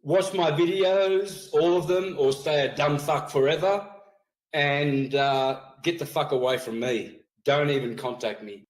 watch my videos, all of them, or stay a dumb fuck forever, and get the fuck away from me. Don't even contact me.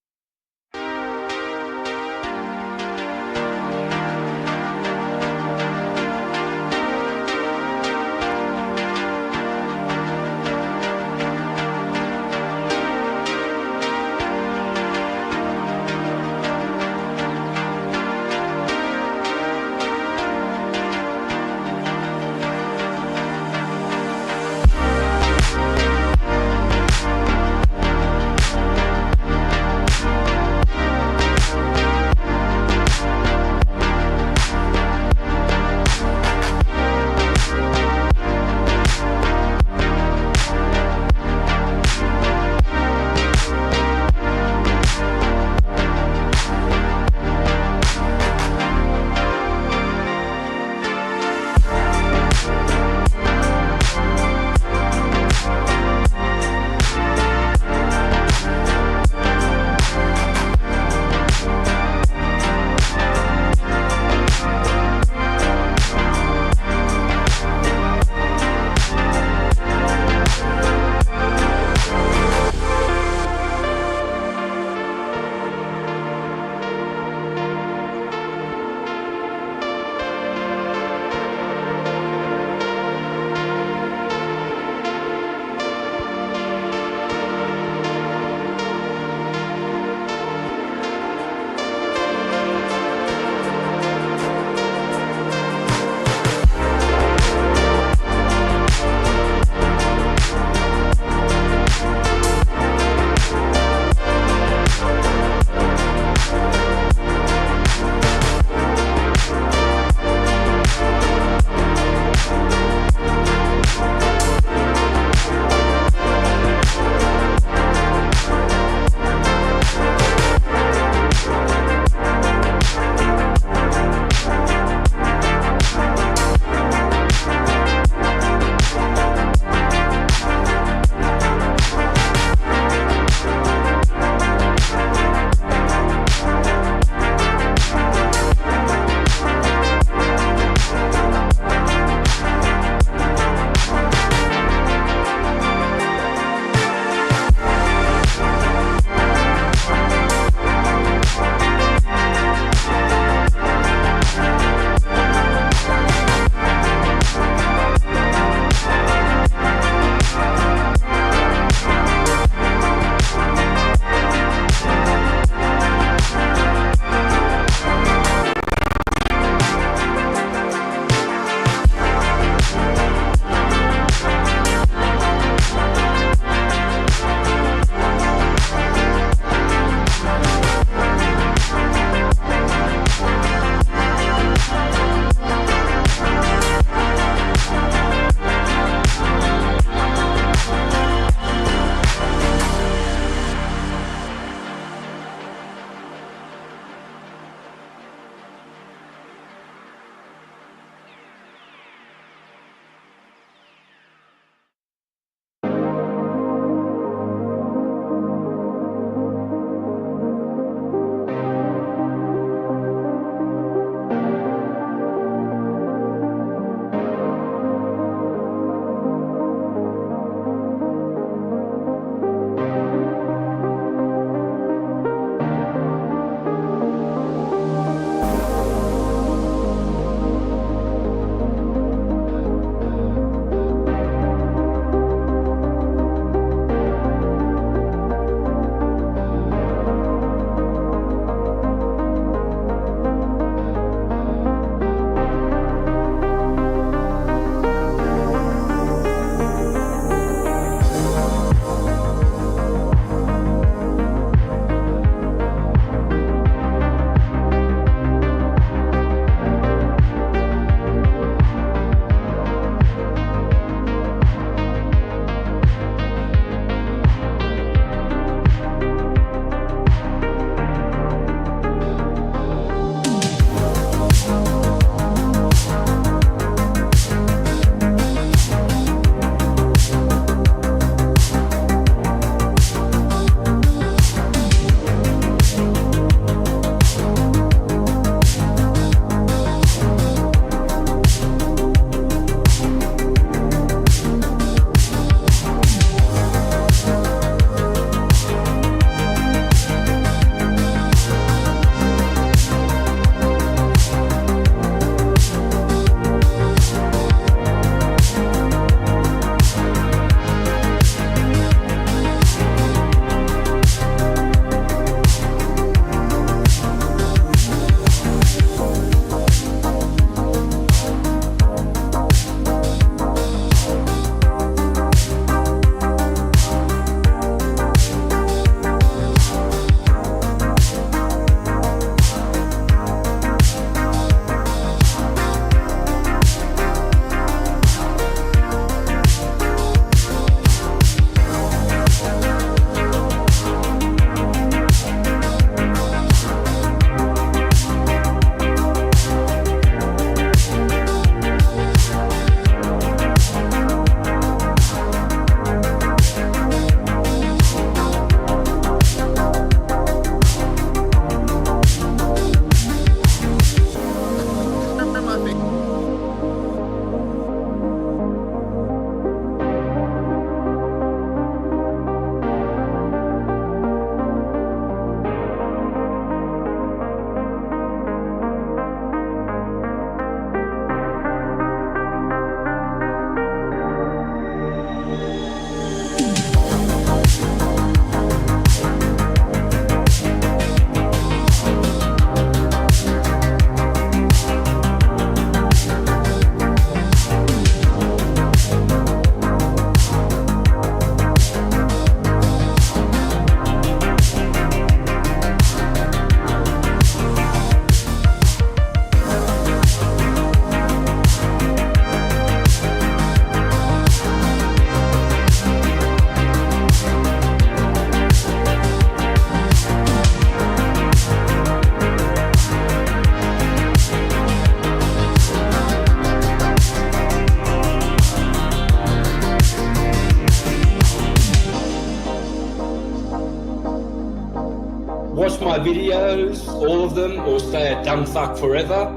videos, all of them, or stay a dumb fuck forever,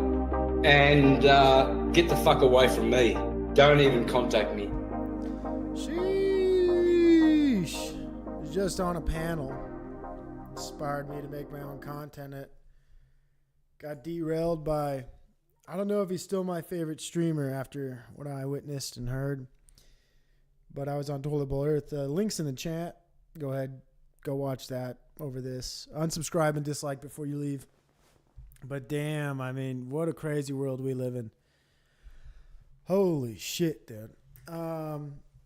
and get the fuck away from me. Don't even contact me. Sheesh. I was just on a panel. Inspired me to make my own content. It got derailed by, I don't know if he's still my favorite streamer after what I witnessed and heard, but I was on Toilet Bowl Earth. Links in the chat. Go ahead, go watch that over this. Unsubscribe and dislike before you leave. But damn, I mean, what a crazy world we live in. Holy shit, dude.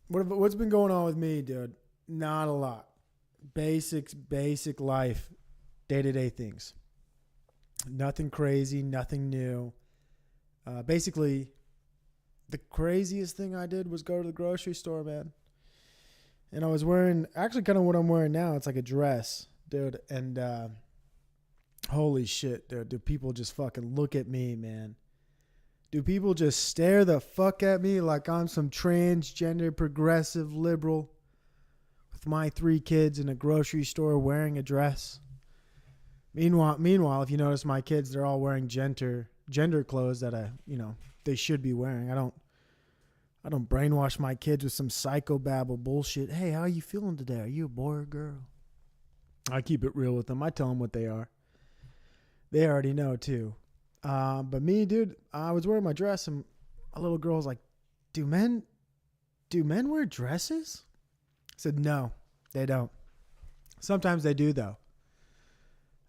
What's been going on with me, dude? Not a lot. Basic life, day-to-day things. Nothing crazy, nothing new. Basically, the craziest thing I did was go to the grocery store, man. And I was wearing, actually kind of what I'm wearing now. It's like a dress, dude. And holy shit, dude. Do people just fucking look at me, man? Do people just stare the fuck at me like I'm some transgender, progressive, liberal with my 3 kids in a grocery store wearing a dress? Meanwhile, if you notice my kids, they're all wearing gender clothes that they should be wearing. I don't brainwash my kids with some psychobabble bullshit. Hey, how are you feeling today? Are you a boy or a girl? I keep it real with them. I tell them what they are. They already know too. But me, dude, I was wearing my dress and a little girl was like, do men wear dresses? I said, no, they don't. Sometimes they do though.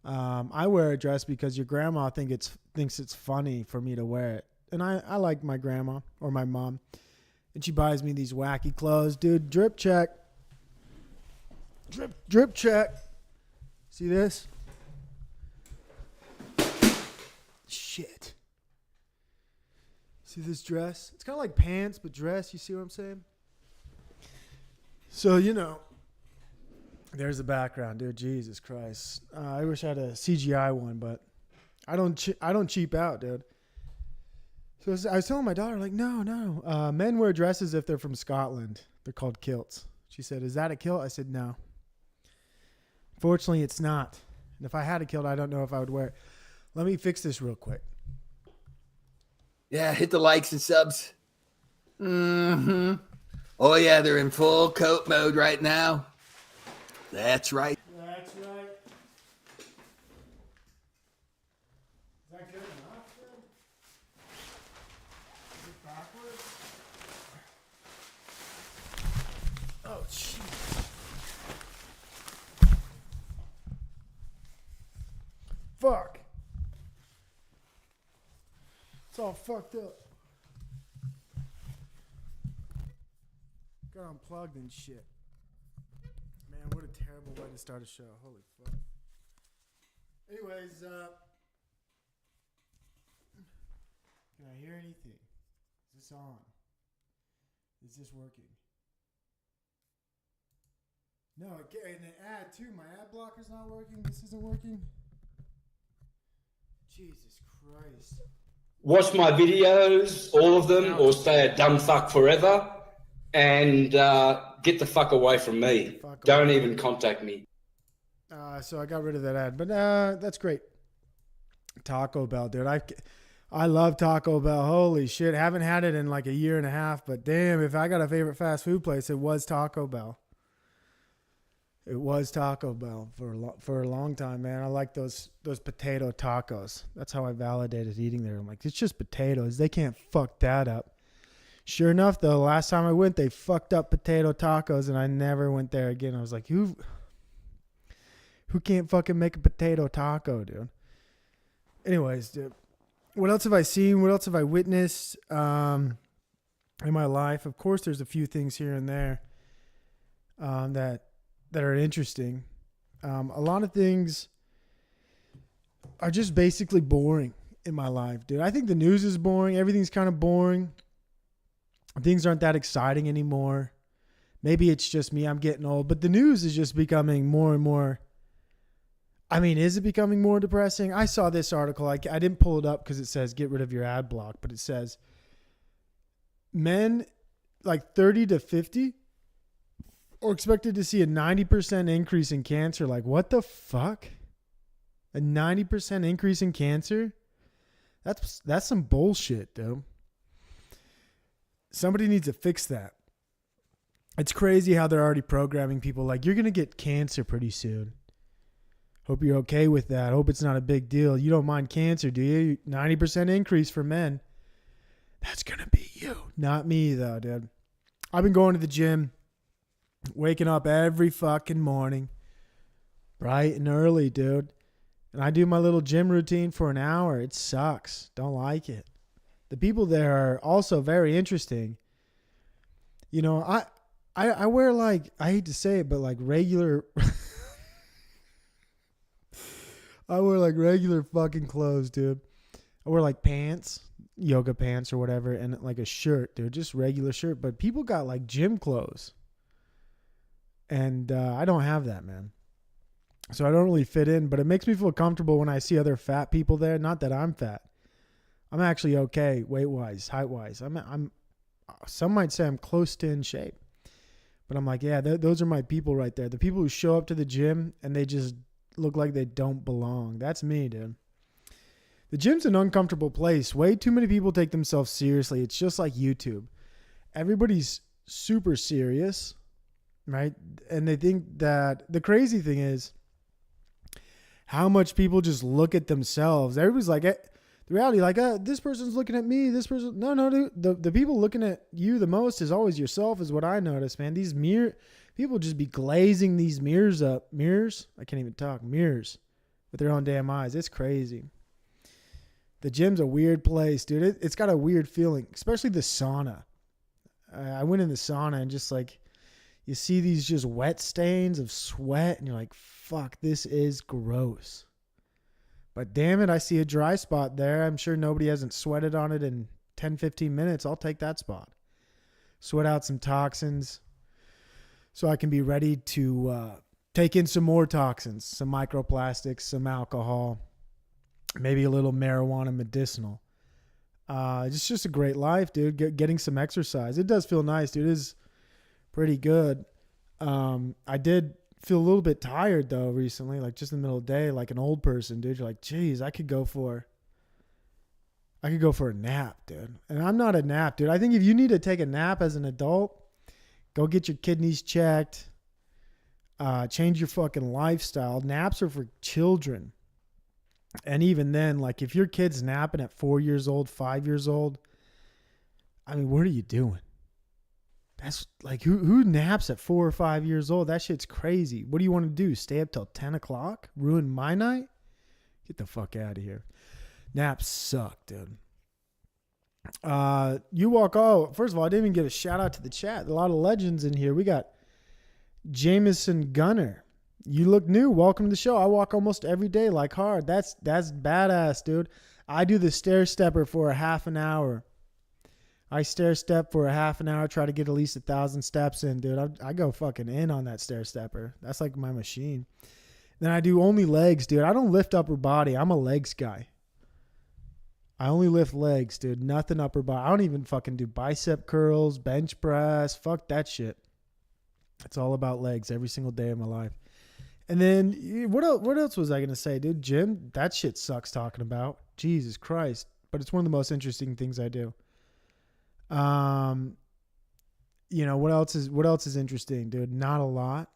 I wear a dress because your grandma thinks it's funny for me to wear it. And I like my grandma or my mom. And she buys me these wacky clothes. Dude, drip check. Drip check. See this? Shit. See this dress? It's kind of like pants, but dress. You see what I'm saying? So, there's the background, dude. Jesus Christ. I wish I had a CGI one, but I don't cheap out, dude. So I was telling my daughter, like, no. Men wear dresses if they're from Scotland. They're called kilts. She said, is that a kilt? I said, no. Fortunately, it's not. And if I had a kilt, I don't know if I would wear it. Let me fix this real quick. Yeah, hit the likes and subs. Mm-hmm. Oh, yeah, they're in full coat mode right now. That's right. That's right. Is that good enough, dude? Is it backwards? Oh, jeez. Fuck. It's all fucked up. Got unplugged and shit. Man, what a terrible way to start a show. Holy fuck. Anyways, can I hear anything? Is this on? Is this working? No, and the ad too. My ad blocker's not working. This isn't working. Jesus Christ. Watch my videos, all of them, or stay a dumb fuck forever, and get the fuck away from me. Don't even contact me. So I got rid of that ad, but that's great. Taco Bell, dude. I love Taco Bell. Holy shit. Haven't had it in like a year and a half, but damn, if I got a favorite fast food place, it was Taco Bell. It was Taco Bell for a long time, man. I like those potato tacos. That's how I validated eating there. I'm like, it's just potatoes. They can't fuck that up. Sure enough, though, last time I went, they fucked up potato tacos, and I never went there again. I was like, who can't fucking make a potato taco, dude? Anyways, dude, what else have I seen? What else have I witnessed in my life? Of course, there's a few things here and there that are interesting. A lot of things are just basically boring in my life, dude. I think the news is boring. Everything's kind of boring. Things aren't that exciting anymore. Maybe it's just me. I'm getting old. But the news is just becoming more and more. I mean, is it becoming more depressing? I saw this article. I didn't pull it up because it says get rid of your ad block. But it says men like 30 to 50 are expected to see a 90% increase in cancer. Like, what the fuck? A 90% increase in cancer? That's some bullshit, dude. Somebody needs to fix that. It's crazy how they're already programming people like, you're going to get cancer pretty soon. Hope you're okay with that. Hope it's not a big deal. You don't mind cancer, do you? 90% increase for men. That's going to be you. Not me, though, dude. I've been going to the gym, waking up every fucking morning, bright and early, dude. And I do my little gym routine for an hour. It sucks. Don't like it. The people there are also very interesting. You know, I wear like, I hate to say it, but like regular... I wear like regular fucking clothes, dude. I wear like pants, yoga pants or whatever, and like a shirt, dude. Just regular shirt. But people got like gym clothes. And I don't have that, man. So I don't really fit in, but it makes me feel comfortable when I see other fat people there. Not that I'm fat. I'm actually okay weight-wise, height-wise. I'm some might say I'm close to in shape. But I'm like, yeah, those are my people right there. The people who show up to the gym and they just look like they don't belong. That's me, dude. The gym's an uncomfortable place. Way too many people take themselves seriously. It's just like YouTube. Everybody's super serious, right? And they think that the crazy thing is how much people just look at themselves. Everybody's like, the reality, like, this person's looking at me. This person, no, dude. The people looking at you the most is always yourself, is what I notice, man. These people just be glazing these mirrors up. Mirrors? I can't even talk. Mirrors with their own damn eyes. It's crazy. The gym's a weird place, dude. It's got a weird feeling, especially the sauna. I went in the sauna and just like, you see these just wet stains of sweat and you're like, fuck, this is gross. But damn it, I see a dry spot there. I'm sure nobody hasn't sweated on it in 10, 15 minutes. I'll take that spot. Sweat out some toxins so I can be ready to take in some more toxins, some microplastics, some alcohol, maybe a little marijuana medicinal. It's just a great life, dude. Getting some exercise. It does feel nice, dude. It is pretty good. I did feel a little bit tired though recently, like just in the middle of the day, like an old person, dude. You're like, geez, I could go for a nap, dude. And I'm not a nap, dude. I think if you need to take a nap as an adult, go get your kidneys checked. Change your fucking lifestyle. Naps are for children. And even then, like if your kid's napping at 4 years old, 5 years old, I mean, what are you doing? That's like, who naps at 4 or 5 years old? That shit's crazy. What do you want to do? Stay up till 10 o'clock? Ruin my night? Get the fuck out of here. Naps suck, dude. First of all, I didn't even get a shout out to the chat. A lot of legends in here. We got Jameson Gunner. You look new. Welcome to the show. I walk almost every day like hard. That's badass, dude. I do the stair stepper for a half an hour. I stair step for a half an hour, try to get at least 1,000 steps in, dude. I go fucking in on that stair stepper. That's like my machine. Then I do only legs, dude. I don't lift upper body. I'm a legs guy. I only lift legs, dude. Nothing upper body. I don't even fucking do bicep curls, bench press. Fuck that shit. It's all about legs every single day of my life. And then what else was I going to say, dude? Gym, that shit sucks talking about. Jesus Christ. But it's one of the most interesting things I do. You know, what else is interesting, dude? Not a lot.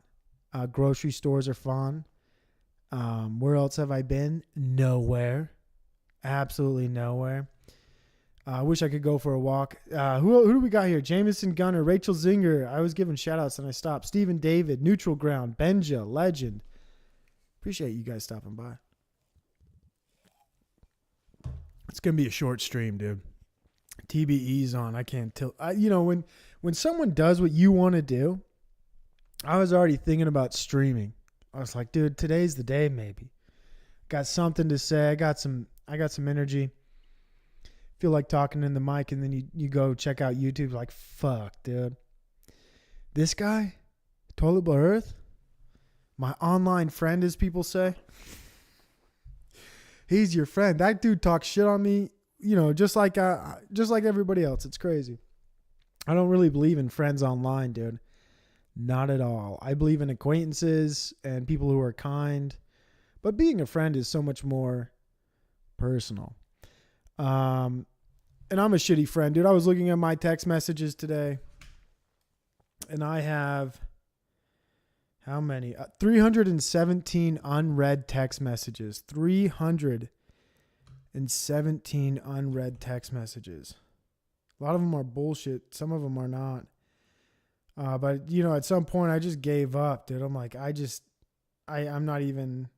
Grocery stores are fun. Where else have I been? Nowhere. Absolutely nowhere. I wish I could go for a walk. Who do we got here? Jameson Gunner, Rachel Zinger. I was giving shout outs and I stopped. Stephen David, Neutral Ground, Benja, Legend. Appreciate you guys stopping by. It's going to be a short stream, dude. TBE's on. I can't tell. When someone does what you want to do, I was already thinking about streaming. I was like, dude, today's the day. Maybe got something to say. I got some energy. Feel like talking in the mic, and then you go check out YouTube. Like, fuck, dude. This guy, Toilet Boy Earth, my online friend, as people say. He's your friend. That dude talks shit on me. You know, just like everybody else. It's crazy. I don't really believe in friends online, dude. Not at all. I believe in acquaintances and people who are kind. But being a friend is so much more personal. And I'm a shitty friend, dude. I was looking at my text messages today, and I have how many? 317 unread text messages. 317 unread text messages. A lot of them are bullshit. Some of them are not. But you know, at some point, I just gave up, dude. I'm like, I'm not even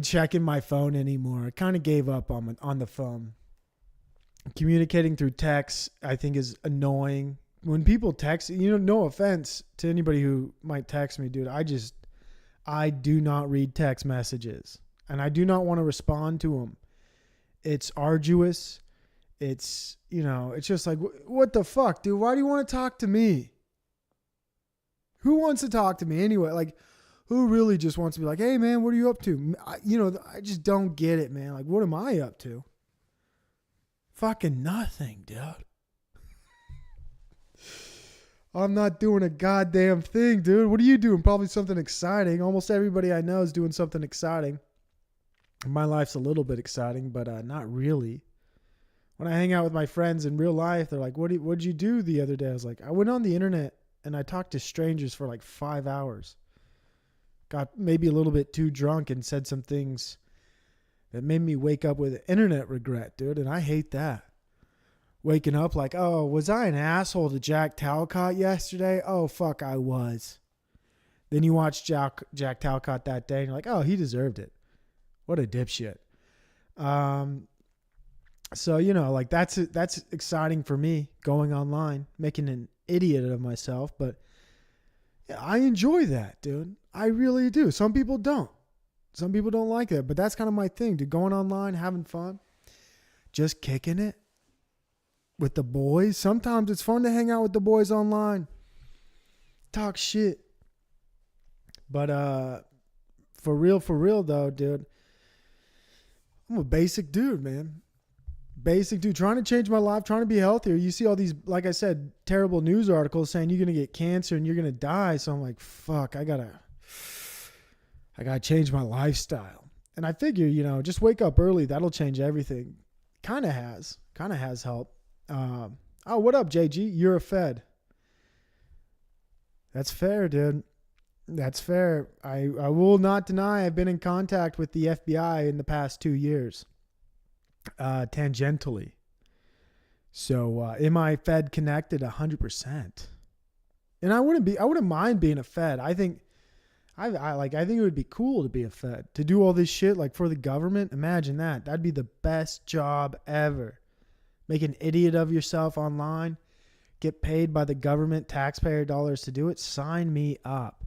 checking my phone anymore. I kind of gave up on the phone. Communicating through text, I think, is annoying. When people text, you know, no offense to anybody who might text me, dude. I do not read text messages, and I do not want to respond to them. It's arduous. It's, you know, it's just like, what the fuck, dude? Why do you want to talk to me? Who wants to talk to me anyway? Like, who really just wants to be like, hey, man, what are you up to? You know, I just don't get it, man. Like, what am I up to? Fucking nothing, dude. I'm not doing a goddamn thing, dude. What are you doing? Probably something exciting. Almost everybody I know is doing something exciting. My life's a little bit exciting, but not really. When I hang out with my friends in real life, they're like, what'd you do the other day? I was like, I went on the internet and I talked to strangers for like 5 hours. Got maybe a little bit too drunk and said some things that made me wake up with internet regret, dude. And I hate that. Waking up like, oh, was I an asshole to Jack Talcott yesterday? Oh, fuck, I was. Then you watch Jack Talcott that day and you're like, oh, he deserved it. What a dipshit. So, you know, like that's exciting for me, going online, making an idiot of myself. But yeah, I enjoy that, dude. I really do. Some people don't. Some people don't like that. But that's kind of my thing, dude. Going online, having fun, just kicking it with the boys. Sometimes it's fun to hang out with the boys online, talk shit. But for real though, dude, I'm a basic dude, man. Basic dude, trying to change my life, trying to be healthier. You see all these, like I said, terrible news articles saying you're going to get cancer and you're going to die. So I'm like, fuck, I gotta change my lifestyle. And I figure, you know, just wake up early. That'll change everything. Kind of has helped. Oh, what up, JG? You're a Fed. That's fair, dude. That's fair. I will not deny I've been in contact with the FBI in the past 2 years. Tangentially. So, am I Fed connected? 100%. And I wouldn't mind being a Fed. I think it would be cool to be a Fed, to do all this shit like for the government. Imagine that. That'd be the best job ever. Make an idiot of yourself online, get paid by the government, taxpayer dollars to do it. Sign me up.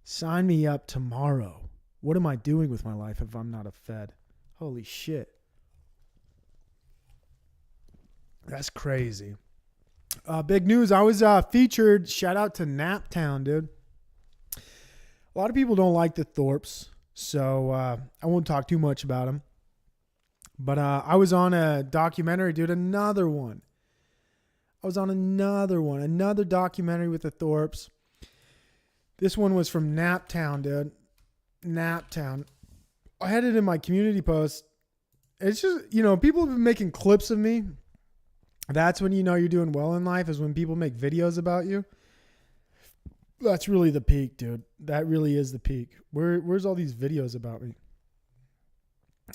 Sign me up tomorrow. What am I doing with my life if I'm not a Fed? Holy shit. That's crazy. Big news. I was featured. Shout out to Naptown, dude. A lot of people don't like the Thorpes, so I won't talk too much about them. But I was on a documentary, dude. Another one. Another documentary with the Thorpes. This one was from Naptown, dude. Naptown. I had it in my community post. It's just, you know, people have been making clips of me. That's when you know you're doing well in life, is when people make videos about you. That's really the peak, dude. That really is the peak. Where's all these videos about me?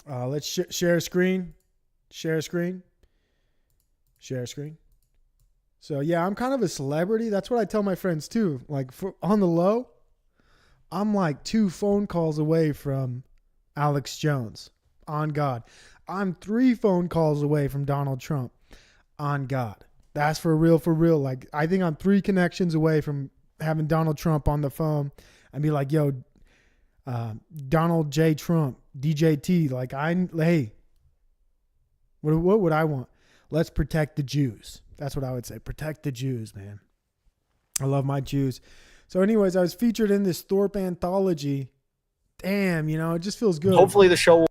Let's share a screen. Share a screen. Share a screen. So, yeah, I'm kind of a celebrity. That's what I tell my friends, too. Like, on the low, I'm like 2 phone calls away from Alex Jones. On God. I'm 3 phone calls away from Donald Trump. On God. That's for real, for real. Like, I think I'm 3 connections away from having Donald Trump on the phone and be like, yo, Donald J. Trump, DJT, like, hey, what would I want? Let's protect the Jews. That's what I would say. Protect the Jews, man. I love my Jews. So anyways, I was featured in this Thorpe anthology. Damn, you know, it just feels good. Hopefully the show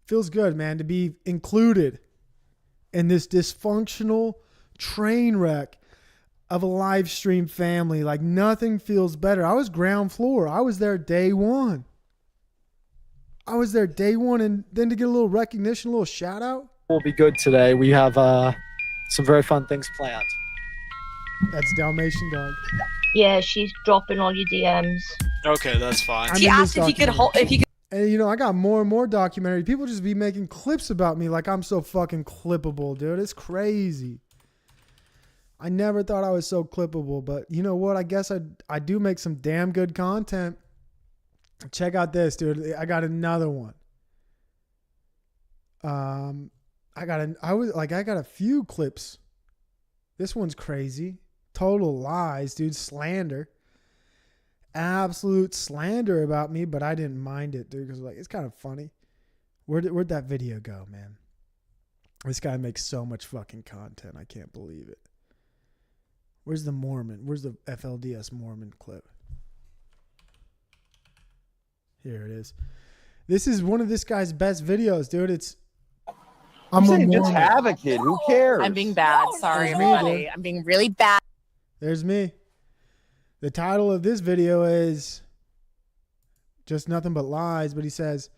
feels good, man, to be included in this dysfunctional train wreck of a live stream family. Like nothing feels better. I was ground floor. I was there day one. And then to get a little recognition, a little shout out. Will be good today. We have some very fun things planned. That's Dalmatian Dog. Yeah, she's dropping all your DMs. Okay, that's fine. I'm She in this asked if he could documentary. And you know, I got more and more documentary. People just be making clips about me like I'm so fucking clippable, dude. It's crazy. I never thought I was so clippable, but you know what? I guess I do make some damn good content. Check out this, dude. I got another one. I got a few clips. This one's crazy. Total lies, dude. Slander. Absolute slander about me, but I didn't mind it, dude, because like it's kind of funny. Where'd that video go, man? This guy makes so much fucking content. I can't believe it. Where's the Mormon? Where's the FLDS Mormon clip? Here it is. This is one of this guy's best videos, dude. I'm a Mormon. Just have a kid. Who cares? I'm being bad. Sorry, There's me, everybody. dude. I'm being really bad. There's me. The title of this video is just nothing but lies, but he says,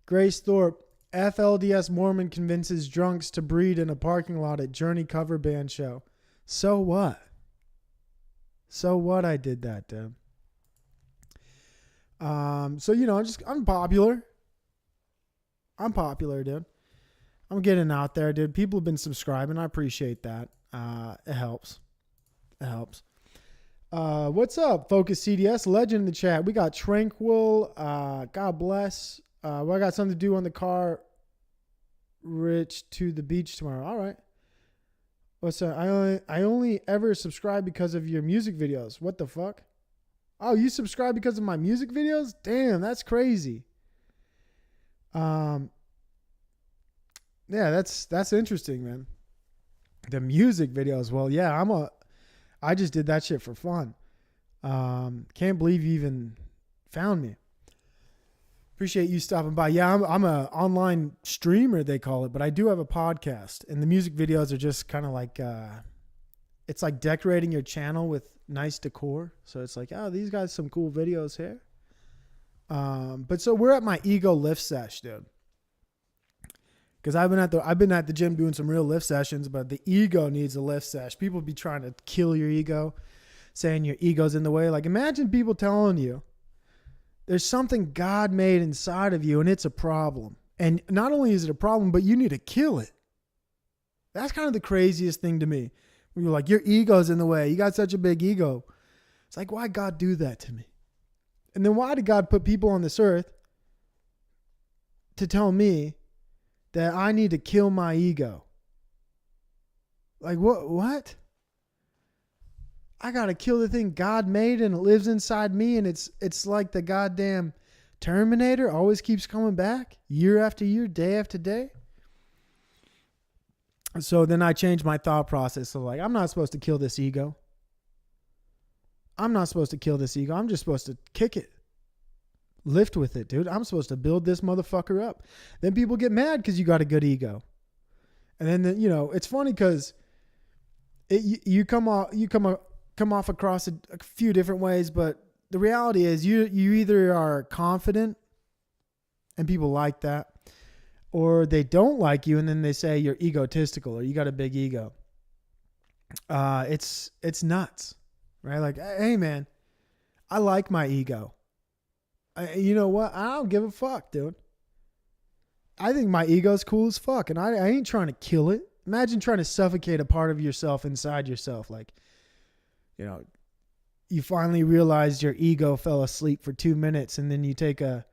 Grace Thorpe, FLDS Mormon convinces drunks to breed in a parking lot at Journey cover band show. So what? So what I did that, dude. So, you know, I'm popular. I'm popular, dude. I'm getting out there, dude. People have been subscribing. I appreciate that. It helps. It helps. What's up, Focus CDS Legend in the chat? We got Tranquil. God bless. Well, I got something to do on the car. Rich to the beach tomorrow. All right. What's that? I only ever subscribe because of your music videos. What the fuck? Oh, you subscribe because of my music videos? Damn, that's crazy. Yeah, that's interesting, man. The music videos. Well, yeah, I just did that shit for fun. Can't believe you even found me. Appreciate you stopping by. Yeah, I'm a online streamer, they call it, but I do have a podcast, and the music videos are just kind of like, it's like decorating your channel with nice decor. So it's like, oh, these guys some cool videos here. But so we're at my ego lift sesh, dude. Because I've been at the gym doing some real lift sessions, but the ego needs a lift sesh. People be trying to kill your ego, saying your ego's in the way. Like imagine people telling you there's something God made inside of you and it's a problem. And not only is it a problem, but you need to kill it. That's kind of the craziest thing to me. When you're like, your ego's in the way. You got such a big ego. It's like, why God do that to me? And then why did God put people on this earth to tell me that I need to kill my ego? Like what? I got to kill the thing God made and it lives inside me, and it's like the goddamn Terminator always keeps coming back year after year, day after day. So then I changed my thought process. So like, I'm not supposed to kill this ego. I'm not supposed to kill this ego. I'm just supposed to kick it. Lift with it, dude. I'm supposed to build this motherfucker up. Then people get mad because you got a good ego. And then, you know, it's funny because you come off across a few different ways, but the reality is you either are confident and people like that, or they don't like you and then they say you're egotistical or you got a big ego. It's nuts, right? Like, hey man, I like my ego. You know what? I don't give a fuck, dude. I think my ego's cool as fuck, and I ain't trying to kill it. Imagine trying to suffocate a part of yourself inside yourself. Like, you know, you finally realize your ego fell asleep for 2 minutes, and then you take a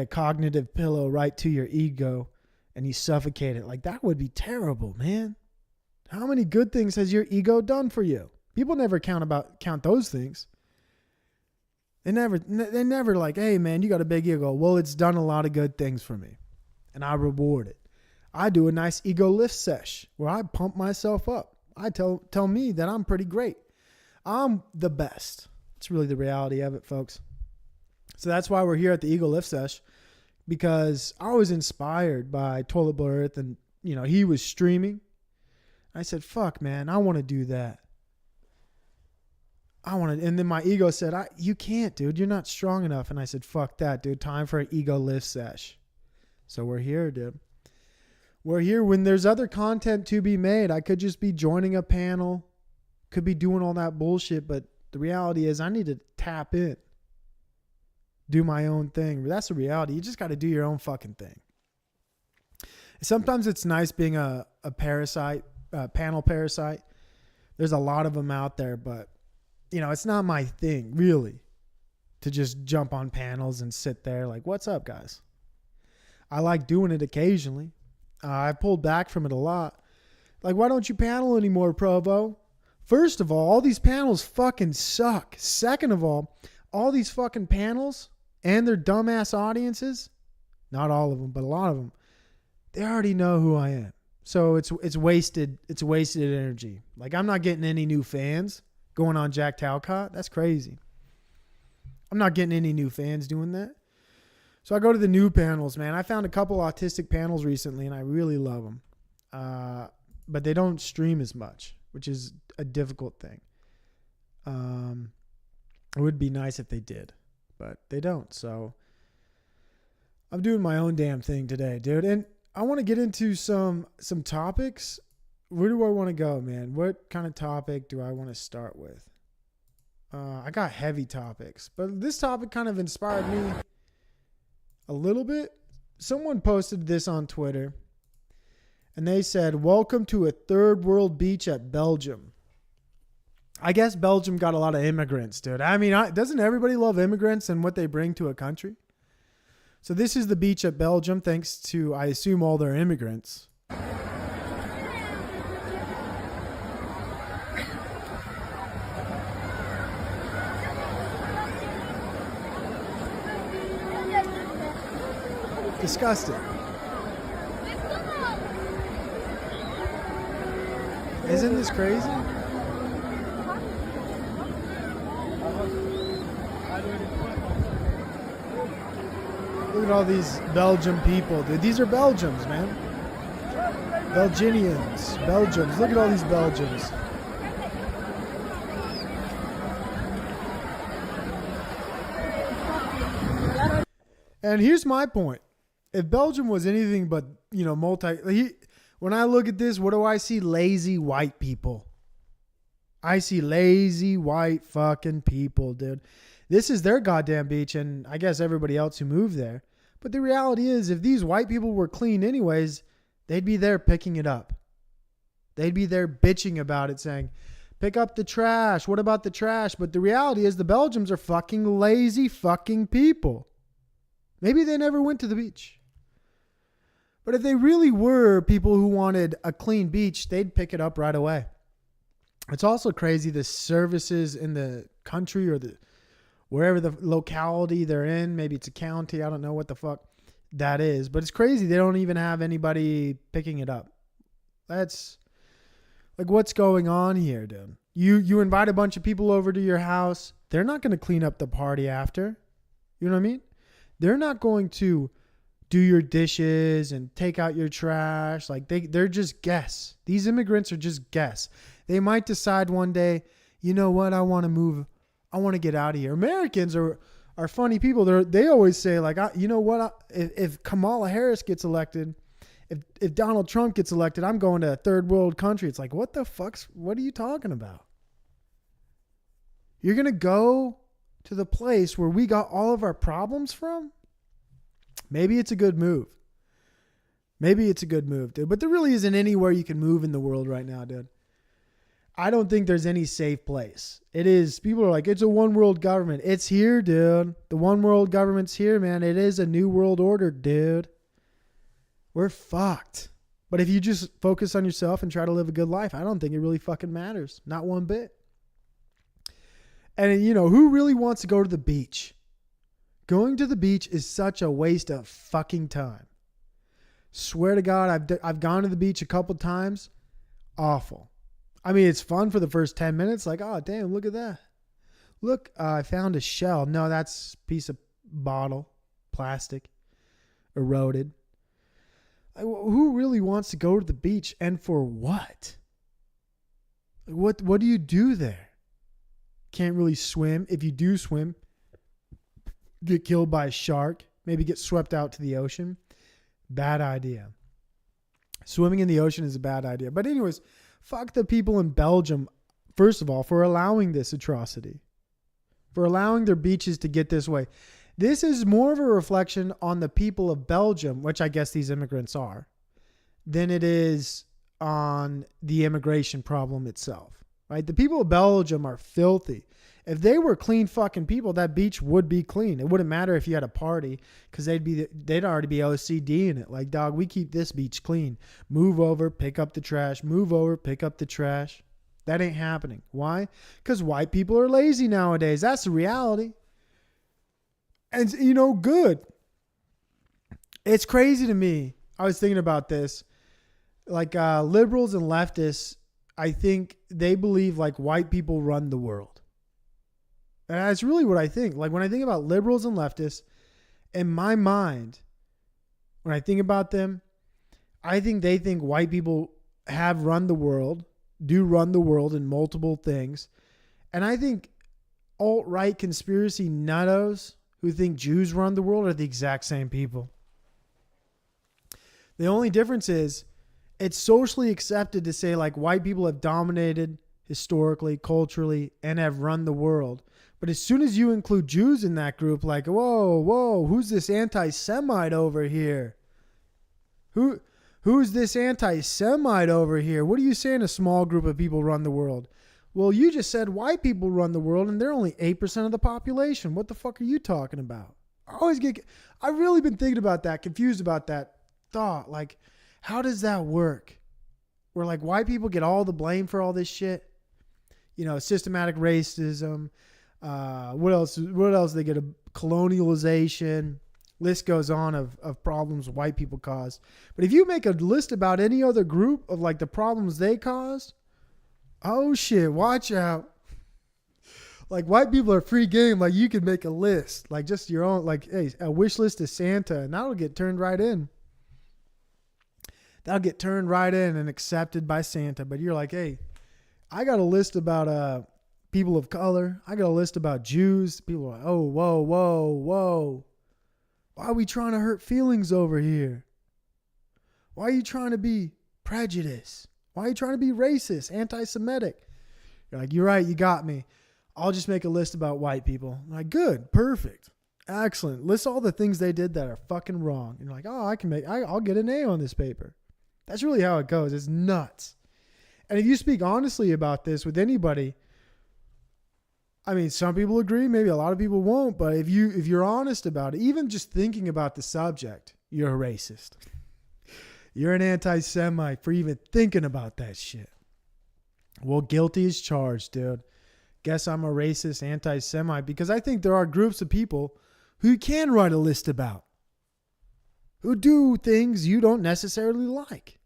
cognitive pillow right to your ego, and you suffocate it. Like, that would be terrible, man. How many good things has your ego done for you? People never count those things. They never like, hey man, you got a big ego. Well, it's done a lot of good things for me, and I reward it. I do a nice ego lift sesh where I pump myself up. I tell me that I'm pretty great. I'm the best. It's really the reality of it, folks. So that's why we're here at the ego lift sesh, because I was inspired by Toilet Boy Earth, and you know he was streaming. I said, fuck man, I want to do that. I want to, and then my ego said, you can't, dude. You're not strong enough. And I said, fuck that, dude. Time for an ego lift sesh. So we're here, dude. We're here when there's other content to be made. I could just be joining a panel, could be doing all that bullshit. But the reality is I need to tap in, do my own thing. That's the reality. You just got to do your own fucking thing. Sometimes it's nice being a parasite, panel parasite. There's a lot of them out there, but you know, it's not my thing really to just jump on panels and sit there like, what's up, guys? I like doing it occasionally. I've pulled back from it a lot. Like, why don't you panel anymore, Provo? First of all these panels fucking suck. Second of all these fucking panels and their dumbass audiences, not all of them, but a lot of them, they already know who I am. So it's wasted energy. Like, I'm not getting any new fans going on Jack Talcott. That's crazy. I'm not getting any new fans doing that. So I go to the new panels, man. I found a couple autistic panels recently, and I really love them. But they don't stream as much, which is a difficult thing. It would be nice if they did, but they don't. So I'm doing my own damn thing today, dude. And I want to get into some topics. Where do I want to go, man? What kind of topic do I want to start with? I got heavy topics, but this topic kind of inspired me a little bit. Someone posted this on Twitter, and they said, welcome to a third world beach at Belgium. I guess Belgium got a lot of immigrants, dude. I mean, doesn't everybody love immigrants and what they bring to a country? So this is the beach at Belgium, thanks to, I assume, all their immigrants. Disgusting. Isn't this crazy? Look at all these Belgian people, dude. These are Belgians, man. Belgians. Belgians. Look at all these Belgians. And here's my point. If Belgium was anything but, you know, when I look at this, what do I see? Lazy white people. I see lazy white fucking people, dude. This is their goddamn beach, and I guess everybody else who moved there. But the reality is, if these white people were clean anyways, they'd be there picking it up. They'd be there bitching about it, saying, pick up the trash. What about the trash? But the reality is the Belgians are fucking lazy fucking people. Maybe they never went to the beach. But if they really were people who wanted a clean beach, they'd pick it up right away. It's also crazy the services in the country or wherever the locality they're in. Maybe it's a county. I don't know what the fuck that is. But it's crazy. They don't even have anybody picking it up. That's like, what's going on here, dude? You invite a bunch of people over to your house. They're not going to clean up the party after. You know what I mean? They're not going to do your dishes and take out your trash. Like they're just guests. These immigrants are just guests. They might decide one day, you know what? I want to move. I want to get out of here. Americans are funny people. They always say like, you know what? If Kamala Harris gets elected, if Donald Trump gets elected, I'm going to a third world country. It's like, what are you talking about? You're going to go to the place where we got all of our problems from? Maybe it's a good move. Maybe it's a good move, dude. But there really isn't anywhere you can move in the world right now, dude. I don't think there's any safe place. It is. People are like, it's a one world government. It's here, dude. The one world government's here, man. It is a new world order, dude. We're fucked. But if you just focus on yourself and try to live a good life, I don't think it really fucking matters. Not one bit. And, you know, who really wants to go to the beach? Going to the beach is such a waste of fucking time. Swear to God, I've gone to the beach a couple times. Awful. I mean, it's fun for the first 10 minutes. Like, oh, damn, look at that. Look, I found a shell. No, that's a piece of bottle, plastic, eroded. Who really wants to go to the beach and for what? What do you do there? can't really swim. If you do swim, get killed by a shark, maybe get swept out to the ocean. Bad idea. Swimming in the ocean is a bad idea. But anyways, fuck the people in Belgium, first of all, for allowing this atrocity, for allowing their beaches to get this way. This is more of a reflection on the people of Belgium, which I guess these immigrants are, than it is on the immigration problem itself, right? The people of Belgium are filthy. If they were clean fucking people, that beach would be clean. It wouldn't matter if you had a party, because they'd already be OCD in it. Like, dog, we keep this beach clean. Move over, pick up the trash. Move over, pick up the trash. That ain't happening. Why? Because white people are lazy nowadays. That's the reality. And, you know, good. It's crazy to me. I was thinking about this. Like, liberals and leftists, I think they believe like white people run the world. And that's really what I think. Like, when I think about liberals and leftists, in my mind, when I think about them, I think they think white people have run the world, do run the world in multiple things. And I think alt-right conspiracy nuttos who think Jews run the world are the exact same people. The only difference is it's socially accepted to say like white people have dominated historically, culturally, and have run the world. But as soon as you include Jews in that group, like, whoa, who's this anti-Semite over here? Who's this anti-Semite over here? What are you saying a small group of people run the world? Well, you just said white people run the world and they're only 8% of the population. What the fuck are you talking about? I've really been thinking about that, confused about that thought. Like, how does that work? Where like white people get all the blame for all this shit? You know, systematic racism. What else? They get a colonialization. List goes on of problems white people caused. But if you make a list about any other group of like the problems they caused, oh shit, watch out. Like, white people are free game. Like, you can make a list, like just your own, like, hey, a wish list of Santa, and that'll get turned right in. That'll get turned right in and accepted by Santa. But you're like, hey, I got a list about people of color. I got a list about Jews. People are like, oh, whoa. Why are we trying to hurt feelings over here? Why are you trying to be prejudiced? Why are you trying to be racist, anti-Semitic? You're like, you're right, you got me. I'll just make a list about white people. I'm like, good, perfect, excellent. List all the things they did that are fucking wrong. And you're like, oh, I'll get an A on this paper. That's really how it goes. It's nuts. And if you speak honestly about this with anybody, I mean, some people agree, maybe a lot of people won't, but if you're honest about it, even just thinking about the subject, you're a racist. You're an anti-Semite for even thinking about that shit. Well, guilty as charged, dude. Guess I'm a racist anti-Semite because I think there are groups of people who you can write a list about, who do things you don't necessarily like.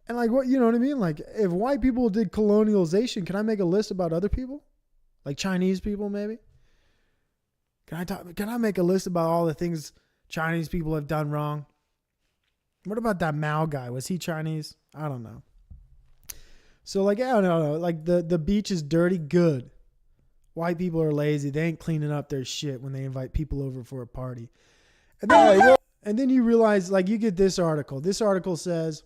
And like, what, you know what I mean? Like, if white people did colonialization, can I make a list about other people? Like Chinese people, maybe? Can I make a list about all the things Chinese people have done wrong? What about that Mao guy? Was he Chinese? I don't know. So like, I don't know. Like the beach is dirty, good. White people are lazy. They ain't cleaning up their shit when they invite people over for a party. And then you realize, like, you get this article. This article says,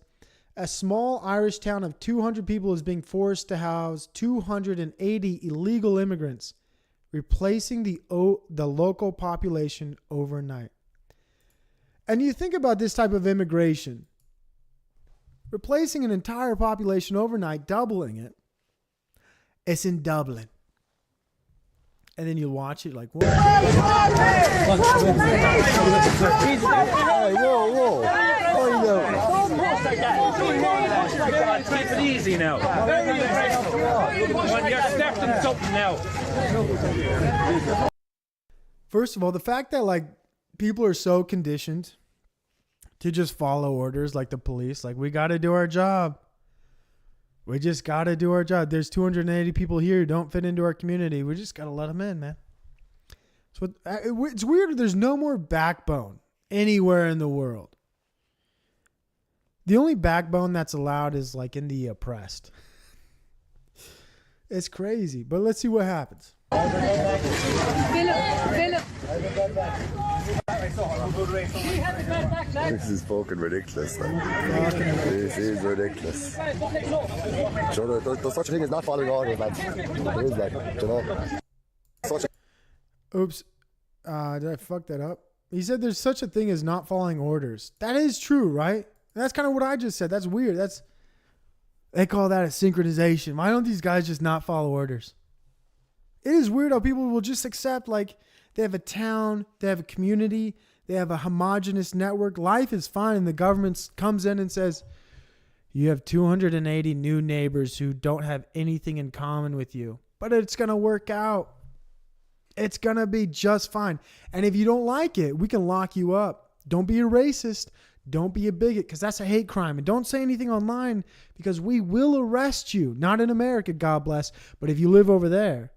a small Irish town of 200 people is being forced to house 280 illegal immigrants, replacing the local population overnight. And you think about this type of immigration, replacing an entire population overnight, doubling it. It's in Dublin. And then you watch it like, whoa. Hey, whoa. What are you doing? Keep it easy now. When you're stepped in something now. First of all, the fact that like people are so conditioned to just follow orders like the police, like we got to do our job. We just got to do our job. There's 280 people here who don't fit into our community. We just got to let them in, man. So it's weird. There's no more backbone anywhere in the world. The only backbone that's allowed is like in the oppressed. It's crazy, but let's see what happens. This is fucking ridiculous. Like. This is ridiculous. You know, there's such a thing as not following orders, lads. There is, like, you know. Such a... Oops. Did I fuck that up? He said there's such a thing as not following orders. That is true, right? That's kind of what I just said. That's weird. They call that a synchronization. Why don't these guys just not follow orders? It is weird how people will just accept, like, they have a town, they have a community, they have a homogenous network. Life is fine, and the government comes in and says, you have 280 new neighbors who don't have anything in common with you. But it's going to work out. It's going to be just fine. And if you don't like it, we can lock you up. Don't be a racist. Don't be a bigot, because that's a hate crime. And don't say anything online, because we will arrest you. Not in America, God bless. But if you live over there,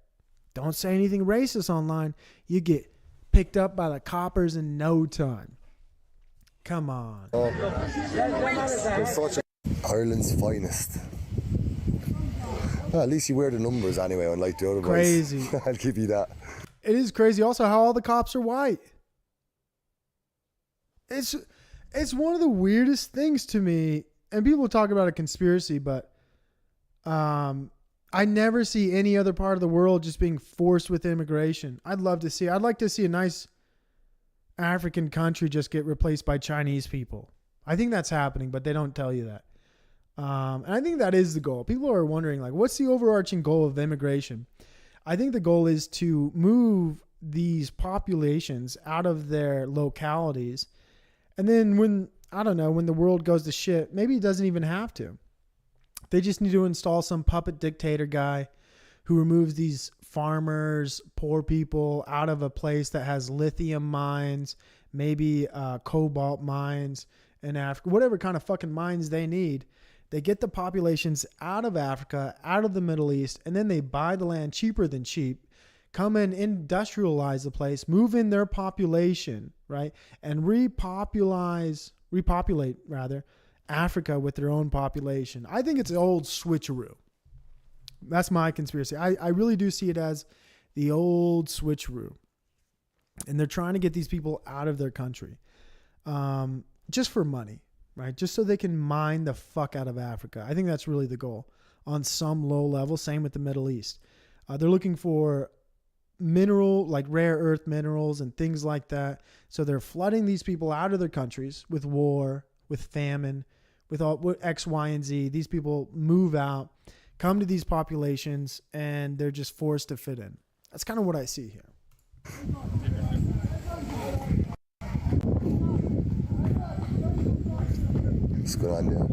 don't say anything racist online. You get picked up by the coppers in no time. Come on. There's such a... Ireland's finest. Well, at least you wear the numbers anyway, unlike the other boys. Crazy. I'll give you that. It is crazy also how all the cops are white. It's one of the weirdest things to me. And people talk about a conspiracy, but I never see any other part of the world just being forced with immigration. I'd like to see a nice African country just get replaced by Chinese people. I think that's happening, but they don't tell you that. And I think that is the goal. People are wondering, like, what's the overarching goal of immigration? I think the goal is to move these populations out of their localities. And then when the world goes to shit, maybe it doesn't even have to. They just need to install some puppet dictator guy who removes these farmers, poor people out of a place that has lithium mines, maybe cobalt mines in Africa, whatever kind of fucking mines they need. They get the populations out of Africa, out of the Middle East, and then they buy the land cheaper than cheap, come and industrialize the place, move in their population, right? And repopulate Africa with their own population. I think it's an old switcheroo. That's my conspiracy. I really do see it as the old switcheroo. And they're trying to get these people out of their country just for money, right? Just so they can mine the fuck out of Africa. I think that's really the goal on some low level. Same with the Middle East. They're looking for like rare earth minerals and things like that. So they're flooding these people out of their countries with war, with famine, with all X, Y, and Z. These people move out, come to these populations, and they're just forced to fit in. That's kind of what I see here. What's going on there?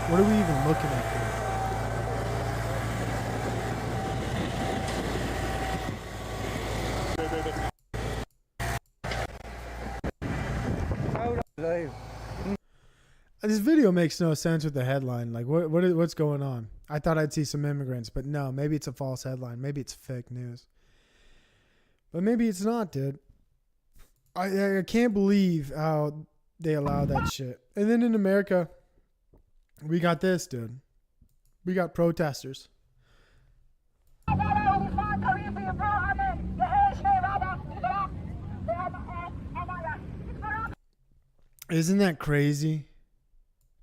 What are we even looking at here? This video makes no sense with the headline. Like, what's going on? I thought I'd see some immigrants, but no, maybe it's a false headline. Maybe it's fake news. But maybe it's not, dude. I can't believe how they allow that shit. And then in America, we got this, dude. We got protesters. Isn't that crazy?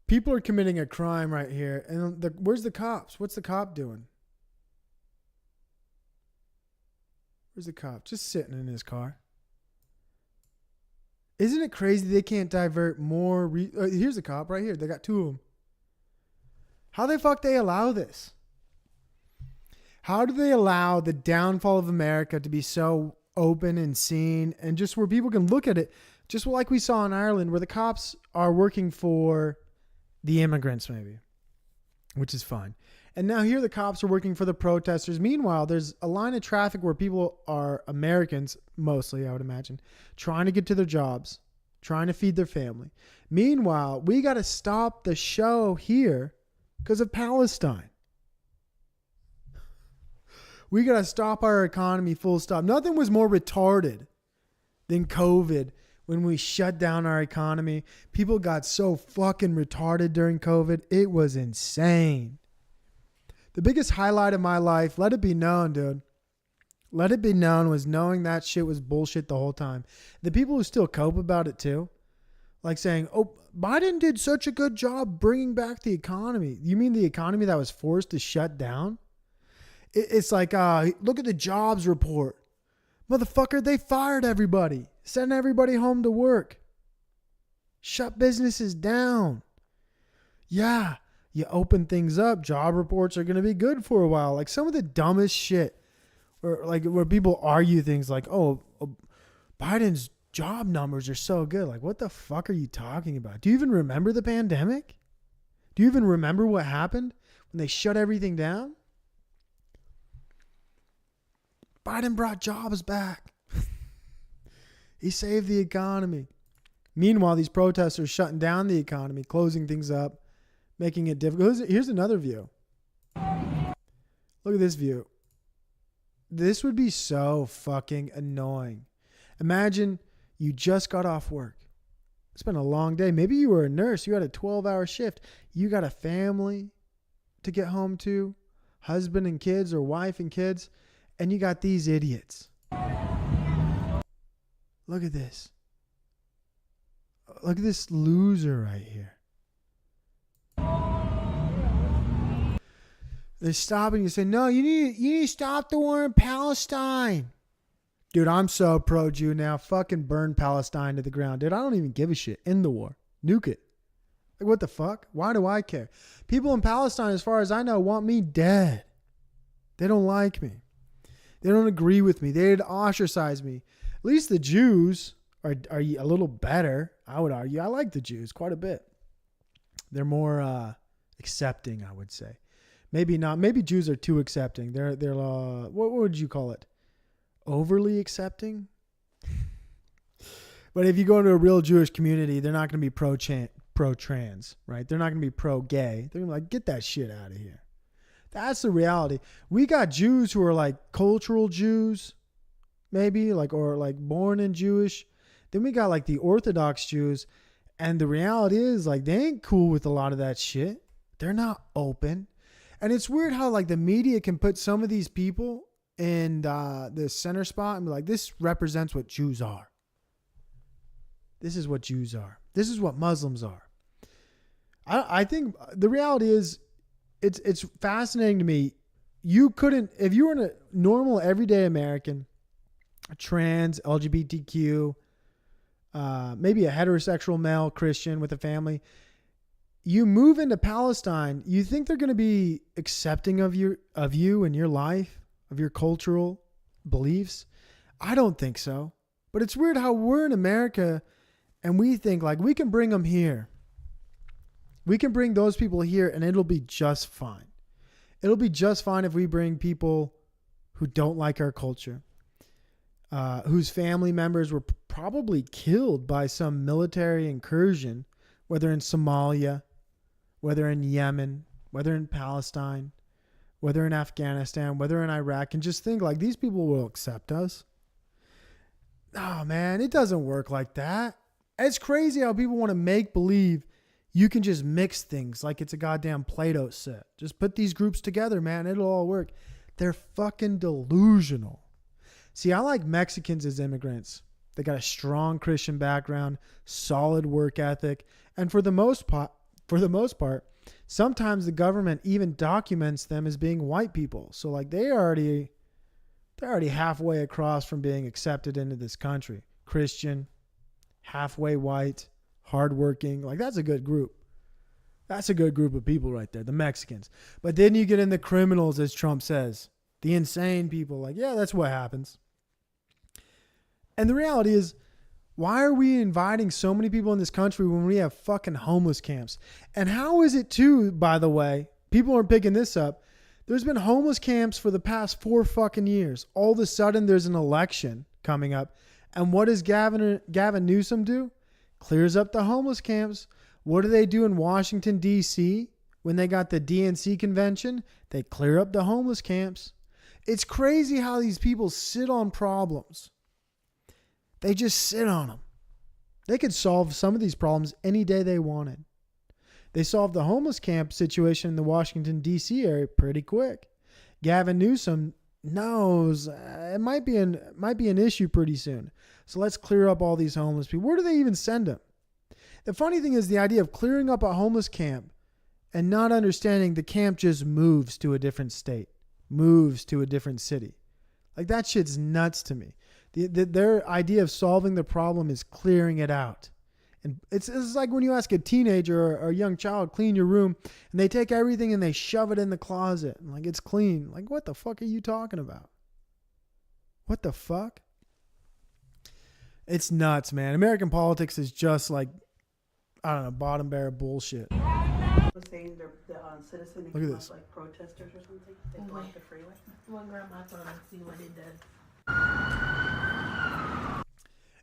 People are committing a crime right here. And where's the cops? What's the cop doing? Where's the cop? Just sitting in his car. Isn't it crazy they can't divert more? Here's the cop right here. They got two of them. How the fuck they allow this? How do they allow the downfall of America to be so open and seen and just where people can look at it, just like we saw in Ireland, where the cops are working for the immigrants maybe, which is fine. And now here the cops are working for the protesters. Meanwhile, there's a line of traffic where people are Americans, mostly I would imagine, trying to get to their jobs, trying to feed their family. Meanwhile, we got to stop the show here because of Palestine. We got to stop our economy full stop. Nothing was more retarded than COVID when we shut down our economy. People got so fucking retarded during COVID. It was insane. The biggest highlight of my life, let it be known, dude. Let it be known, was knowing that shit was bullshit the whole time. The people who still cope about it too, like saying, oh, Biden did such a good job bringing back the economy. You mean the economy that was forced to shut down? It's like, look at the jobs report. Motherfucker, they fired everybody. Sent everybody home to work. Shut businesses down. Yeah, you open things up. Job reports are going to be good for a while. Like some of the dumbest shit. Or like where people argue things like, oh, Biden's job numbers are so good. Like, what the fuck are you talking about? Do you even remember the pandemic? Do you even remember what happened when they shut everything down? Biden brought jobs back. He saved the economy. Meanwhile, these protests are shutting down the economy, closing things up, making it difficult. Here's another view. Look at this view. This would be so fucking annoying. Imagine you just got off work. It's been a long day. Maybe you were a nurse. You had a 12-hour shift. You got a family to get home to, husband and kids or wife and kids, and you got these idiots. Look at this. Look at this loser right here. They stop and you say, no, you need to stop the war in Palestine. Dude, I'm so pro-Jew now. Fucking burn Palestine to the ground. Dude, I don't even give a shit. End the war. Nuke it. Like, what the fuck? Why do I care? People in Palestine, as far as I know, want me dead. They don't like me. They don't agree with me. They'd ostracize me. At least the Jews are a little better, I would argue. I like the Jews quite a bit. They're more accepting, I would say. Maybe not. Maybe Jews are too accepting. They're what would you call it? Overly accepting? But if you go into a real Jewish community, they're not going to be pro-trans, right? They're not going to be pro-gay. They're going to be like, get that shit out of here. That's the reality. We got Jews who are like cultural Jews, maybe, like, or like born in Jewish. Then we got like the Orthodox Jews. And the reality is, like, they ain't cool with a lot of that shit. They're not open. And it's weird how like the media can put some of these people in the center spot and be like, this represents what Jews are. This is what Jews are. This is what Muslims are. I think the reality is it's fascinating to me. You couldn't, if you were a normal everyday American, a trans, LGBTQ, maybe a heterosexual male Christian with a family, you move into Palestine, you think they're going to be accepting of you and your life, of your cultural beliefs? I don't think so. But it's weird how we're in America and we think like we can bring them here. We can bring those people here and it'll be just fine. It'll be just fine if we bring people who don't like our culture, whose family members were probably killed by some military incursion, whether in Somalia, whether in Yemen, whether in Palestine, whether in Afghanistan, whether in Iraq, and just think like these people will accept us. Oh man, it doesn't work like that. It's crazy how people want to make believe you can just mix things like it's a goddamn Play-Doh set. Just put these groups together, man. It'll all work. They're fucking delusional. See, I like Mexicans as immigrants. They got a strong Christian background, solid work ethic, and for the most part, sometimes the government even documents them as being white people. So like they're already halfway across from being accepted into this country. Christian, halfway white, hardworking. Like that's a good group. That's a good group of people right there, the Mexicans. But then you get in the criminals, as Trump says, the insane people. Like, yeah, that's what happens. And the reality is, why are we inviting so many people in this country when we have fucking homeless camps? And how is it too, by the way, people aren't picking this up. There's been homeless camps for the past 4 fucking years. All of a sudden there's an election coming up. And what does Gavin Newsom do? Clears up the homeless camps. What do they do in Washington, D.C. when they got the DNC convention? They clear up the homeless camps. It's crazy how these people sit on problems. They just sit on them. They could solve some of these problems any day they wanted. They solved the homeless camp situation in the Washington, D.C. area pretty quick. Gavin Newsom knows it might be an issue pretty soon. So let's clear up all these homeless people. Where do they even send them? The funny thing is the idea of clearing up a homeless camp and not understanding the camp just moves to a different state, moves to a different city. Like, that shit's nuts to me. Their idea of solving the problem is clearing it out. And it's like when you ask a teenager or a young child, clean your room, and they take everything and they shove it in the closet. And like, it's clean. Like, what the fuck are you talking about? What the fuck? It's nuts, man. American politics is just like, I don't know, bottom barrel bullshit. Saying the citizen Look at this. like protesters or something. They blocked the freeway. One grandma told me to see what he did.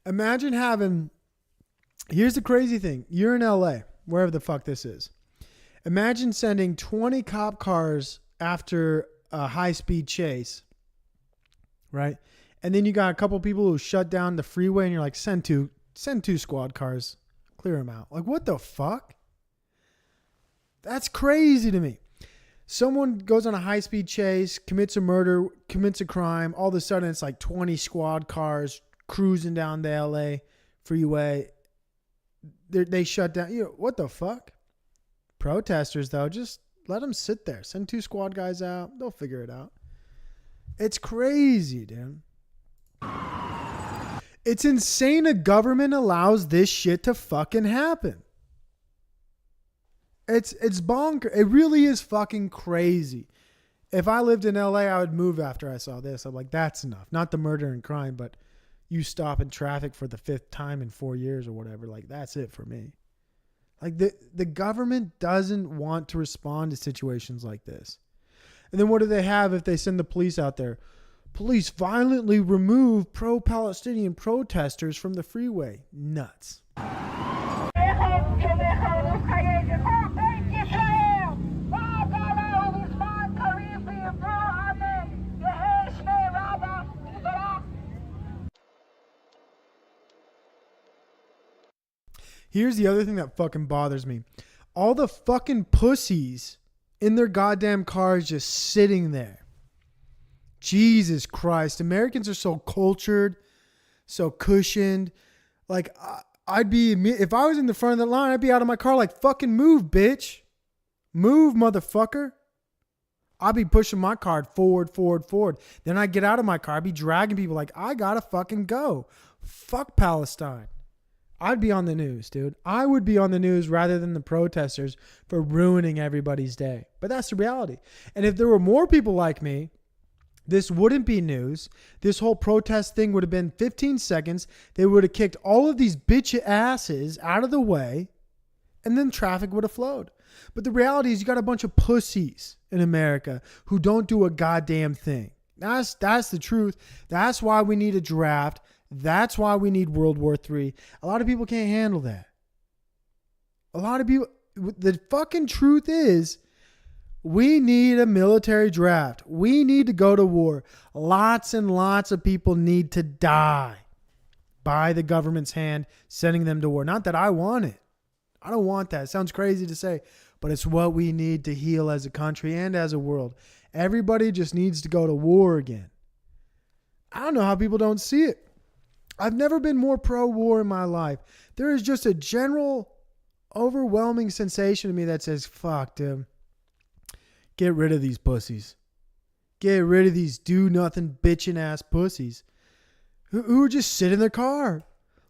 Imagine having, here's the crazy thing. You're in LA, wherever the fuck this is. Imagine sending 20 cop cars after a high-speed chase, right? And then you got a couple people who shut down the freeway and you're like, send two squad cars, clear them out. Like, what the fuck? That's crazy to me. Someone goes on a high-speed chase, commits a murder, commits a crime. All of a sudden, it's like 20 squad cars cruising down the LA freeway. They shut down. You know, what the fuck? Protesters, though, just let them sit there. Send 2 squad guys out. They'll figure it out. It's crazy, dude. It's insane a government allows this shit to fucking happen. It's bonkers. It really is fucking crazy. If I lived in LA, I would move after I saw this. I'm like, that's enough. Not the murder and crime, but you stop in traffic for the 5th time in 4 years or whatever. Like, that's it for me. Like, the government doesn't want to respond to situations like this. And then what do they have if they send the police out there? Police violently remove pro-Palestinian protesters from the freeway. Nuts. Here's the other thing that fucking bothers me. All the fucking pussies in their goddamn cars just sitting there. Jesus Christ. Americans are so cultured, so cushioned. Like, if I was in the front of the line, I'd be out of my car like, fucking move, bitch. Move, motherfucker. I'd be pushing my car forward. Then I'd get out of my car. I'd be dragging people like, I gotta fucking go. Fuck Palestine. I'd be on the news, dude. I would be on the news rather than the protesters for ruining everybody's day. But that's the reality. And if there were more people like me, this wouldn't be news. This whole protest thing would have been 15 seconds. They would have kicked all of these bitch asses out of the way, and then traffic would have flowed. But the reality is you got a bunch of pussies in America who don't do a goddamn thing. That's the truth. That's why we need a draft. That's why we need World War III. A lot of people can't handle that. A lot of people, the fucking truth is, we need a military draft. We need to go to war. Lots and lots of people need to die by the government's hand, sending them to war. Not that I want it. I don't want that. It sounds crazy to say, but it's what we need to heal as a country and as a world. Everybody just needs to go to war again. I don't know how people don't see it. I've never been more pro-war in my life. There is just a general, overwhelming sensation to me that says, fuck, dude. Get rid of these pussies. Get rid of these do-nothing bitching-ass pussies who just sit in their car.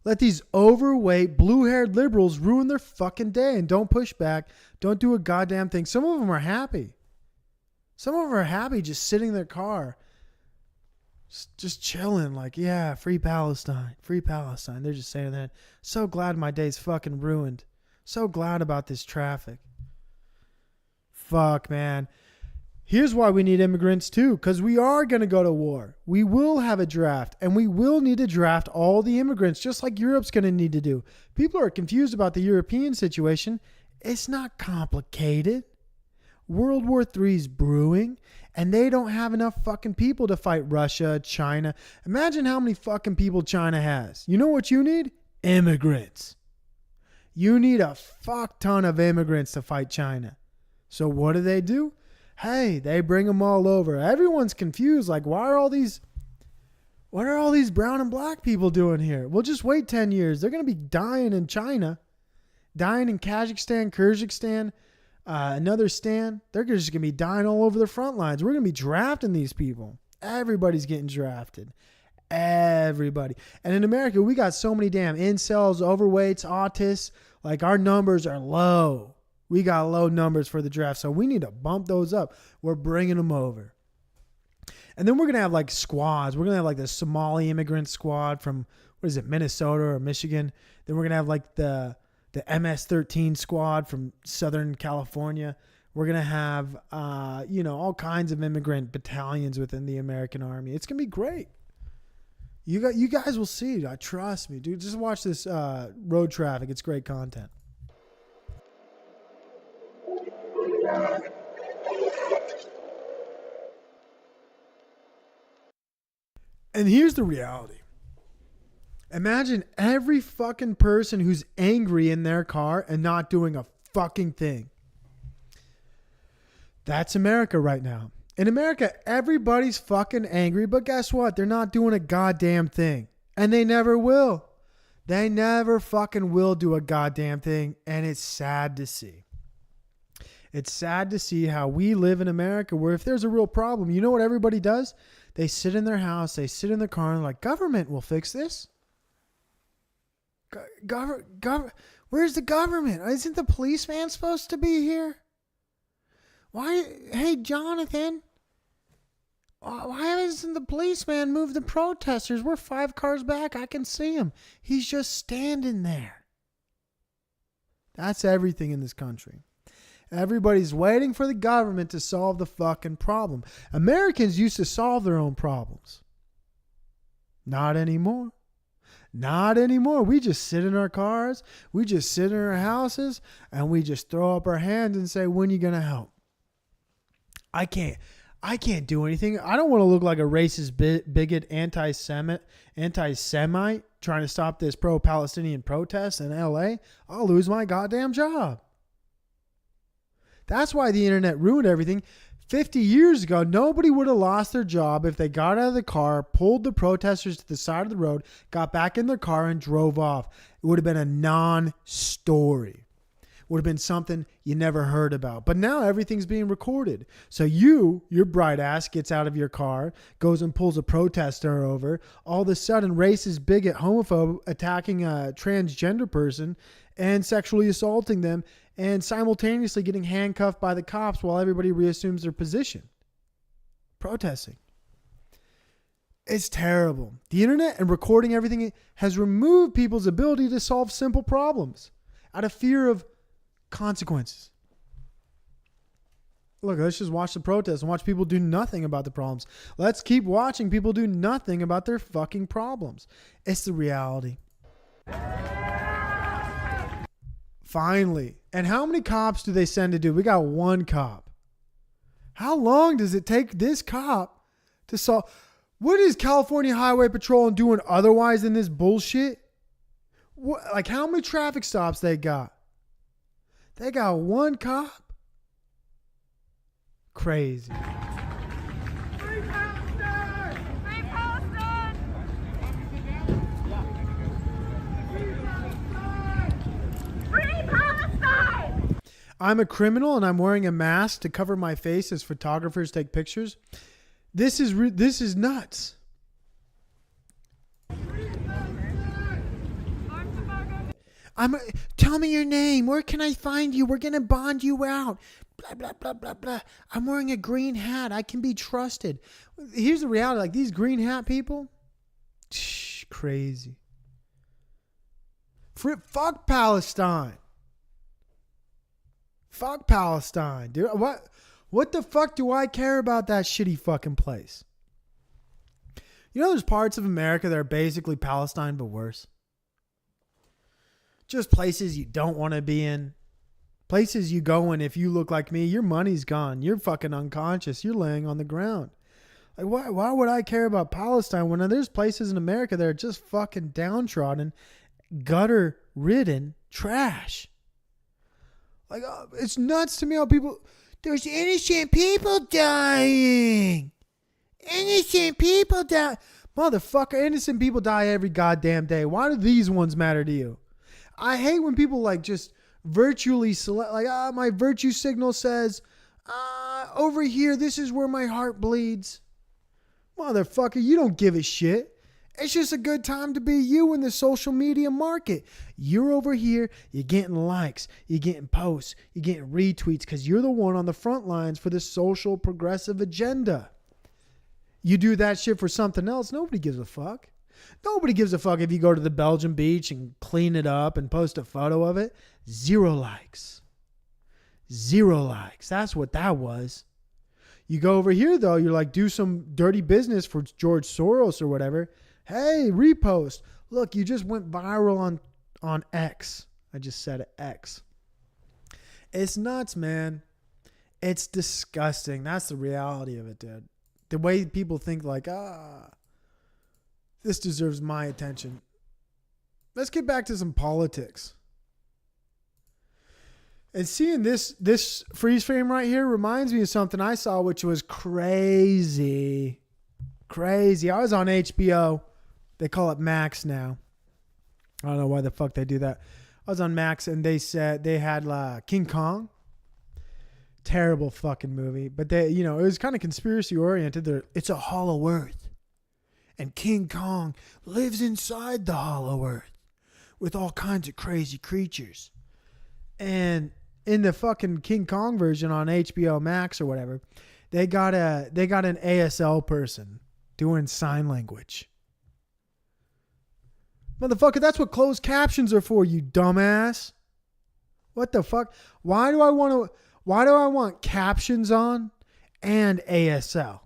Let these overweight, blue-haired liberals ruin their fucking day and don't push back. Don't do a goddamn thing. Some of them are happy. Some of them are happy just sitting in their car. Just chilling, like, yeah, free Palestine. Free Palestine. They're just saying that. So glad my day's fucking ruined. So glad about this traffic. Fuck, man. Here's why we need immigrants too, because we are going to go to war. We will have a draft, and we will need to draft all the immigrants, just like Europe's going to need to do. People are confused about the European situation. It's not complicated. World War III is brewing, and they don't have enough fucking people to fight Russia, China. Imagine how many fucking people China has. You know what you need? immigrants. You need a fuck ton of immigrants to fight China. So what do? Hey, they bring them all over. Everyone's confused. Like, what are all these brown and black people doing here? Well, just wait 10 years. They're going to be dying in China, dying in Kazakhstan, Kyrgyzstan, another stan. They're just going to be dying all over the front lines. We're going to be drafting these people. Everybody's getting drafted. Everybody. And in America, we got so many damn incels, overweights, autists. Like, our numbers are low. We got low numbers for the draft, so we need to bump those up. We're bringing them over. And then we're going to have like squads. We're going to have like the Somali immigrant squad from, Minnesota or Michigan. Then we're going to have like the MS-13 squad from Southern California. We're going to have, all kinds of immigrant battalions within the American Army. It's going to be great. You guys will see. Trust me, dude. Just watch this road traffic. It's great content. And here's the reality. Imagine every fucking person who's angry in their car and not doing a fucking thing. That's America right now. In America, everybody's fucking angry, but guess what? They're not doing a goddamn thing. And they never will. They never fucking will do a goddamn thing, and it's sad to see. It's sad to see how we live in America where if there's a real problem, you know what everybody does? They sit in their house, they sit in their car and like, government will fix this. Where's the government? Isn't the policeman supposed to be here? Why? Hey, Jonathan, why hasn't the policeman moved the protesters? We're 5 cars back. I can see him. He's just standing there. That's everything in this country. Everybody's waiting for the government to solve the fucking problem. Americans used to solve their own problems. Not anymore. Not anymore. We just sit in our cars. We just sit in our houses and we just throw up our hands and say, when are you going to help? I can't do anything. I don't want to look like a racist bigot, anti-Semite trying to stop this pro-Palestinian protest in LA. I'll lose my goddamn job. That's why the internet ruined everything. 50 years ago, nobody would have lost their job if they got out of the car, pulled the protesters to the side of the road, got back in their car and drove off. It would have been a non-story. Would have been something you never heard about. But now everything's being recorded. So your bright ass gets out of your car, goes and pulls a protester over. All of a sudden, racist, bigot, homophobe attacking a transgender person and sexually assaulting them and simultaneously getting handcuffed by the cops while everybody reassumes their position. Protesting. It's terrible. The internet and recording everything has removed people's ability to solve simple problems out of fear of consequences. Look, let's just watch the protests and watch people do nothing about the problems. Let's keep watching people do nothing about their fucking problems. It's the reality. Finally. And how many cops do they send to do? We got 1 cop. How long does it take this cop to solve? What is California Highway Patrol doing otherwise than this bullshit? What, like how many traffic stops they got? They got 1 cop? Crazy. Free Palestine! Free Palestine! Free Palestine! I'm a criminal and I'm wearing a mask to cover my face as photographers take pictures. This is nuts. Tell me your name. Where can I find you? We're going to bond you out. Blah, blah, blah, blah, blah. I'm wearing a green hat. I can be trusted. Here's the reality. Like these green hat people, crazy. Fuck Palestine. Fuck Palestine, dude. What the fuck do I care about that shitty fucking place? You know there's parts of America that are basically Palestine but worse. Just places you don't want to be in. Places you go in if you look like me, your money's gone. You're fucking unconscious. You're laying on the ground. Like why would I care about Palestine when there's places in America that are just fucking downtrodden gutter-ridden trash. Like, it's nuts to me how people... There's innocent people dying. Innocent people die. Motherfucker, innocent people die every goddamn day. Why do these ones matter to you? I hate when people like just virtually select, like, my virtue signal says, over here, this is where my heart bleeds. Motherfucker, you don't give a shit. It's just a good time to be you in the social media market. You're over here, you're getting likes, you're getting posts, you're getting retweets because you're the one on the front lines for the social progressive agenda. You do that shit for something else, nobody gives a fuck. Nobody gives a fuck if you go to the Belgian beach and clean it up and post a photo of it. 0 likes. 0 likes. That's what that was. You go over here, though, you're like, do some dirty business for George Soros or whatever. Hey, repost. Look, you just went viral on X. I just said it, X. It's nuts, man. It's disgusting. That's the reality of it, dude. The way people think like, this deserves my attention. Let's get back to some politics. And seeing this freeze frame right here reminds me of something I saw, which was crazy. Crazy. I was on HBO. They call it Max now. I don't know why the fuck they do that. I was on Max and they said they had King Kong. Terrible fucking movie. But they, it was kind of conspiracy oriented. It's a hollow earth. And King Kong lives inside the hollow earth with all kinds of crazy creatures. And in the fucking King Kong version on HBO Max or whatever, they got an ASL person doing sign language. Motherfucker, that's what closed captions are for, you dumbass. What the fuck? Why do I want captions on and ASL?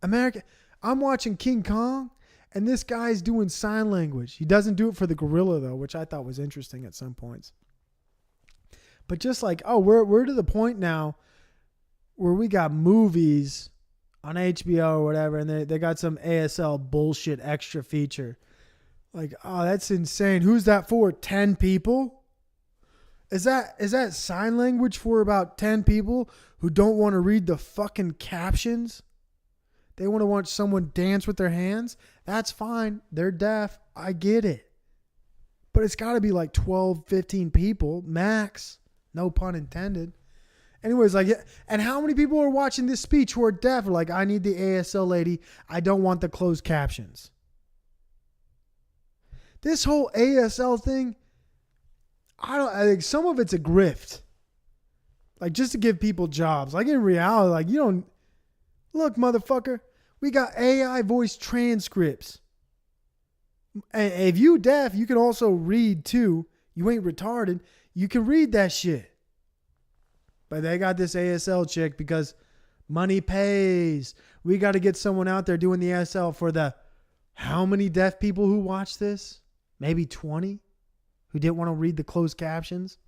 I'm watching King Kong and this guy's doing sign language. He doesn't do it for the gorilla though, which I thought was interesting at some points. But just like, we're to the point now where we got movies on HBO or whatever, and they got some ASL bullshit extra feature. Like, that's insane. Who's that for? 10 people? Is that sign language for about 10 people who don't want to read the fucking captions? They want to watch someone dance with their hands? That's fine. They're deaf. I get it. But it's got to be like 12, 15 people max. No pun intended. Anyways, and how many people are watching this speech who are deaf? Are like, I need the ASL lady. I don't want the closed captions. This whole ASL thing, I think some of it's a grift. Like, just to give people jobs. Like, in reality, like, you don't... Look, motherfucker, we got AI voice transcripts. And if you deaf, you can also read, too. You ain't retarded. You can read that shit. But they got this ASL chick because money pays. We got to get someone out there doing the ASL for the... How many deaf people who watch this? Maybe 20? Who didn't want to read the closed captions?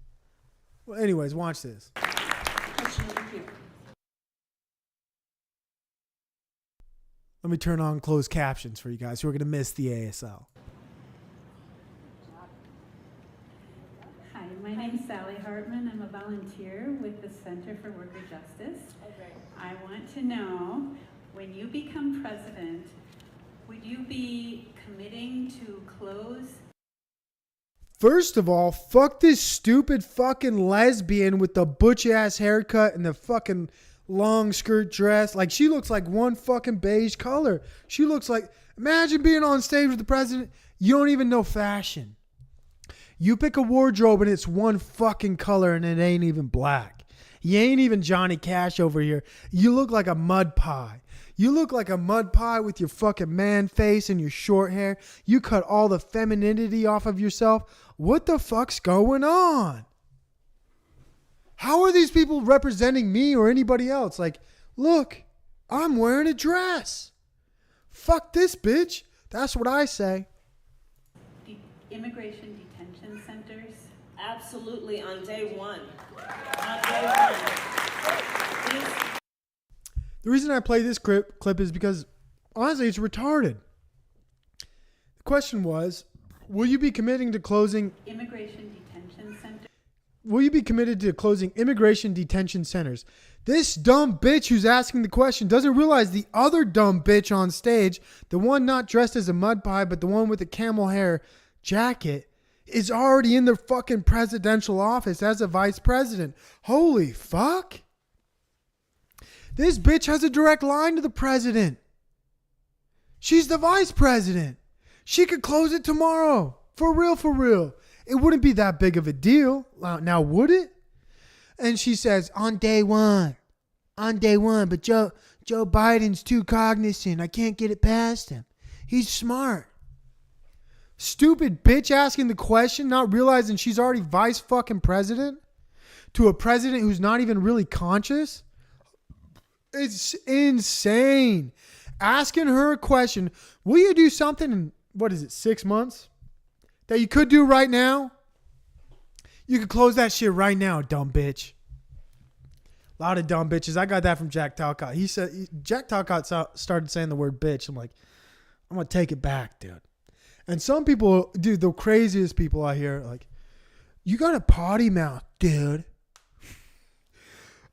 Well, anyways, watch this. Let me turn on closed captions for you guys who are going to miss the ASL. Hi, my name is Sally Hartman. I'm a volunteer with the Center for Worker Justice. I want to know, when you become president, would you be committing to close? First of all, fuck this stupid fucking lesbian with the butch ass haircut and the fucking long skirt dress. Like, she looks like one fucking beige color. She looks like, imagine being on stage with the president. You don't even know fashion. You pick a wardrobe and it's one fucking color and it ain't even black. You ain't even Johnny Cash over here. You look like a mud pie. You look like a mud pie with your fucking man face and your short hair. You cut all the femininity off of yourself. What the fuck's going on? How are these people representing me or anybody else? Like, look, I'm wearing a dress. Fuck this bitch. That's what I say. Immigration detention centers? Absolutely, on day one. On day one. The reason I play this clip is because, honestly, it's retarded. The question was, Will you be committing to closing immigration detention center. Will you be committed to closing immigration detention centers? This dumb bitch who's asking the question doesn't realize the other dumb bitch on stage, the one not dressed as a mud pie, but the one with the camel hair jacket, is already in the fucking presidential office as a vice president. Holy fuck. This bitch has a direct line to the president. She's the vice president. She could close it tomorrow. For real, for real. It wouldn't be that big of a deal. Now, would it? And she says, on day one, but Joe Biden's too cognizant. I can't get it past him. He's smart. Stupid bitch asking the question, not realizing she's already vice fucking president to a president who's not even really conscious. It's insane. Asking her a question, will you do something in, 6 months? That you could do right now? You could close that shit right now, dumb bitch. A lot of dumb bitches. I got that from Jack Talcott. He said, Jack Talcott started saying the word bitch. I'm like, I'm going to take it back, dude. And some people, dude, the craziest people I hear, like, you got a potty mouth, dude.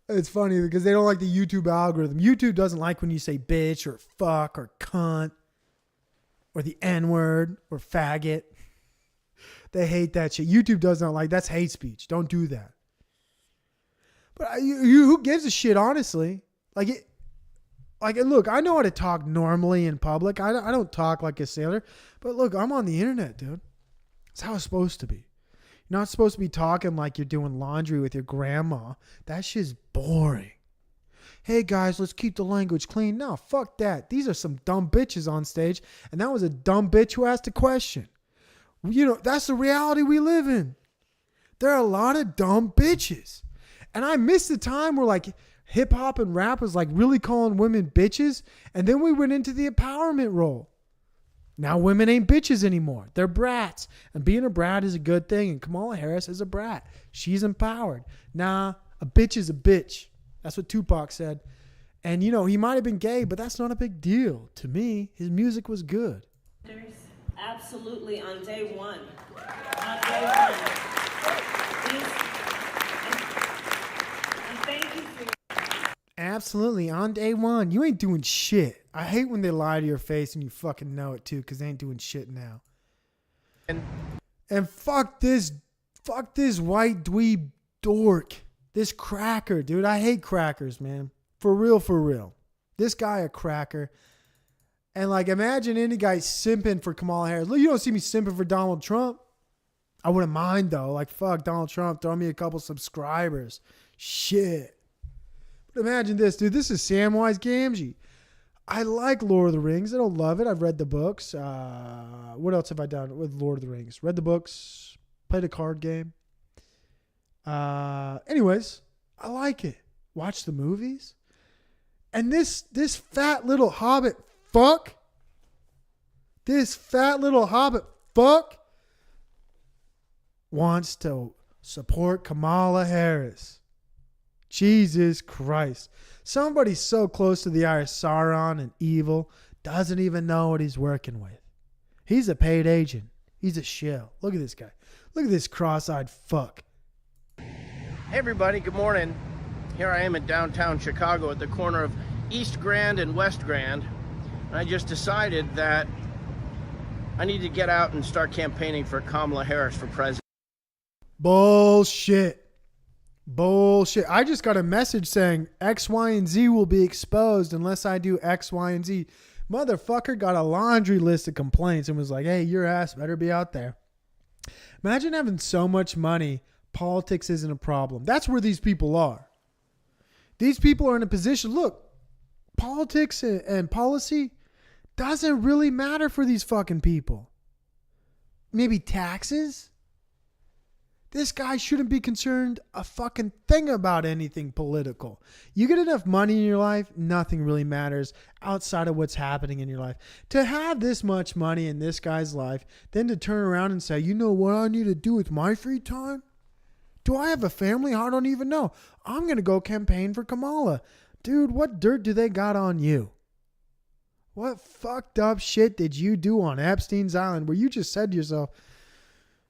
It's funny because they don't like the YouTube algorithm. YouTube doesn't like when you say bitch or fuck or cunt or the N-word or faggot. They hate that shit. YouTube does not like, that's hate speech. Don't do that. But who gives a shit, honestly? Look, I know how to talk normally in public. I don't talk like a sailor. But look, I'm on the internet, dude. That's how it's supposed to be. You're not supposed to be talking like you're doing laundry with your grandma. That shit's boring. Hey guys, let's keep the language clean. No, fuck that. These are some dumb bitches on stage. And that was a dumb bitch who asked a question. You know, that's the reality we live in. There are a lot of dumb bitches. And I miss the time where like hip hop and rap was like really calling women bitches. And then we went into the empowerment role. Now women ain't bitches anymore. They're brats. And being a brat is a good thing. And Kamala Harris is a brat. She's empowered. Nah, a bitch is a bitch. That's what Tupac said. And you know, he might have been gay, but that's not a big deal. To me, his music was good. Absolutely, on day one. On day one. And thank you for Absolutely, on day one. You ain't doing shit. I hate when they lie to your face and you fucking know it too, because they ain't doing shit now. And fuck this white dweeb dork. This cracker, dude. I hate crackers, man. For real, for real. This guy a cracker. And like, imagine any guy simping for Kamala Harris. Look, you don't see me simping for Donald Trump. I wouldn't mind though. Like, fuck Donald Trump. Throw me a couple subscribers. Shit. But imagine this, dude. This is Samwise Gamgee. I like Lord of the Rings. I don't love it. I've read the books. What else have I done with Lord of the Rings? Read the books. Played a card game. Anyways, I like it. Watch the movies. And this fat little hobbit fuck. This fat little hobbit fuck wants to support Kamala Harris. Jesus Christ. Somebody so close to the eye of Sauron and evil doesn't even know what he's working with. He's a paid agent. He's a shill. Look at this guy. Look at this cross-eyed fuck. Hey everybody, good morning. Here I am in downtown Chicago at the corner of East Grand and West Grand. And I just decided that I need to get out and start campaigning for Kamala Harris for president. Bullshit. Bullshit. I just got a message saying X, Y, and Z will be exposed unless I do X, Y, and Z. Motherfucker got a laundry list of complaints and was like, hey, your ass better be out there. Imagine having so much money, politics isn't a problem. That's where these people are. These people are in a position, look, politics and policy doesn't really matter for these fucking people. Maybe taxes? This guy shouldn't be concerned a fucking thing about anything political. You get enough money in your life, nothing really matters outside of what's happening in your life. To have this much money in this guy's life, then to turn around and say, you know what I need to do with my free time? Do I have a family? I don't even know. I'm going to go campaign for Kamala. Dude, what dirt do they got on you? What fucked up shit did you do on Epstein's Island where you just said to yourself,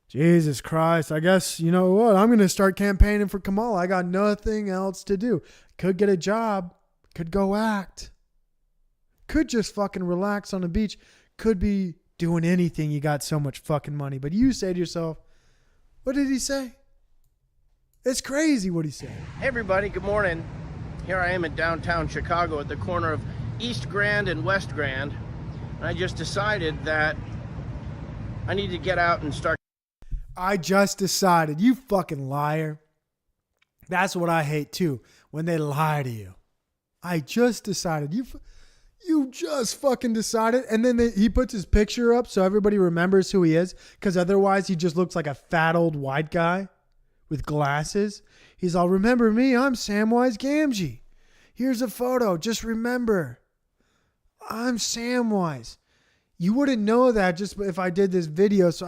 Jesus Christ, I guess, you know what? I'm going to start campaigning for Kamala. I got nothing else to do. Could get a job. Could go act. Could just fucking relax on the beach. Could be doing anything. You got so much fucking money. But you say to yourself, what did he say? It's crazy what he said. Hey everybody, good morning. Here I am in downtown Chicago at the corner of East Grand and West Grand. And I just decided that I need to get out and start. I just decided. You fucking liar. That's what I hate too, when they lie to you. I just decided. You just fucking decided. And then he puts his picture up so everybody remembers who he is, because otherwise he just looks like a fat old white guy with glasses. He's all, remember me, I'm Samwise Gamgee. Here's a photo. Just remember, I'm Samwise. You wouldn't know that just if I did this video. So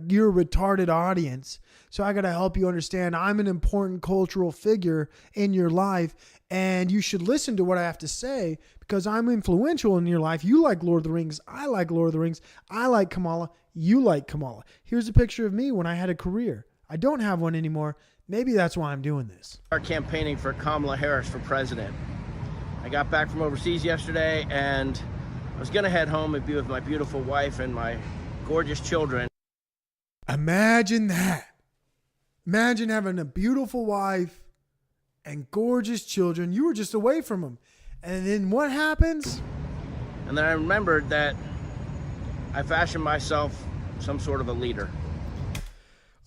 you're a retarded audience. So I got to help you understand I'm an important cultural figure in your life. And you should listen to what I have to say because I'm influential in your life. You like Lord of the Rings. I like Lord of the Rings. I like Kamala. You like Kamala. Here's a picture of me when I had a career. I don't have one anymore. Maybe that's why I'm doing this. Start campaigning for Kamala Harris for president. I got back from overseas yesterday and I was going to head home and be with my beautiful wife and my gorgeous children. Imagine that. Imagine having a beautiful wife and gorgeous children. You were just away from them. And then what happens? And then I remembered that I fashioned myself some sort of a leader.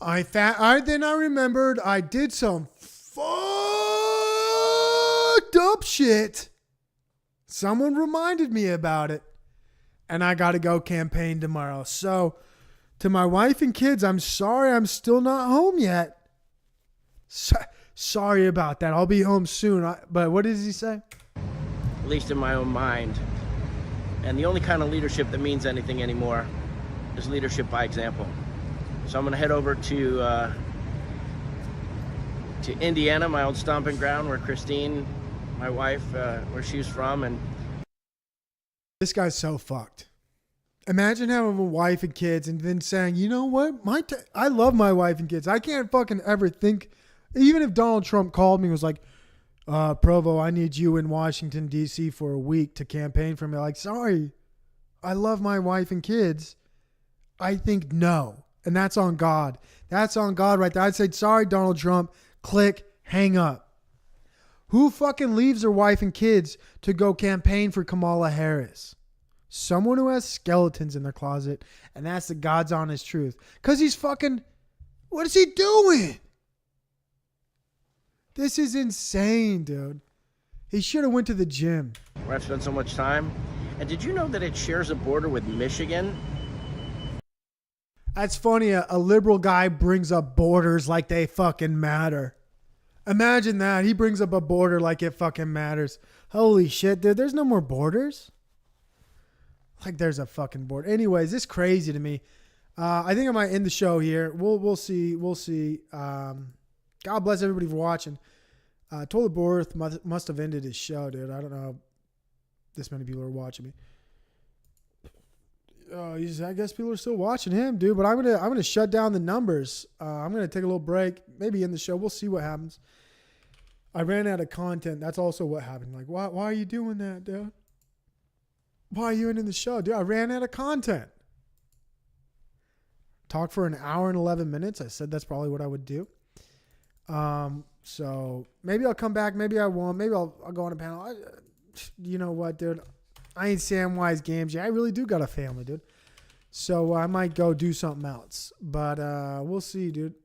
Then I remembered I did some fucked up shit. Someone reminded me about it. And I got to go campaign tomorrow. So to my wife and kids, I'm sorry I'm still not home yet. Sorry about that. I'll be home soon. But what does he say? At least in my own mind. And the only kind of leadership that means anything anymore is leadership by example. So I'm going to head over to Indiana, my old stomping ground, where Christine, my wife, where she's from. And this guy's so fucked. Imagine having a wife and kids and then saying, you know what? I love my wife and kids. I can't fucking ever think, even if Donald Trump called me and was like, Provo, I need you in Washington, D.C. for a week to campaign for me. Like, sorry, I love my wife and kids. I think no. And that's on God. That's on God right there. I'd say, sorry, Donald Trump. Click, hang up. Who fucking leaves their wife and kids to go campaign for Kamala Harris? Someone who has skeletons in their closet. And that's the God's honest truth. Because he's fucking... What is he doing? This is insane, dude. He should have went to the gym. Where I've spent so much time. And did you know that it shares a border with Michigan? That's funny. A liberal guy brings up borders like they fucking matter. Imagine that. He brings up a border like it fucking matters. Holy shit, dude. There's no more borders. Like there's a fucking border. Anyways, this is crazy to me. I think I might end the show here. We'll see. We'll see. God bless everybody for watching. Toilet Borth must have ended his show, dude. I don't know how this many people are watching me. I guess people are still watching him, dude. But I'm gonna shut down the numbers. I'm gonna take a little break, maybe in the show. We'll see what happens. I ran out of content. That's also what happened. Like, why are you doing that, dude? Why are you ending the show, dude? I ran out of content. Talked for an hour and 11 minutes. I said that's probably what I would do. So maybe I'll come back. Maybe I won't. Maybe I'll go on a panel. You know what, dude? I ain't Samwise Gamgee. I really do got a family, dude. So I might go do something else. But we'll see, dude.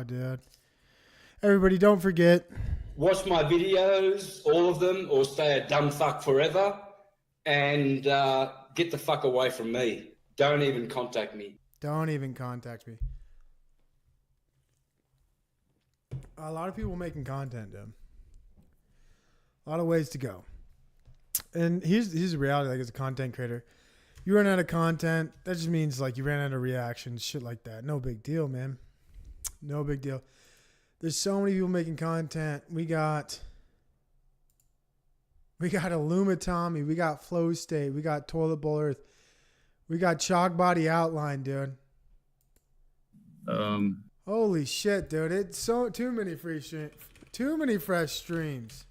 dude. Everybody, don't forget. Watch my videos, all of them, or stay a dumb fuck forever. And get the fuck away from me. Don't even contact me. Don't even contact me. A lot of people making content, dude. A lot of ways to go. And here's the reality, like as a content creator. You run out of content, that just means like you ran out of reactions, shit like that. No big deal, man. No big deal. There's so many people making content. We got Illumitommy, we got Flow State, we got Toilet Bowl Earth, we got Chalk Body Outline, dude. Holy shit, dude! It's so too many fresh streams.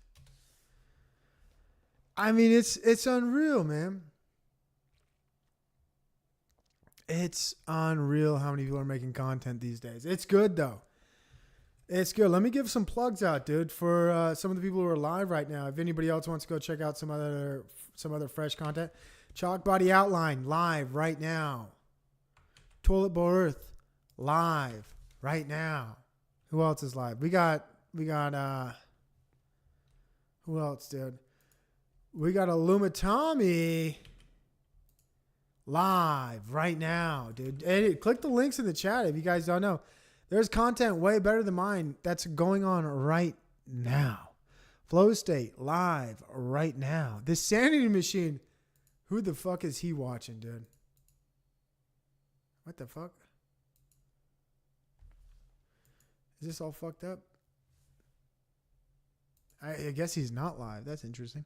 I mean, it's unreal, man. It's unreal how many people are making content these days. It's good though. It's good. Let me give some plugs out, dude, for some of the people who are live right now. If anybody else wants to go check out some other fresh content, Chalk Body Outline live right now. Toilet Bowl Earth live right now. Who else is live? We got who else, dude? We got Illumitommy live right now, dude. Hey, click the links in the chat if you guys don't know. There's content way better than mine that's going on right now. Flow State live right now. This Sanity Machine, who the fuck is he watching, dude? What the fuck? Is this all fucked up? I guess he's not live. That's interesting.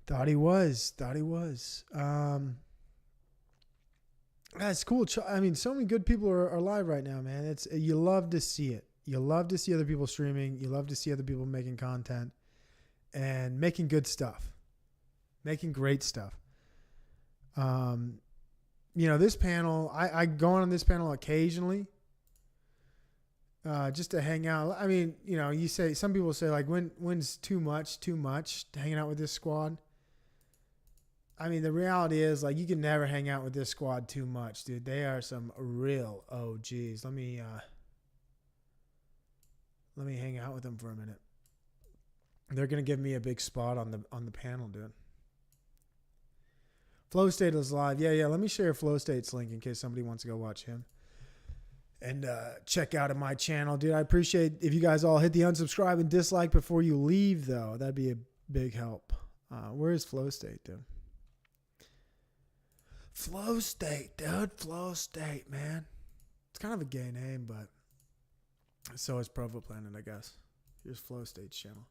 Thought he was. That's cool. I mean, so many good people are live right now, man. You love to see it. You love to see other people streaming. You love to see other people making content and making good stuff, making great stuff. This panel, I go on this panel occasionally, just to hang out. I mean, some people say like, when's too much hanging out with this squad? I mean, the reality is like, you can never hang out with this squad too much, dude. They are some real OGs. Let me hang out with them for a minute. They're going to give me a big spot on the panel, dude. Flow State is live. Yeah. Let me share Flow State's link in case somebody wants to go watch him. And check out my channel, dude. I appreciate if you guys all hit the unsubscribe and dislike before you leave, though. That'd be a big help. Where is Flow State, dude? Flow State, dude. Flow State, man. It's kind of a gay name, but so is Provo Planet, I guess. Here's Flow State's channel.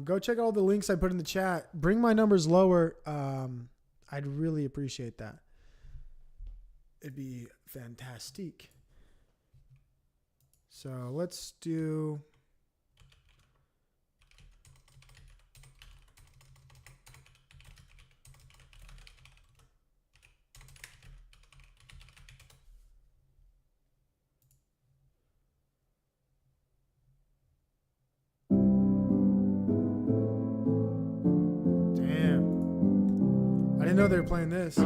Go check out all the links I put in the chat. Bring my numbers lower. I'd really appreciate that. It'd be fantastic. So let's do... I didn't know they were playing this.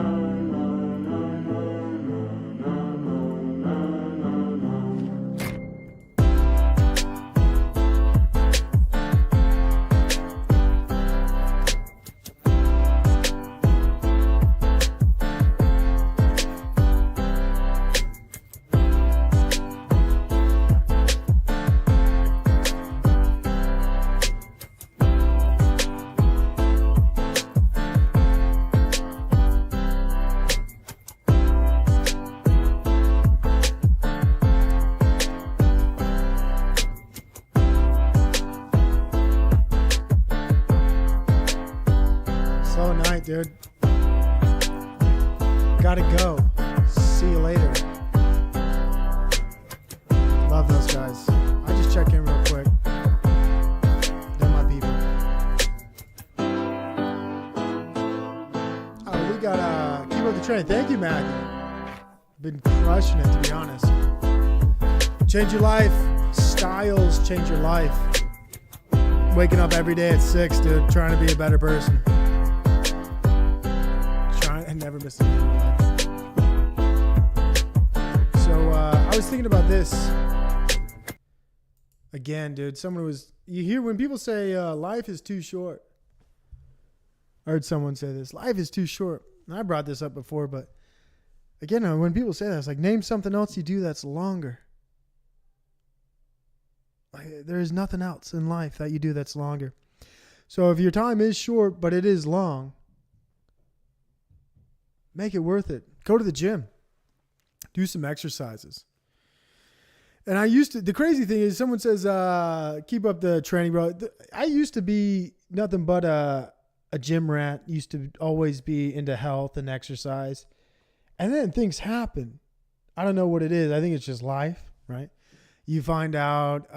Dude, gotta go. See you later. Love those guys. I just check in real quick. They're my people. Oh, we got keep up the train. Thank you, Matt. Been crushing it, to be honest. Change your life. Styles change your life. Waking up every day at 6, dude. Trying to be a better person. Never miss a day in my life. So I was thinking about this again, dude. You hear when people say life is too short. I heard someone say this. Life is too short. And I brought this up before, but again, when people say that, it's like, name something else you do that's longer. Like, there is nothing else in life that you do that's longer. So if your time is short, but it is long, make it worth it. Go to the gym. Do some exercises. And the crazy thing is someone says, keep up the training, bro. I used to be nothing but a gym rat, used to always be into health and exercise. And then things happen. I don't know what it is. I think it's just life, right? You find out,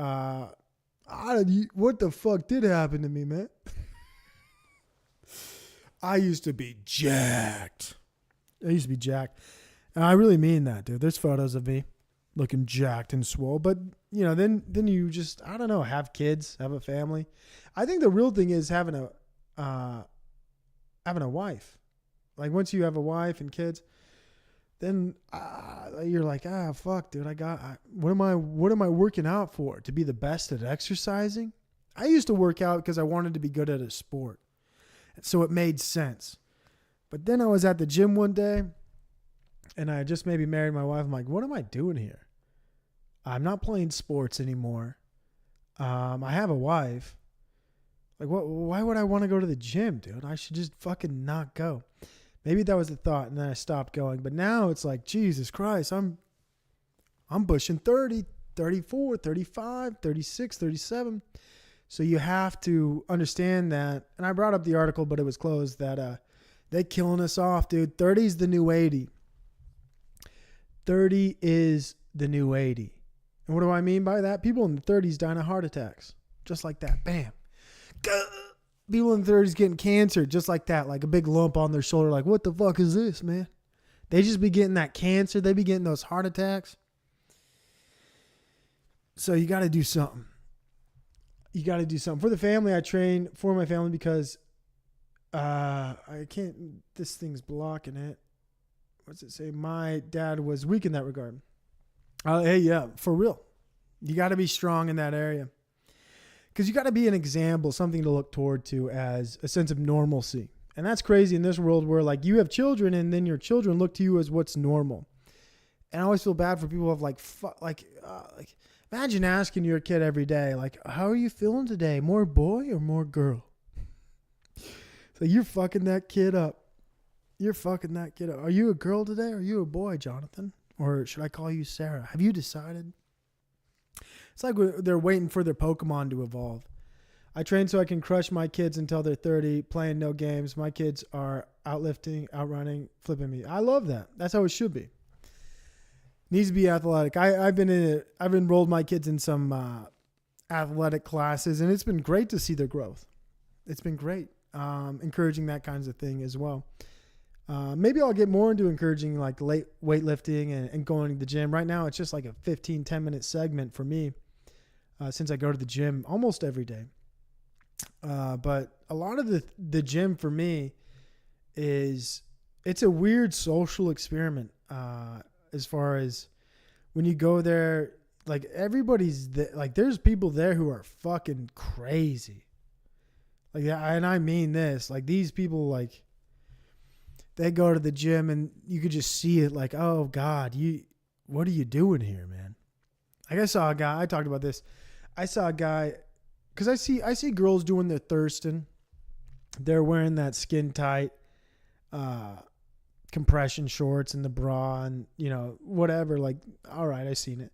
what the fuck did happen to me, man? I used to be jacked. And I really mean that, dude. There's photos of me looking jacked and swole. But, then you just, I don't know, have kids, have a family. I think the real thing is having a wife. Like, once you have a wife and kids, then you're like, fuck, dude, what am I working out for? To be the best at exercising? I used to work out because I wanted to be good at a sport. So it made sense. But then I was at the gym one day and I just maybe married my wife. I'm like, what am I doing here? I'm not playing sports anymore. I have a wife. Like, why would I want to go to the gym, dude? I should just fucking not go. Maybe that was the thought, and then I stopped going. But now it's like, Jesus Christ, I'm pushing 30, 34, 35, 36, 37. So you have to understand that. And I brought up the article, but it was closed, that they're killing us off, dude. 30 is the new 80. 30 is the new 80. And what do I mean by that? People in the 30s dying of heart attacks. Just like that. Bam. People in the 30s getting cancer just like that, like a big lump on their shoulder. Like, what the fuck is this, man? They just be getting that cancer. They be getting those heart attacks. So you got to do something. You got to do something. For the family, I train for my family because I can't, this thing's blocking it. What's it say? My dad was weak in that regard. Hey, yeah, for real. You got to be strong in that area. Because you got to be an example, something to look toward to as a sense of normalcy. And that's crazy in this world where, like, you have children and then your children look to you as what's normal. And I always feel bad for people who have, like, imagine asking your kid every day, like, how are you feeling today? More boy or more girl? So you're fucking that kid up. Are you a girl today? Or are you a boy, Jonathan? Or should I call you Sarah? Have you decided? It's like they're waiting for their Pokemon to evolve. I train so I can crush my kids until they're 30, playing no games. My kids are outlifting, outrunning, flipping me. I love that. That's how it should be. Needs to be athletic. I've enrolled my kids in some athletic classes, and it's been great to see their growth. It's been great. Encouraging that kinds of thing as well. Maybe I'll get more into encouraging like late weightlifting and going to the gym. Right now, it's just like a 10 minute segment for me since I go to the gym almost every day. But a lot of the gym for me it's a weird social experiment as far as when you go there, like everybody's there, like there's people there who are fucking crazy. Like, and I mean this, like these people, like, they go to the gym and you could just see it like, oh God, what are you doing here, man? Like I saw a guy, I talked about this. I saw a guy, cause I see girls doing their thirsting. They're wearing that skin tight, compression shorts and the bra and, whatever. Like, all right, I seen it,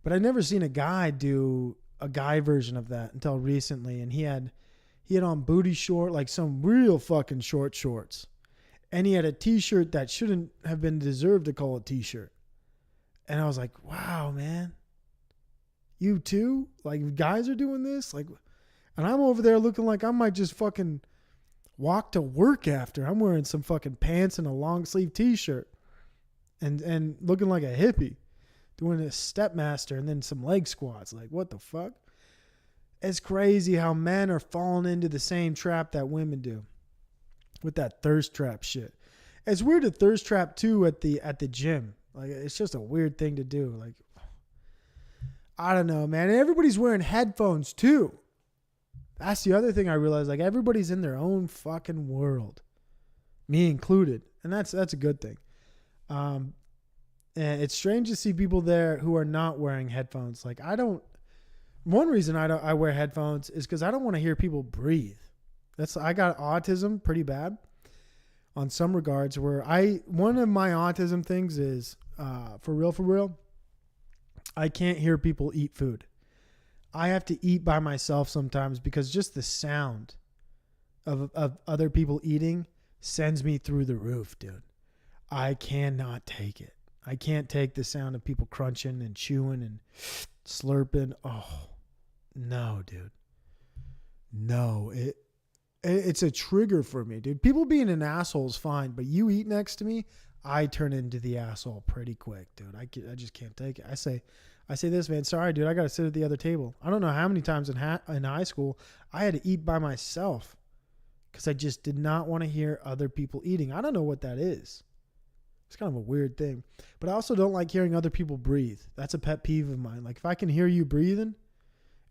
but I never seen a guy do a guy version of that until recently. And he had on booty short, like some real fucking short shorts. And he had a t-shirt that shouldn't have been deserved to call a t-shirt. And I was like, wow, man. You too? Like, guys are doing this? Like, and I'm over there looking like I might just fucking walk to work after. I'm wearing some fucking pants and a long sleeve t-shirt. And looking like a hippie. Doing a stepmaster and then some leg squats. Like, what the fuck? It's crazy how men are falling into the same trap that women do. With that thirst trap shit. It's weird to thirst trap too at the gym. Like, it's just a weird thing to do. Like, I don't know, man. And everybody's wearing headphones too. That's the other thing I realized. Like, everybody's in their own fucking world, me included, and that's a good thing. And it's strange to see people there who are not wearing headphones. Like, one reason I wear headphones is because I don't want to hear people breathe. I got autism pretty bad on some regards, where one of my autism things is, for real, I can't hear people eat food. I have to eat by myself sometimes because just the sound of other people eating sends me through the roof, dude. I cannot take it. I can't take the sound of people crunching and chewing and slurping. Oh, no, dude. No, it's a trigger for me, dude. People being an asshole is fine, but you eat next to me, I turn into the asshole pretty quick, dude. I just can't take it. I say this, man. Sorry, dude. I got to sit at the other table. I don't know how many times in high school I had to eat by myself because I just did not want to hear other people eating. I don't know what that is. It's kind of a weird thing. But I also don't like hearing other people breathe. That's a pet peeve of mine. Like, if I can hear you breathing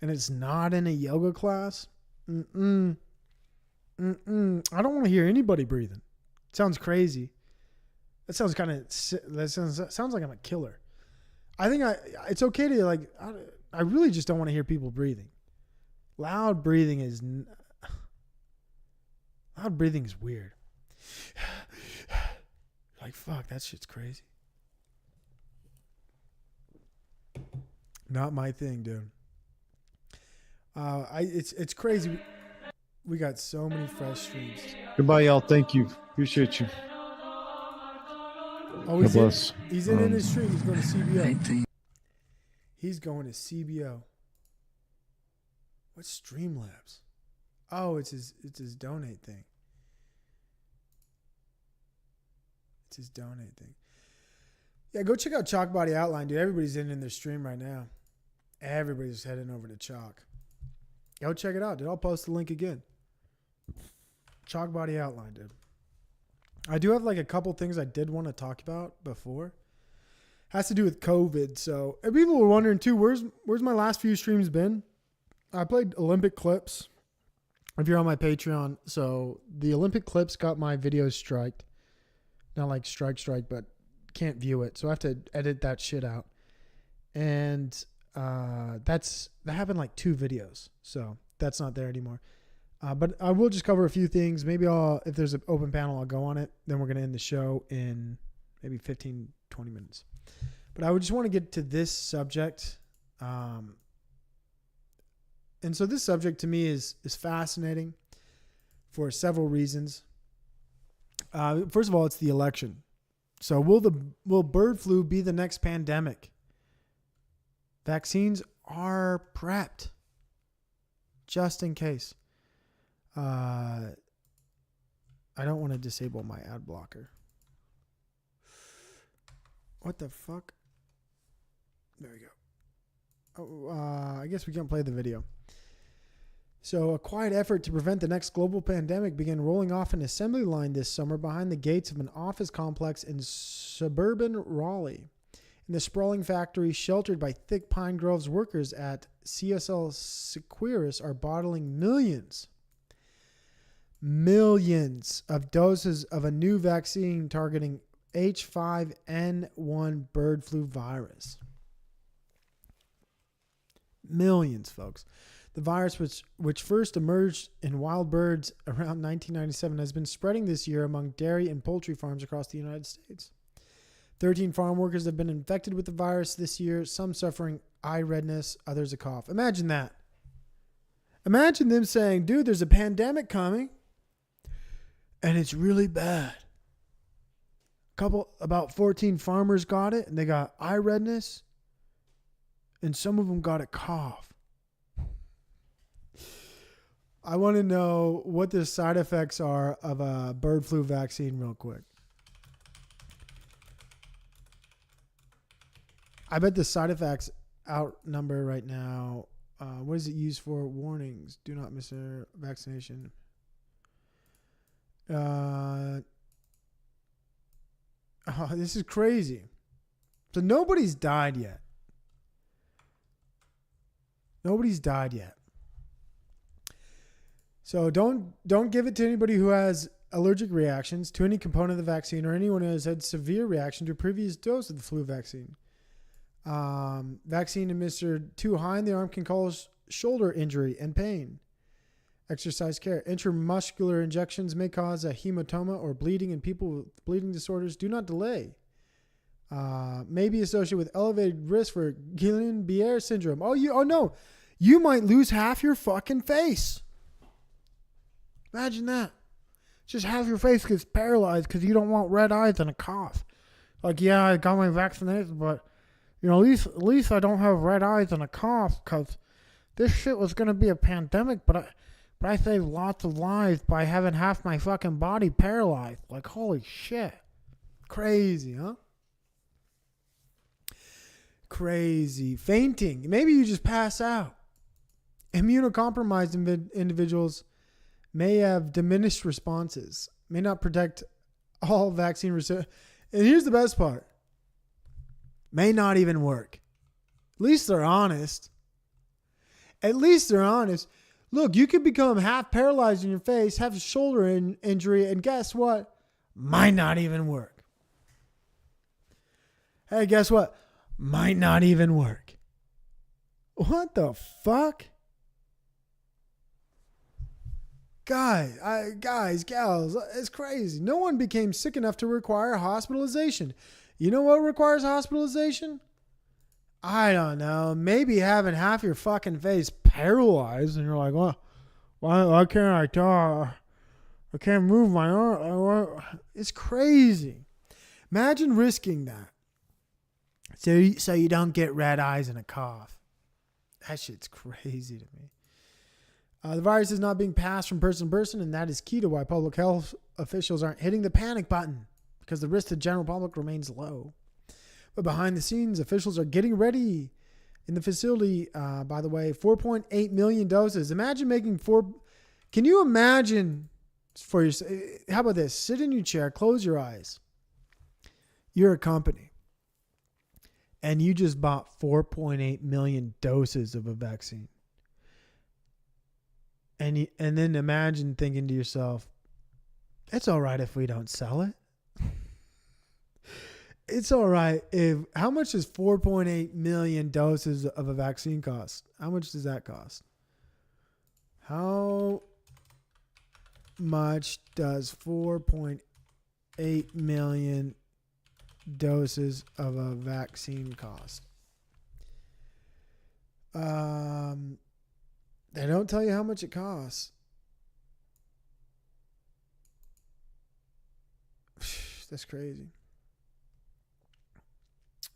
and it's not in a yoga class, I don't want to hear anybody breathing. It sounds crazy. That sounds sounds like I'm a killer. I think it's okay to, like, I really just don't want to hear people breathing. Loud breathing is weird. Like, fuck, that shit's crazy. Not my thing, dude. It's crazy. We got so many fresh streams. Goodbye, y'all. Thank you. Appreciate you. Oh, he's in his stream. He's going to CBO. He's going to CBO. What's Streamlabs? Oh, it's his donate thing. It's his donate thing. Yeah, go check out Chalk Body Outline, dude. Everybody's in their stream right now. Everybody's heading over to Chalk. Go check it out, dude. I'll post the link again. Chalk Body Outline, dude. I do have like a couple things I did want to talk about before. Has to do with COVID. So, and people were wondering too, where's my last few streams been? I played Olympic clips. If you're on my Patreon, so the Olympic clips got my videos striked. Not like strike, but can't view it. So I have to edit that shit out. And that happened like 2 videos. So that's not there anymore. But I will just cover a few things. Maybe if there's an open panel, I'll go on it. Then we're going to end the show in maybe 15, 20 minutes. But I would just want to get to this subject. And so this subject to me is fascinating for several reasons. First of all, it's the election. So will bird flu be the next pandemic? Vaccines are prepped just in case. I don't want to disable my ad blocker. What the fuck? There we go. I guess we can't play the video. So a quiet effort to prevent the next global pandemic began rolling off an assembly line this summer behind the gates of an office complex in suburban Raleigh. In the sprawling factory sheltered by thick pine groves, workers at CSL Seqirus are bottling millions of doses of a new vaccine targeting H5N1 bird flu virus. Millions, folks. The virus, which first emerged in wild birds around 1997, has been spreading this year among dairy and poultry farms across the United States. 13 farm workers have been infected with the virus this year, some suffering eye redness, others a cough. Imagine that. Imagine them saying, dude, there's a pandemic coming, and it's really bad. About 14 farmers got it, and they got eye redness, and some of them got a cough. I want to know what the side effects are of a bird flu vaccine real quick. I bet the side effects outnumber right now. What is it used for? Warnings. Do not miss a vaccination. This is crazy. So nobody's died yet. Nobody's died yet. So don't give it to anybody who has allergic reactions to any component of the vaccine, or anyone who has had severe reaction to a previous dose of the flu vaccine. Vaccine administered too high in the arm can cause shoulder injury and pain. Exercise care. Intramuscular injections may cause a hematoma or bleeding in people with bleeding disorders. Do not delay. May be associated with elevated risk for Guillain-Barré syndrome. Oh no. You might lose half your fucking face. Imagine that. Just half your face gets paralyzed because you don't want red eyes and a cough. Like, yeah, I got my vaccination, but, you know, at least I don't have red eyes and a cough because this shit was going to be a pandemic, but I saved lots of lives by having half my fucking body paralyzed. Like, holy shit. Crazy, huh? Crazy. Fainting. Maybe you just pass out. Immunocompromised individuals may have diminished responses, may not protect all vaccine recipients. And here's the best part. May not even work. At least they're honest. At least they're honest. Look, you could become half paralyzed in your face, have a shoulder injury, and guess what? Might not even work. Hey, guess what? Might not even work. What the fuck? Guys, gals, it's crazy. No one became sick enough to require hospitalization. You know what requires hospitalization? I don't know. Maybe having half your fucking face paralyzed and you're like, well, why can't I talk? I can't move my arm. It's crazy. Imagine risking that. So you don't get red eyes and a cough. That shit's crazy to me. The virus is not being passed from person to person, and that is key to why public health officials aren't hitting the panic button, because the risk to the general public remains low. But behind the scenes, officials are getting ready in the facility. By the way, 4.8 million doses. Imagine making Can you imagine for yourself? How about this? Sit in your chair, close your eyes. You're a company, and you just bought 4.8 million doses of a vaccine. And then imagine thinking to yourself, it's all right if we don't sell it. It's all right if... How much does 4.8 million doses of a vaccine cost? How much does that cost? How much does 4.8 million doses of a vaccine cost? They don't tell you how much it costs. That's crazy.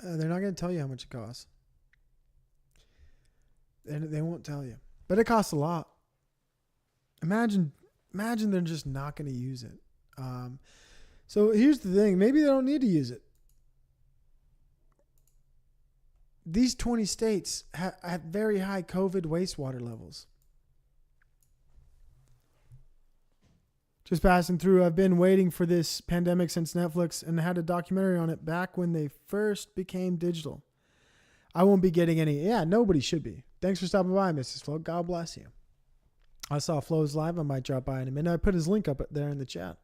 They're not going to tell you how much it costs. They won't tell you. But it costs a lot. Imagine they're just not going to use it. So here's the thing. Maybe they don't need to use it. These 20 states have very high COVID wastewater levels. Just passing through, I've been waiting for this pandemic since Netflix and had a documentary on it back when they first became digital. I won't be getting any. Yeah, nobody should be. Thanks for stopping by, Mrs. Flo. God bless you. I saw Flo's live. I might drop by in a minute. I put his link up there in the chat.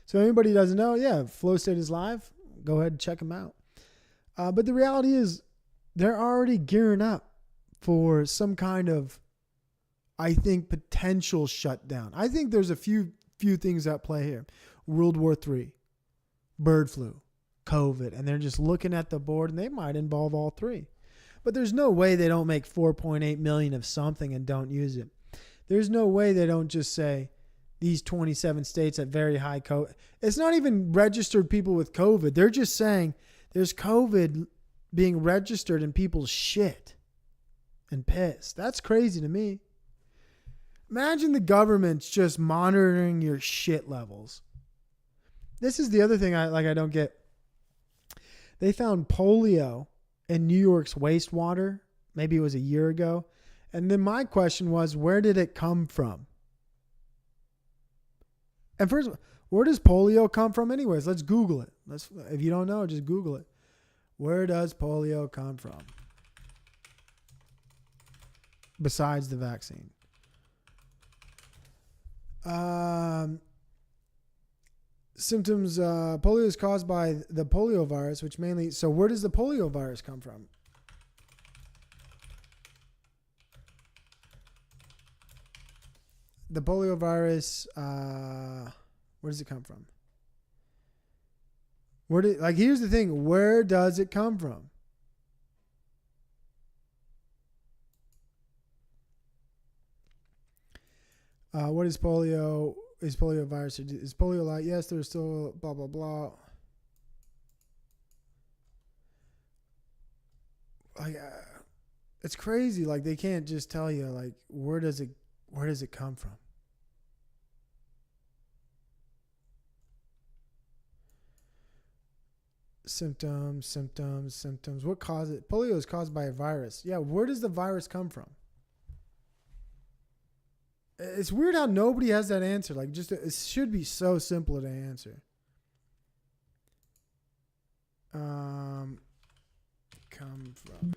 So anybody who doesn't know, yeah, Flo State is live. Go ahead and check him out. But the reality is, they're already gearing up for some kind of, I think, potential shutdown. I think there's a few things at play here. World War III, bird flu, COVID, and they're just looking at the board, and they might involve all three. But there's no way they don't make 4.8 million of something and don't use it. There's no way they don't just say these 27 states at very high COVID. It's not even registered people with COVID. They're just saying there's COVID being registered in people's shit and piss. That's crazy to me. Imagine the government's just monitoring your shit levels. This is the other thing I don't get. They found polio in New York's wastewater. Maybe it was a year ago. And then my question was, where did it come from? And first, where does polio come from anyways? Let's Google it. If you don't know, just Google it. Where does polio come from? besides the vaccine. Symptoms, polio is caused by the polio virus, which mainly, so where does the polio virus come from? The polio virus, where does it come from? Here's the thing, where does it come from? What is polio? Is polio virus? Is polio light? Yes, there's still blah, blah, blah. It's crazy. Like, they can't just tell you, like, where does it come from? Symptoms. What causes it? Polio is caused by a virus. Yeah, where does the virus come from? It's weird how nobody has that answer. Like, just it should be so simple to answer. Come from.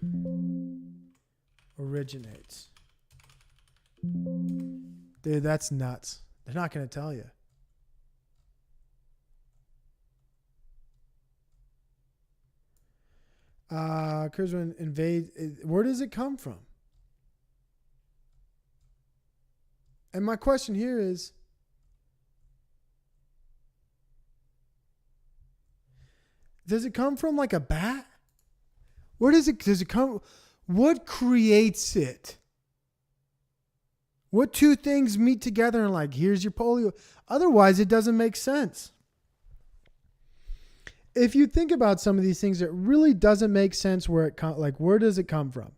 Originates. Dude, that's nuts. They're not going to tell you. Occurs when invade. Where does it come from? And my question here is, does it come from like a bat? Where does it come? What creates it? What two things meet together and like, here's your polio? Otherwise, it doesn't make sense. If you think about some of these things, it really doesn't make sense where does it come from?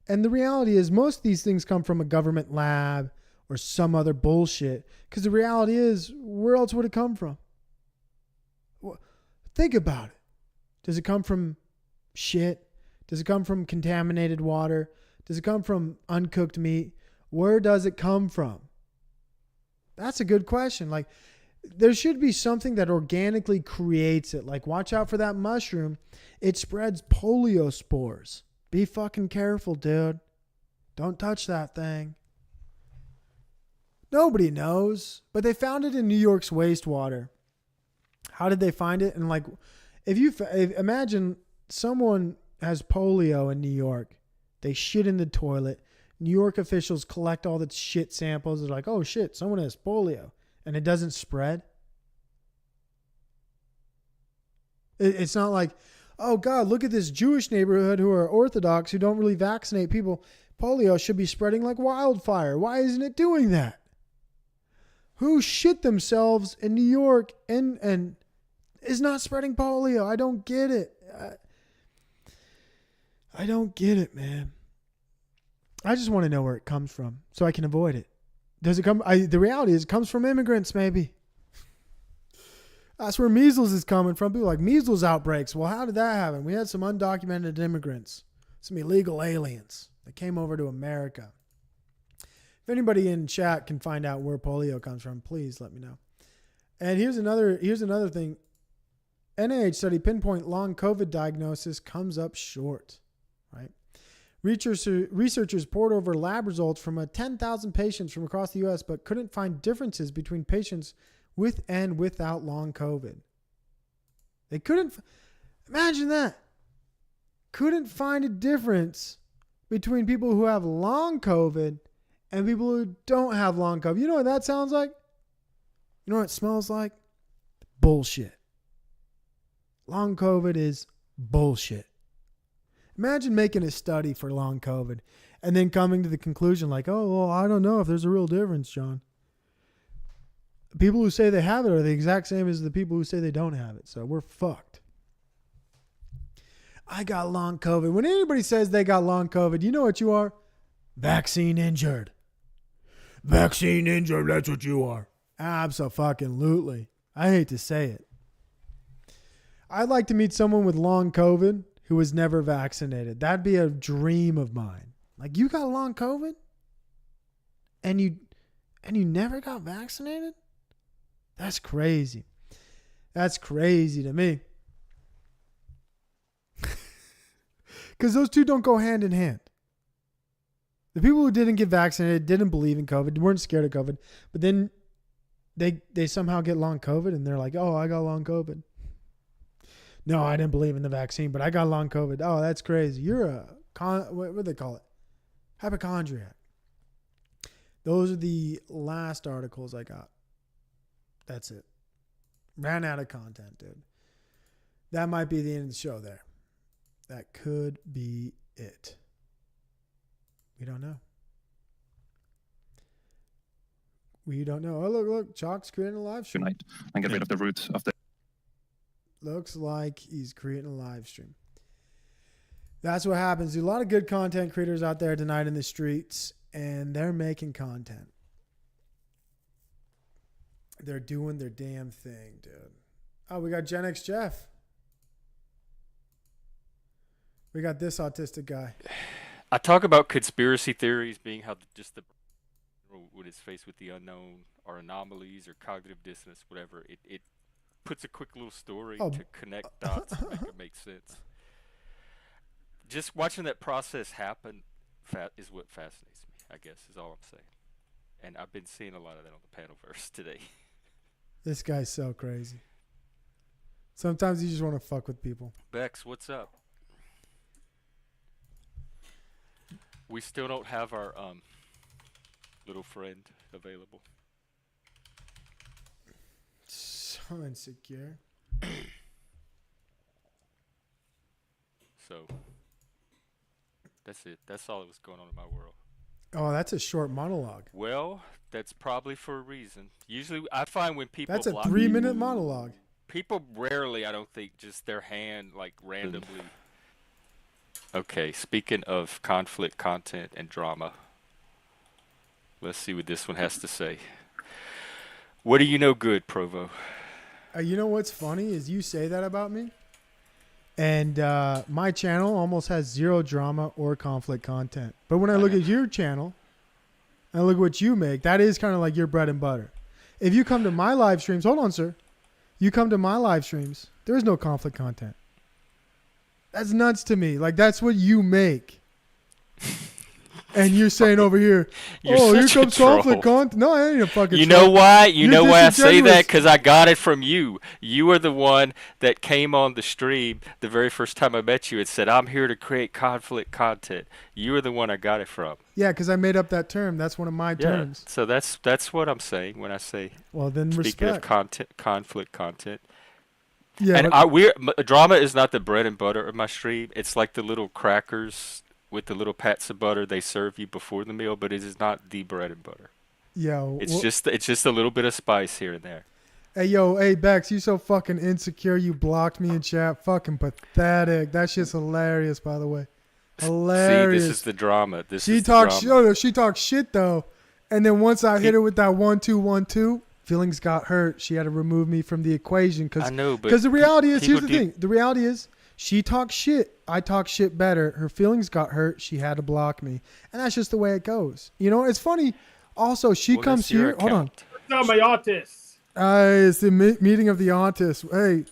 And the reality is most of these things come from a government lab or some other bullshit. Because the reality is, where else would it come from? Think about it. Does it come from shit? Does it come from contaminated water? Does it come from uncooked meat? Where does it come from? That's a good question. Like, there should be something that organically creates it. Like, watch out for that mushroom. It spreads polio spores. Be fucking careful, dude. Don't touch that thing. Nobody knows. But they found it in New York's wastewater. How did they find it? And like, if imagine someone has polio in New York. They shit in the toilet. New York officials collect all the shit samples. They're like, oh shit, someone has polio. And it doesn't spread. It's not like, oh God, look at this Jewish neighborhood who are Orthodox, who don't really vaccinate people. Polio should be spreading like wildfire. Why isn't it doing that? Who shit themselves in New York and is not spreading polio? I don't get it. I don't get it, man. I just want to know where it comes from so I can avoid it. Does it come? The reality is it comes from immigrants, maybe. That's where measles is coming from. People are like, measles outbreaks. Well, how did that happen? We had some undocumented immigrants, some illegal aliens that came over to America. If anybody in chat can find out where polio comes from, please let me know. And here's another thing. NIH study pinpoint long COVID diagnosis comes up short, right? Researchers poured over lab results from 10,000 patients from across the U.S., but couldn't find differences between patients with and without long COVID. They couldn't, imagine that. Couldn't find a difference between people who have long COVID and people who don't have long COVID. You know what that sounds like? You know what it smells like? Bullshit. Long COVID is bullshit. Imagine making a study for long COVID and then coming to the conclusion like, oh, well, I don't know if there's a real difference, John. People who say they have it are the exact same as the people who say they don't have it. So we're fucked. I got long COVID. When anybody says they got long COVID, you know what you are? Vaccine injured. Vaccine injured, that's what you are. Abso-fucking-lutely. I hate to say it. I'd like to meet someone with long COVID who was never vaccinated. That'd be a dream of mine. Like, you got long COVID? And you never got vaccinated? That's crazy. That's crazy to me. Because those two don't go hand in hand. The people who didn't get vaccinated, didn't believe in COVID, weren't scared of COVID, but then they somehow get long COVID and they're like, oh, I got long COVID. No, I didn't believe in the vaccine, but I got long COVID. Oh, that's crazy. You're a, what do they call it? Hypochondriac. Those are the last articles I got. That's it. Ran out of content, dude. That might be the end of the show there. That could be it. We don't know. We don't know. Oh, look. Chalk's creating a live stream. Tonight and get rid of the root of the... Looks like he's creating a live stream. That's what happens. There's a lot of good content creators out there tonight in the streets, and they're making content. They're doing their damn thing, dude. Oh, we got Gen X Jeff. We got this autistic guy. I talk about conspiracy theories being how just the when it's faced with the unknown or anomalies or cognitive dissonance, whatever. It puts a quick little story to connect dots and make it make sense. Just watching that process happen is what fascinates me, I guess, is all I'm saying. And I've been seeing a lot of that on the Panelverse today. This guy's so crazy. Sometimes you just want to fuck with people. Bex, what's up? We still don't have our little friend available. So insecure. So that's it. That's all that was going on in my world. Oh, that's a short monologue. Well, that's probably for a reason. Usually, I find when people That's a 3-minute monologue. People rarely, I don't think, just their hand like randomly. Okay, speaking of conflict, content, and drama, let's see what this one has to say. What do you know good, Provo? You know what's funny is you say that about me, and my channel almost has zero drama or conflict content. But when I look at your channel, and I look at what you make, that is kind of like your bread and butter. If you come to my live streams, hold on, sir. You come to my live streams, there is no conflict content. That's nuts to me. Like, that's what you make. And you're saying over here, oh, here comes conflict content. No, I ain't a fucking You know why? You know why I say that? Because I got it from you. You were the one that came on the stream the very first time I met you and said, I'm here to create conflict content. You were the one I got it from. Yeah, because I made up that term. That's one of my terms. So that's what I'm saying when I say, well, then speaking respect. of conflict content. Yeah, and drama is not the bread and butter of my stream. It's like the little crackers with the little pats of butter they serve you before the meal, but it is not the bread and butter. Yo, it's just a little bit of spice here and there. Hey Bex, you so fucking insecure. You blocked me in chat. Fucking pathetic. That shit's hilarious, by the way. Hilarious. See, this is the drama. She talks shit though, and then once I hit her with that 1-2-1-2. Feelings got hurt. She had to remove me from the equation because the reality is, here's the thing. The reality is she talks shit. I talk shit better. Her feelings got hurt. She had to block me. And that's just the way it goes. You know, it's funny. Also, she comes here. Hold on. Not my autists. It's the meeting of the autists. Hey.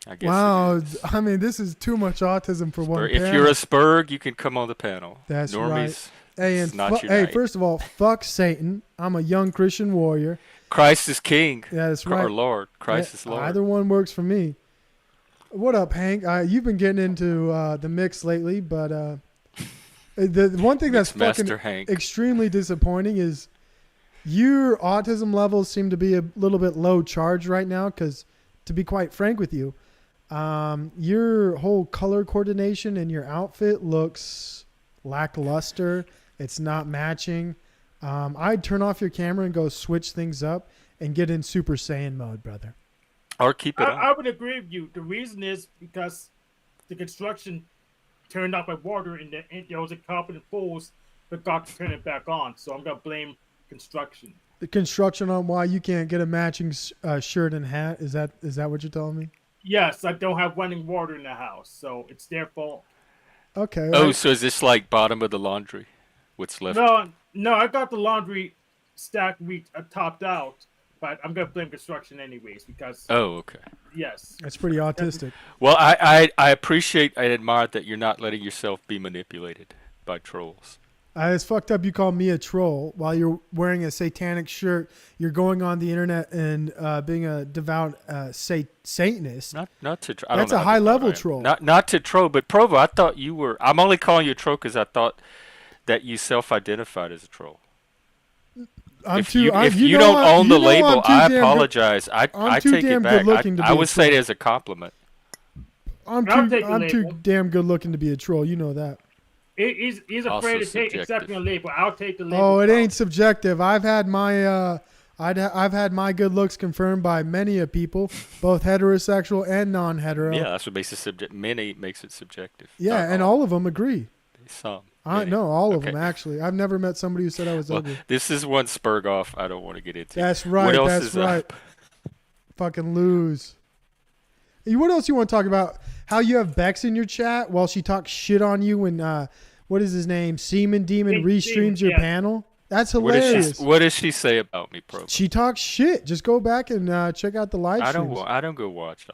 I guess wow. I mean, this is too much autism for one panel. If you're a Spurg, you can come on the panel. That's Normies, right. Hey, and first of all, fuck Satan. I'm a young Christian warrior. Christ is King. Yeah, that's right. Or Lord. Christ is Lord. Either one works for me. What up, Hank? You've been getting into the mix lately, but the one thing that's fucking extremely disappointing is your autism levels seem to be a little bit low charge right now because, to be quite frank with you, your whole color coordination in your outfit looks lackluster. It's not matching. I'd turn off your camera and go switch things up and get in Super Saiyan mode, brother. Or keep it on. I would agree with you. The reason is because the construction turned off by water and there was a competent fools forgot to turn it back on. So I'm going to blame construction. The construction on why you can't get a matching shirt and hat? Is that what you're telling me? Yes, I don't have running water in the house, so it's their fault. Okay. Oh, so is this like bottom of the laundry? What's left? No, I got the laundry stacked topped out, but I'm gonna blame construction anyways because. Oh, okay. Yes. That's pretty autistic. Well, I appreciate and admire that you're not letting yourself be manipulated by trolls. It's fucked up. You call me a troll while you're wearing a satanic shirt. You're going on the internet and being a devout Satanist. Not to. That's a high level troll. Not to troll, but Provo, I thought you were. I'm only calling you a troll because I thought that you self-identified as a troll. If you don't own the label, I apologize. I take it back. I would say it as a compliment. I'm too damn good looking to be a troll. You know that. He's afraid to take accepting a label. I'll take the label. Oh, it ain't subjective. I've had my good looks confirmed by many of people, both heterosexual and non-hetero. Yeah, that's what makes it subjective. Many makes it subjective. Yeah, and all of them agree. Some. No, all of them actually. I've never met somebody who said I was ugly. This is one spurg off I don't want to get into. That's right. What else that's is right. up? Fucking lose. What else you want to talk about? How you have Bex in your chat while she talks shit on you when what is his name? Seaman Demon restreams your panel. That's hilarious. What does she say about me, Pro? She talks shit. Just go back and check out the live streams. I don't go watch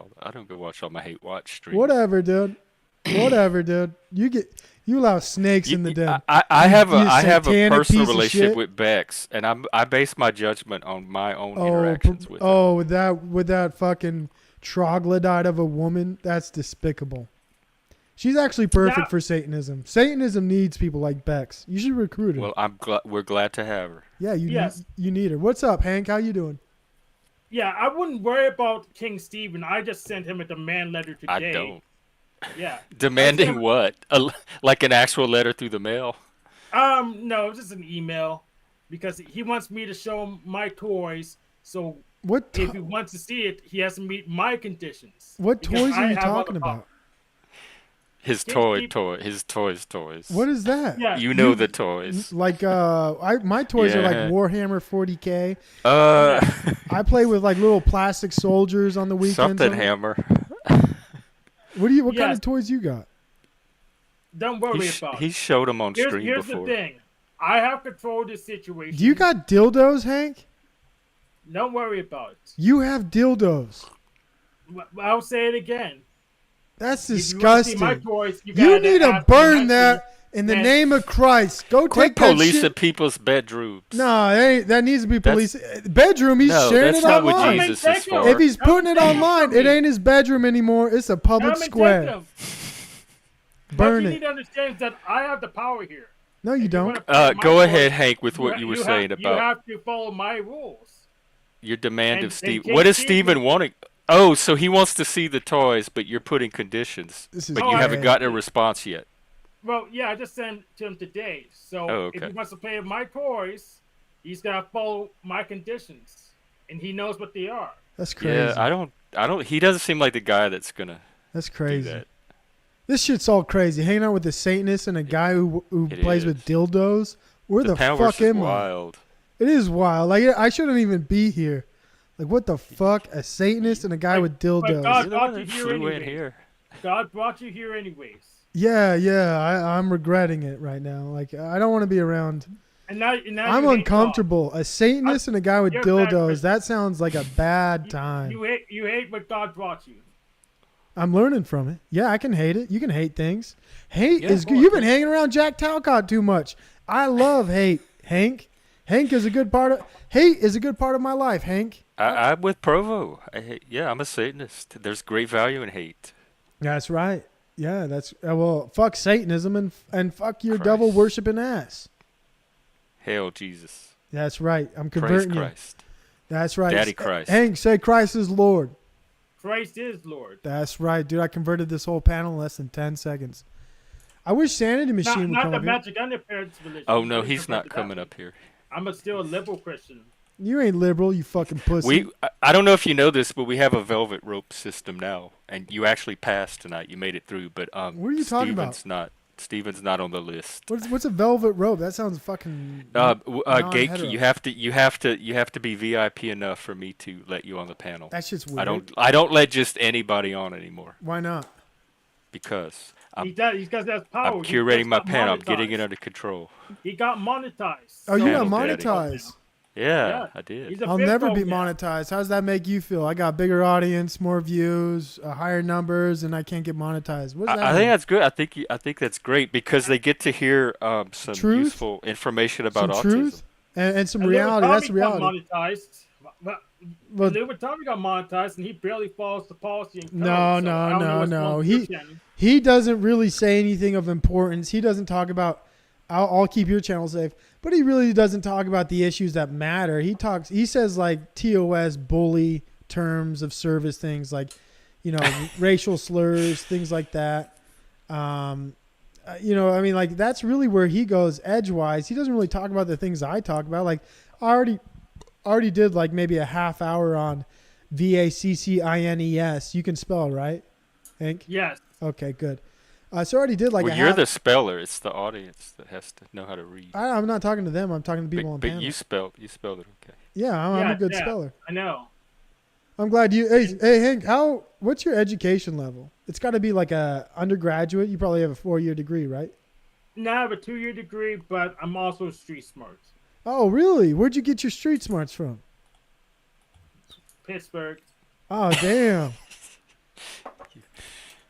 all my hate watch streams. Whatever, dude. Whatever, dude. You allow snakes in the den. I have a personal relationship with Bex, and I base my judgment on my own interactions with her. with that fucking troglodyte of a woman, that's despicable. She's actually perfect for Satanism. Satanism needs people like Bex. You should recruit her. Well, we're glad to have her. Yeah, you need her. What's up, Hank? How you doing? Yeah, I wouldn't worry about King Stephen. I just sent him a demand letter today. I don't. Yeah. Demanding what? Like an actual letter through the mail? No, it's just an email because he wants me to show him my toys. So if he wants to see it, he has to meet my conditions. What toys are you talking about? His toys. What is that? Yeah. You know the toys. Like my toys are like Warhammer 40K. I play with like little plastic soldiers on the weekends. Something hammer. What kind of toys you got? Don't worry about it. He showed them on stream Here's before. the thing. I have control of this situation. Do you got dildos, Hank? Don't worry about it. You have dildos. I'll say it again. That's disgusting. My toys, you need to burn that in the name of Christ. Go take that police shit. at people's bedrooms. No, that needs to be police. Bedroom, he's sharing it online. What Jesus is for. If he's putting it online, it ain't his bedroom anymore. It's a public square. Burn you it. need to understand that I have the power here. No, you don't. Go ahead, Hank, with what you were saying about. You have to follow my rules. Your demand of Steve. What is Steven wanting? Oh, so he wants to see the toys, but you're putting conditions. But you haven't gotten a response yet. Well, yeah, I just sent to him today. So if he wants to play with my toys, he's got to follow my conditions, and he knows what they are. That's crazy. Yeah, I don't. He doesn't seem like the guy that's gonna. That's crazy. Do that. This shit's all crazy. Hanging out with a Satanist and a guy who plays with dildos. Where the fuck am wild. I? It is wild. Like I shouldn't even be here. Like what the fuck? A Satanist and a guy with dildos. God brought you here God brought you here anyways. Yeah. I'm regretting it right now. Like I don't want to be around. And now I'm uncomfortable. A Satanist and a guy with dildos. That sounds like a bad time. You hate what God brought you. I'm learning from it. Yeah, I can hate it. You can hate things. Hate is good. You've been hanging around Jack Talcott too much. I love hate, Hank. Hate is a good part of my life, Hank. I'm with Provo. I'm a Satanist. There's great value in hate. That's right. Yeah, that's well. Fuck Satanism and fuck your devil worshiping ass. Hail Jesus. That's right. I'm converting you. Christ. That's right. Daddy Christ. Hank, say Christ is Lord. Christ is Lord. That's right, dude. I converted this whole panel in less than 10 seconds. I wish Sanity Machine would come up here. Not the Magic Underpants religion. Oh no, he's not coming up here. I'm still a liberal Christian. You ain't liberal, you fucking pussy. I don't know if you know this, but we have a velvet rope system now, and you actually passed tonight. You made it through, but what are you talking about? Steven's not on the list. What's a velvet rope? That sounds fucking. Gatekeep. You have to be VIP enough for me to let you on the panel. That shit's weird. I don't let just anybody on anymore. Why not? Because he has power. I'm curating my panel. I'm getting it under control. He got monetized. Oh, you got monetized. Yeah, I did. He's a I'll big never dog be now. monetized. How does that make you feel? I got bigger audience, more views, higher numbers, and I can't get monetized. What does that I mean? think that's good. I think that's great because they get to hear some Truth? useful information about Some autism. truth and some And Little reality. That's the Tommy got reality. monetized. But But- Little Tommy got monetized, and he barely follows the policy and code. No, so I no, don't know no, what's no. wrong with He your channel. he doesn't really say anything of importance. He doesn't talk about. I'll keep your channel safe, but he really doesn't talk about the issues that matter. He says like TOS bully terms of service, things like, racial slurs, things like that. I mean, like that's really where he goes edgewise. He doesn't really talk about the things I talk about. Like I already did like maybe a half hour on VACCINES. You can spell, right, Hank? Yes. Okay, good. So I already did like Well, a you're half. the speller. It's the audience that has to know how to read. I'm not talking to them. I'm talking to people on But panel. you spelled it okay. Yeah, I'm a good yeah, speller. I know. I'm glad you. Hey, Hank, what's your education level? It's got to be like a undergraduate. You probably have a 4-year degree, right? No, I have a 2-year degree, but I'm also street smart. Oh, really? Where'd you get your street smarts from? Pittsburgh. Oh, damn.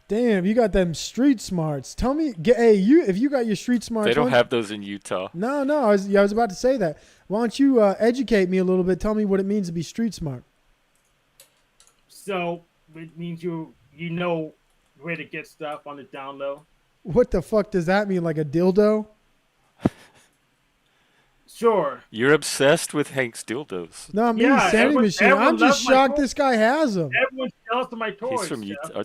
Damn, you got them street smarts. Tell me, if you got your street smarts. They don't have those in Utah. No, I was about to say that. Why don't you educate me a little bit? Tell me what it means to be street smart. So it means you know where to get stuff on the down low. What the fuck does that mean? Like a dildo? Sure. You're obsessed with Hank's dildos. No, me, Sandy Machine. I'm just shocked this guy has them. Everyone's jealous of my toys. He's from Jeff. Utah.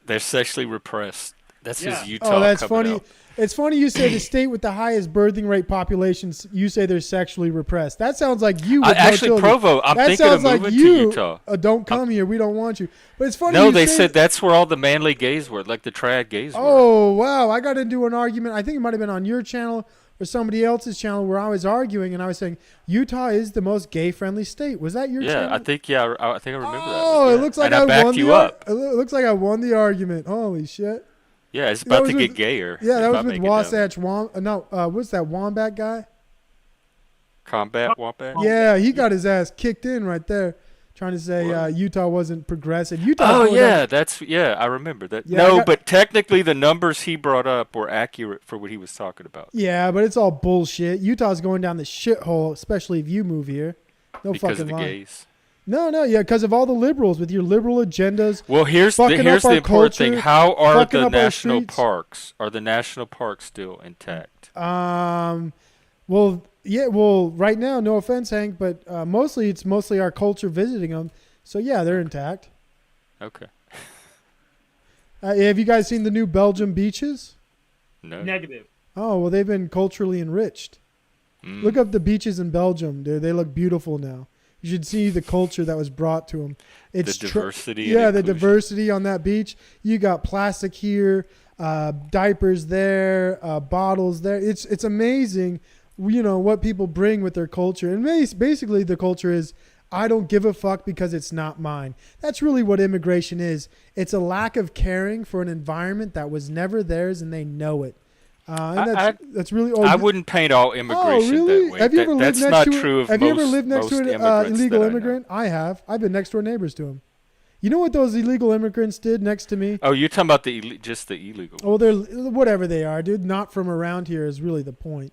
They're sexually repressed. That's his Utah. Oh, that's coming funny. out. It's funny you say the state with the highest birthing rate populations, you say they're sexually repressed. That sounds like you. With Actually, no children. Provo, I'm that thinking of sounds like moving you, to Utah. Don't come here. We don't want you. But it's funny. No, you they say said that's where all the manly gays were, like the trad gays were. Oh, wow. I got into an argument. I think it might have been on your channel or somebody else's channel where I was arguing and I was saying Utah is the most gay-friendly state. Was that your channel? I think I remember that. Oh, Yeah. it looks like and I won backed you the up. It looks like I won the argument. Holy shit. Yeah, it's That about was to get with- gayer. Yeah, It's that was about with making it down. Wasatch what's that Wombat guy? Combat Wombat. Yeah, he got his ass kicked in right there, trying to say Utah wasn't progressive. Utah. Oh yeah, I remember that. Yeah, no, I got- but technically the numbers he brought up were accurate for what he was talking about. Yeah, but it's all bullshit. Utah's going down the shithole, especially if you move here. No Because fucking of the lie. gays. No, yeah, because of all the liberals with your liberal agendas. Well, here's the fucking up our important thing. culture, How are fucking the up our national streets. parks? Are the national parks still intact? Well, yeah, right now, no offense, Hank, but it's mostly our culture visiting them. So yeah, they're intact. Okay. Have you guys seen the new Belgium beaches? No. Negative. Oh, well, they've been culturally enriched. Mm. Look up the beaches in Belgium, dude. They look beautiful now. You should see the culture that was brought to them. It's The diversity and Yeah, the inclusion. diversity on that beach. You got plastic here, diapers there, bottles there. It's amazing, what people bring with their culture. And basically the culture is, I don't give a fuck because it's not mine. That's really what immigration is. It's a lack of caring for an environment that was never theirs and they know it. And that's really. I wouldn't paint all immigration really? that way. Have you ever lived That's next not to? true of Have most, you ever lived next to most an immigrants illegal that I know. immigrant? I have. I've been next door neighbors to him. You know what those illegal immigrants did next to me? Oh, you're talking about just the illegal. Oh, they're whatever they are, dude. Not from around here is really the point.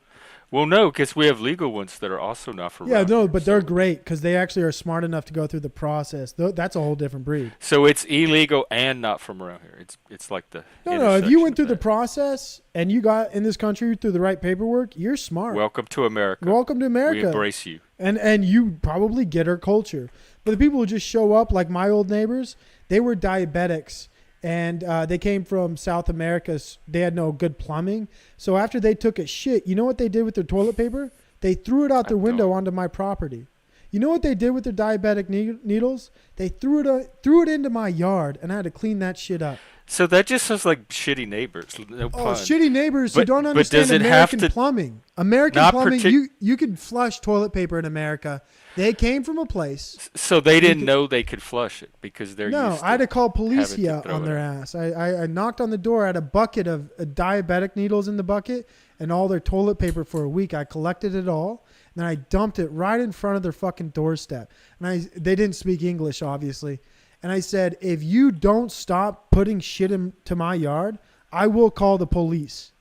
Well, no, because we have legal ones that are also not from. Yeah, around no, here, but they're great because they actually are smart enough to go through the process. That's a whole different breed. So it's illegal and not from around here. It's like the. No. If you went through the process and you got in this country through the right paperwork, you're smart. Welcome to America. Welcome to America. We embrace you. And you probably get our culture. But the people who just show up, like my old neighbors, they were diabetics. And they came from South America. They had no good plumbing. So after they took a shit, you know what they did with their toilet paper? They threw it out their window onto my property. You know what they did with their diabetic needles? They threw it into my yard, and I had to clean that shit up. So that just sounds like shitty neighbors. No pun. Shitty neighbors who don't understand American plumbing. American plumbing, you can flush toilet paper in America. They came from a place. So they didn't know they could flush it because they're used to I had to call police having to throw on it their out. ass. I knocked on the door. I had a bucket of diabetic needles in the bucket and all their toilet paper for a week. I collected it all, and then I dumped it right in front of their fucking doorstep. And they didn't speak English, obviously. And I said, if you don't stop putting shit into my yard, I will call the police.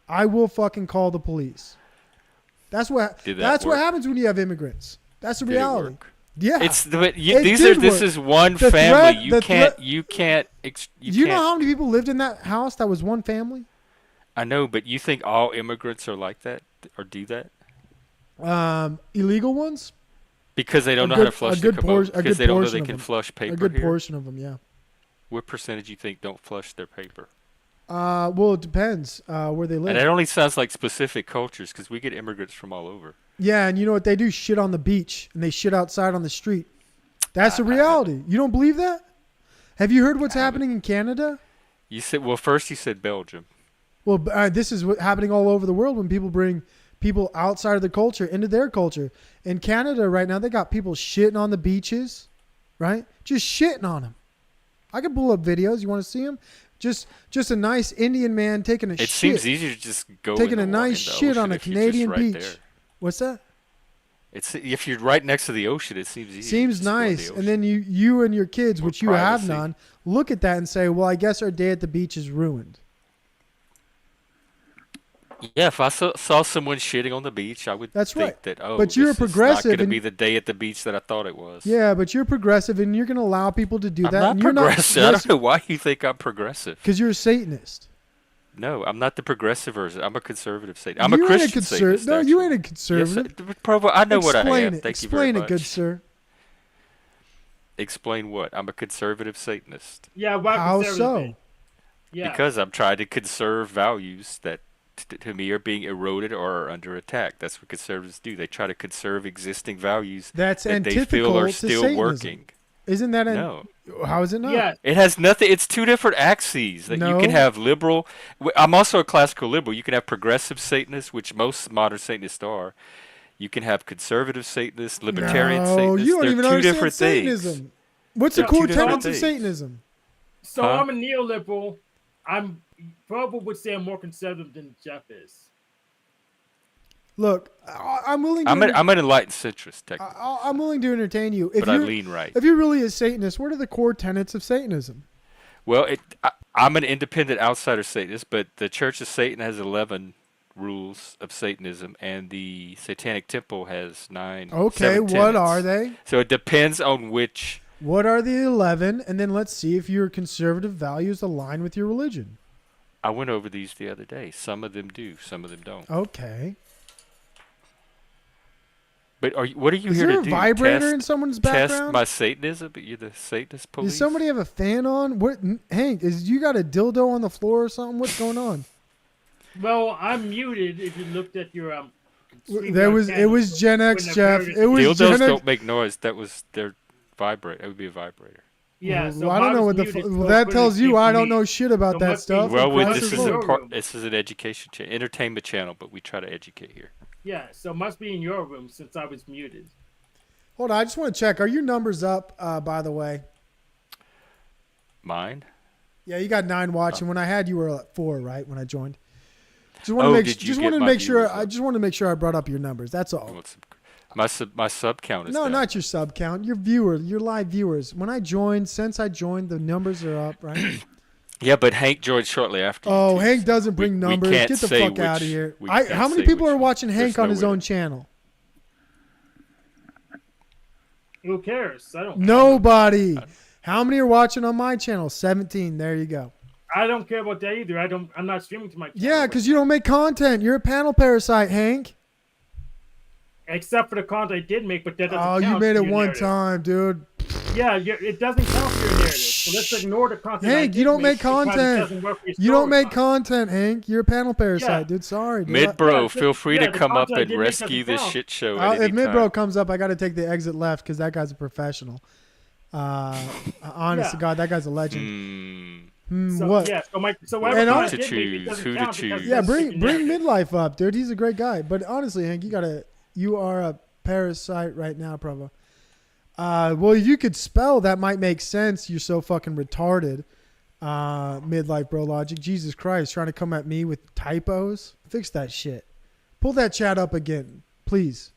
I will fucking call the police. That's what happens when you have immigrants. That's the reality. Yeah. This is one family. You can't. You know how many people lived in that house that was one family? I know, but you think all immigrants are like that or do that? Illegal ones? Because they don't know how to flush the commode. Because they don't know they can flush paper. A good portion of them, yeah. What percentage you think don't flush their paper? Well, it depends where they live. And it only sounds like specific cultures because we get immigrants from all over. Yeah, and you know what they do? Shit on the beach, and they shit outside on the street. That's the reality. You don't believe that? Have you heard what's happening in Canada? First you said Belgium. Well, this is what's happening all over the world when people bring people outside of the culture into their culture. In Canada right now, they got people shitting on the beaches, right? Just shitting on them. I can pull up videos. You want to see them? Just a nice Indian man taking a shit. It seems easier to just go taking a nice shit on a Canadian beach. There. What's that? If you're right next to the ocean, it seems easier. Seems nice. And then you and your kids, which you have none, look at that and say, well, I guess our day at the beach is ruined. Yeah, if I saw someone shitting on the beach, I would think that, but you're progressive. It's not going to be the day at the beach that I thought it was. Yeah, but you're progressive, and you're going to allow people to do that. I'm not progressive. I don't know why you think I'm progressive. Because you're a Satanist. No, I'm not the progressive version. I'm a conservative Satanist. I'm a Christian Satanist. No, you ain't a conservative. Yes, Provo, I know what I am. Thank you very much. Explain it, good sir. Explain what? I'm a conservative Satanist. Yeah, why how so? Yeah. Because I'm trying to conserve values that to me are being eroded or are under attack. That's what conservatives do. They try to conserve existing values that they feel are still Satanism. Working. Isn't that no? How is it not? Yeah. It has nothing. It's two different axes. That you can have liberal. I'm also a classical liberal. You can have progressive Satanists, which most modern Satanists are. You can have conservative Satanists, libertarian Satanists. You don't They're even two understand different Satanism. things. What's the core tenets of Satanism? So I'm a neoliberal. I'm probably would say I'm more conservative than Jeff is. Look, I'm willing to... I'm an enlightened centrist, technically. I'm willing to entertain you. But I lean right. If you're really a Satanist, what are the core tenets of Satanism? Well, I'm an independent outsider Satanist, but the Church of Satan has 11 rules of Satanism, and the Satanic Temple has 9. Okay, what are they? So it depends on which... What are the 11? And then let's see if your conservative values align with your religion. I went over these the other day. Some of them do, some of them don't. Okay. But what are you here to do? Is there a vibrator in someone's background? Test my Satanism? But you're the Satanist police? Does somebody have a fan on? What, Hank, you got a dildo on the floor or something? What's going on? Well, I'm muted. If you looked at your it was Gen X, Jeff. It was dildos Gen X. Don't make noise. That was their vibrator. It would be a vibrator. Yeah, well, I don't know what that tells you. I don't know shit about that stuff. Well, this is an education channel, entertainment channel, but we try to educate here. Yeah, so it must be in your room since I was muted. Hold on, I just want to check. Are your numbers up, by the way? Mine? Yeah, you got 9 watching. When I had you were at 4, right? When I joined. Just wanted to make sure. I just wanted to make sure I brought up your numbers. That's all. My sub count is down. Not your sub count. Your live viewers. Since I joined, the numbers are up, right? Yeah, but Hank joined shortly after. Oh, Hank doesn't bring numbers. Get the fuck out of here. How many people are watching Hank on his own channel? Who cares? I don't. Nobody. How many are watching on my channel? 17. There you go. I don't care about that either. I'm not streaming to my channel. Yeah, because you don't make content. You're a panel parasite, Hank. Except for the content I did make, but that doesn't count. Oh, you made it one time, dude. Yeah, it doesn't count for your narrative. So let's ignore the content. Hank, you don't make content. You don't make content, Hank. You're a panel parasite, dude. Sorry, dude. Midbro, feel free to come up and rescue this shit show. If Midbro comes up, I got to take the exit left because that guy's a professional. Honest to God, that guy's a legend. So, What? Yeah. So And whatever hon- I did, maybe it doesn't Who to count because choose? Yeah, that's bring chicken nugget. midlife up, dude. He's a great guy. But honestly, Hank, you are a parasite right now, Provo. Well, if you could spell, that might make sense. You're so fucking retarded. Midlife bro logic. Jesus Christ, trying to come at me with typos. Fix that shit. Pull that chat up again, please.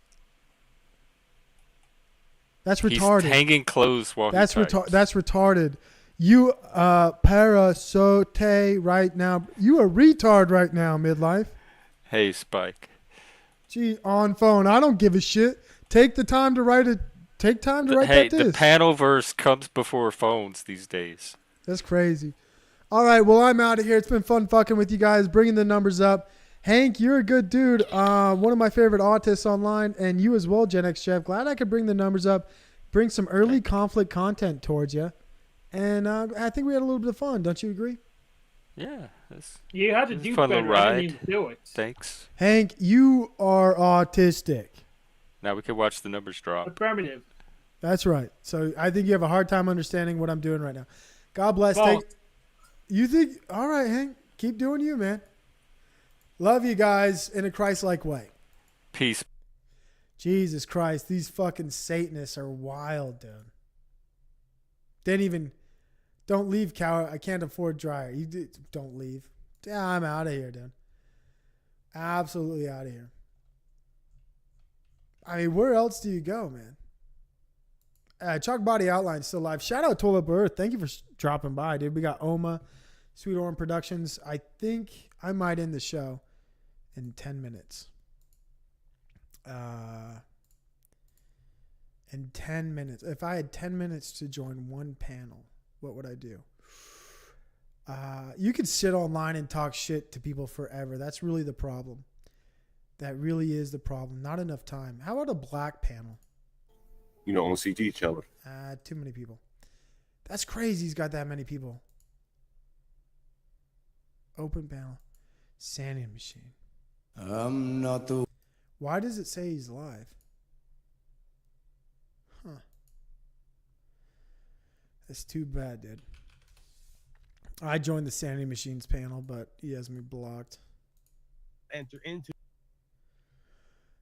That's retarded. He's hanging clothes while That's he types. That's retarded. You parasote right now. You a retard right now, midlife. Hey, Spike. Gee, on phone. I don't give a shit. Take the time to write it. Take time to write Hey, that the disc. panel verse comes before phones these days. That's crazy. All right, well, I'm out of here. It's been fun fucking with you guys, bringing the numbers up. Hank, you're a good dude. One of my favorite autists online, and you as well, Gen X Chef. Glad I could bring the numbers up, bring some early conflict content towards you. And I think we had a little bit of fun. Don't you agree? Yeah. You had to do fun better. little I ride. didn't even do it. Thanks. Hank, you are autistic. Now we can watch the numbers drop. Affirmative. That's right. So I think you have a hard time understanding what I'm doing right now. God bless. False. You think? All right, Hank. Keep doing you, man. Love you guys in a Christ-like way. Peace. Jesus Christ, these fucking Satanists are wild, dude. Don't leave, cow. I can't afford dryer. Don't leave. Yeah, I'm out of here, dude. Absolutely out of here. I mean, where else do you go, man? Chalk Body Outline still live. Shout out Toilet Earth. Thank you for dropping by, dude. We got Oma, Sweet Orange Productions. I think I might end the show in 10 minutes. In 10 minutes. If I had 10 minutes to join one panel, what would I do? You could sit online and talk shit to people forever. That's really the problem. That really is the problem. Not enough time. How about a black panel? You don't want to see each other. Too many people. That's crazy he's got that many people. Open panel. Sanding machine. I'm not the... Why does it say he's live? Huh. That's too bad, dude. I joined the Sanity Machines panel, but he has me blocked. Enter into.